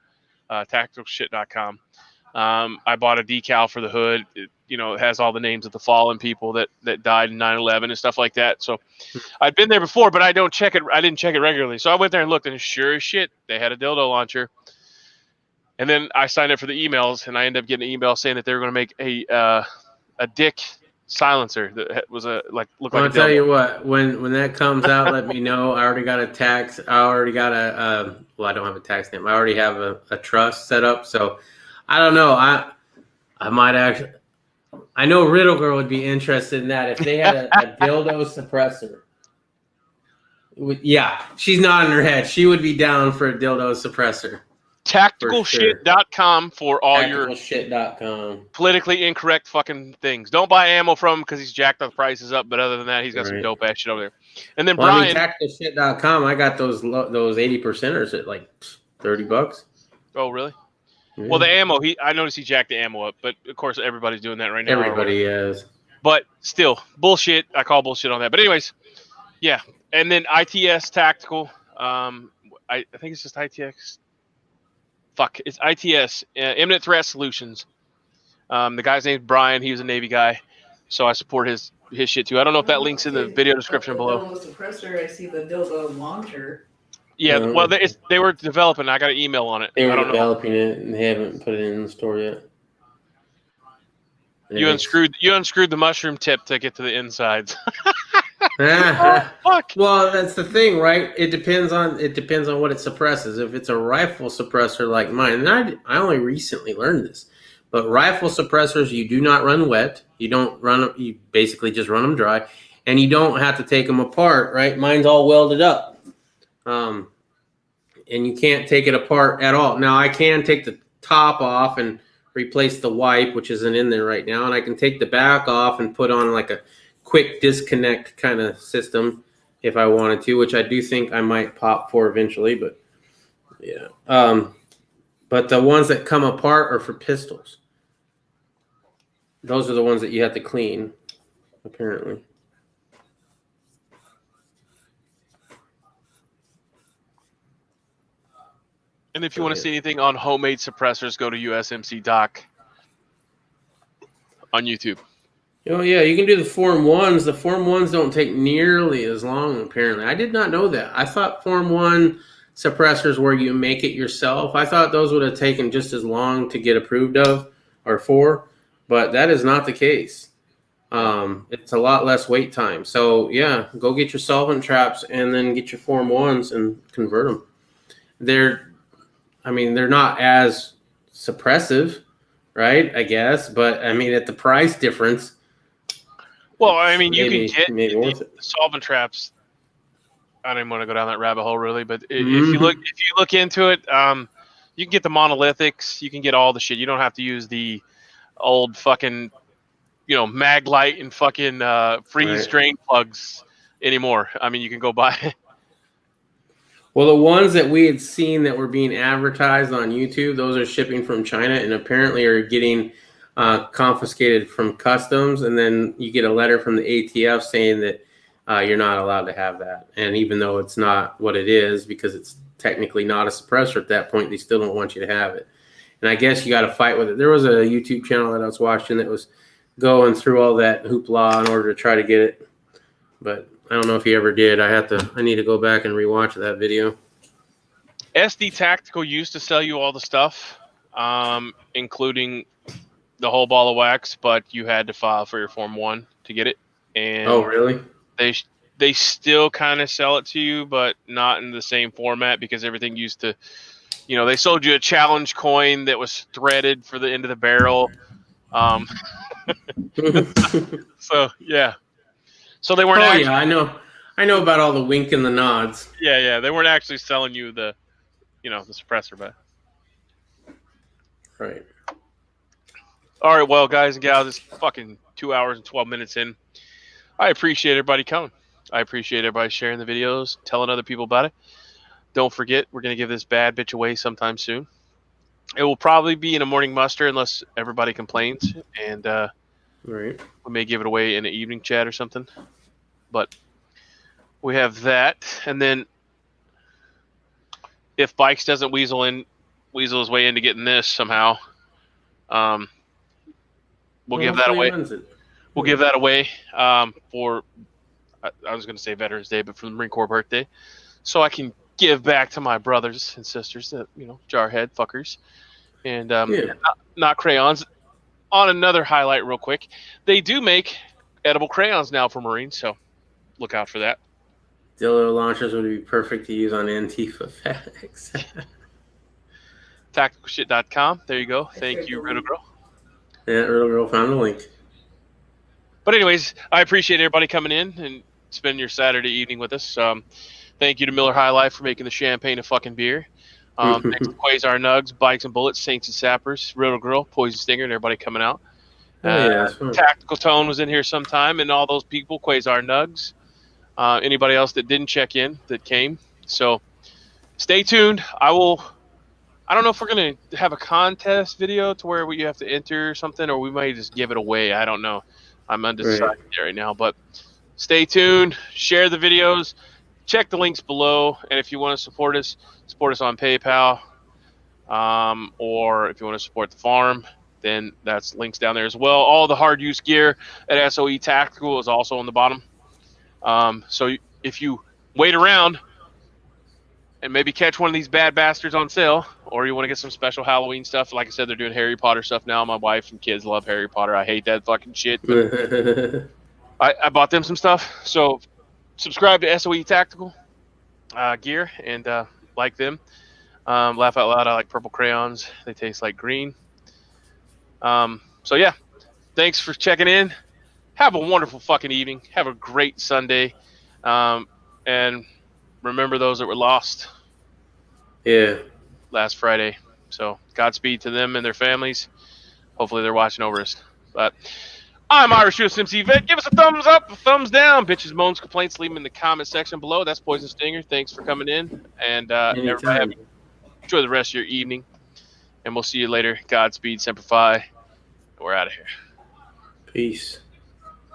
tacticalshit.com. I bought a decal for the hood. It has all the names of the fallen people that died in 9/11 and stuff like that. So I'd been there before, but I didn't check it regularly. So I went there and looked, and sure as shit, they had a dildo launcher. And then I signed up for the emails, and I ended up getting an email saying that they were going to make a dick silencer that was looked like a dildo. I'll tell you what, when that comes out, let me know. I already got a tax. I already got I don't have a tax stamp. I already have a trust set up. So I don't know. I might actually. I know Riddle Girl would be interested in that if they had a dildo suppressor. Yeah, she's nodding her head. She would be down for a dildo suppressor. Tacticalshit.com for all your politically incorrect fucking things. Don't buy ammo from him because he's jacked the prices up. But other than that, he's got some dope ass shit over there. And then Brian, tacticalshit.com, I got those 80%ers at like $30. Oh, really? Yeah. Well, the ammo, I noticed he jacked the ammo up, but of course everybody's doing that right now. Everybody is. But still, bullshit. I call bullshit on that. But anyways, yeah. And then ITS Tactical. I think it's just ITX. Fuck, it's ITS, Imminent Threat Solutions. The guy's named Brian. He was a Navy guy, so I support his shit too. I don't know if that link's in the video description below. Dildo suppressor, I see the dildo launcher. Yeah, well, they were developing. I got an email on it. They were developing it, and they haven't put it in the store yet. You unscrewed the mushroom tip to get to the insides. Oh, fuck. Well, that's the thing, right? It depends on what it suppresses. If it's a rifle suppressor like mine, and I only recently learned this, but rifle suppressors you do not run wet. You don't run them. You basically just run them dry, and you don't have to take them apart, right? Mine's all welded up. and you can't take it apart at all. Now I can take the top off and replace the wipe, which isn't in there right now, and I can take the back off and put on like a quick disconnect kind of system if I wanted to, which I do think I might pop for eventually, but yeah. But the ones that come apart are for pistols. Those are the ones that you have to clean, apparently. And if you want to see anything on homemade suppressors, go to USMC Doc on YouTube. Oh, yeah, you can do the Form 1s. The Form 1s don't take nearly as long, apparently. I did not know that. I thought Form 1 suppressors where you make it yourself, I thought those would have taken just as long to get approved of or for, but that is not the case. It's a lot less wait time. So, yeah, go get your solvent traps and then get your Form 1s and convert them. They're not as suppressive, right, I guess, but, I mean, at the price difference. Well, I mean, you can get the solvent traps. I don't even want to go down that rabbit hole, really, but if you look into it, you can get the monolithics. You can get all the shit. You don't have to use the old fucking, mag light and fucking freeze drain plugs anymore. I mean, you can go buy. Well, the ones that we had seen that were being advertised on YouTube, those are shipping from China and apparently are getting confiscated from customs. And then you get a letter from the ATF saying that you're not allowed to have that. And even though it's not what it is, because it's technically not a suppressor at that point, they still don't want you to have it. And I guess you got to fight with it. There was a YouTube channel that I was watching that was going through all that hoopla in order to try to get it. But I don't know if he ever did. I need to go back and rewatch that video. SD Tactical used to sell you all the stuff, including the whole ball of wax, but you had to file for your Form 1 to get it. And oh, really? They still kind of sell it to you, but not in the same format because everything used to, they sold you a challenge coin that was threaded for the end of the barrel. So, yeah. So they weren't. Oh, yeah, I know about all the wink and the nods. Yeah, they weren't actually selling you the suppressor, but. Right. All right, well, guys and gals, it's fucking 2 hours and 12 minutes in. I appreciate everybody coming. I appreciate everybody sharing the videos, telling other people about it. Don't forget, we're going to give this bad bitch away sometime soon. It will probably be in a morning muster unless everybody complains, and right. We may give it away in an evening chat or something. But we have that, and then if Bikes doesn't weasel his way into getting this somehow, we'll give that away. We'll give that away for, I was going to say Veterans Day, but for the Marine Corps birthday, so I can give back to my brothers and sisters that, jarhead fuckers, and not crayons. On another highlight real quick, they do make edible crayons now for Marines, so look out for that. Dildo launchers would be perfect to use on Antifa FedEx. Tacticalshit.com. There you go. Thank you, Riddle Girl. Yeah, Riddle Girl found the link. But anyways, I appreciate everybody coming in and spending your Saturday evening with us. Thank you to Miller High Life for making the champagne a fucking beer. Thanks to Quasar Nugs, Bikes and Bullets, Saints and Sappers, Riddle Girl, Poison Stinger, and everybody coming out. Tactical Tone was in here sometime, and all those people, Quasar Nugs. Anybody else that didn't check in that came. So stay tuned. I don't know if we're going to have a contest video to where you have to enter something, or we might just give it away. I don't know. I'm undecided right now, but stay tuned. Share the videos. Check the links below. And if you want to support us on PayPal, or if you want to support the farm, then that's links down there as well. All the hard use gear at SOE Tactical is also on the bottom. So if you wait around and maybe catch one of these bad bastards on sale, or you want to get some special Halloween stuff, like I said, they're doing Harry Potter stuff now. My wife and kids love Harry Potter. I hate that fucking shit, but I bought them some stuff. So subscribe to SOE Tactical gear and like them. Laugh out loud. I like purple crayons. They taste like green. So yeah, thanks for checking in. Have a wonderful fucking evening. Have a great Sunday. And remember those that were lost. Yeah. last Friday. So Godspeed to them and their families. Hopefully they're watching over us. But I'm Irish USMC Vet. Give us a thumbs up, a thumbs down. Bitches, moans, complaints, leave them in the comment section below. That's Poison Stinger. Thanks for coming in. And everybody enjoy the rest of your evening. And we'll see you later. Godspeed, Semper Fi. We're out of here. Peace.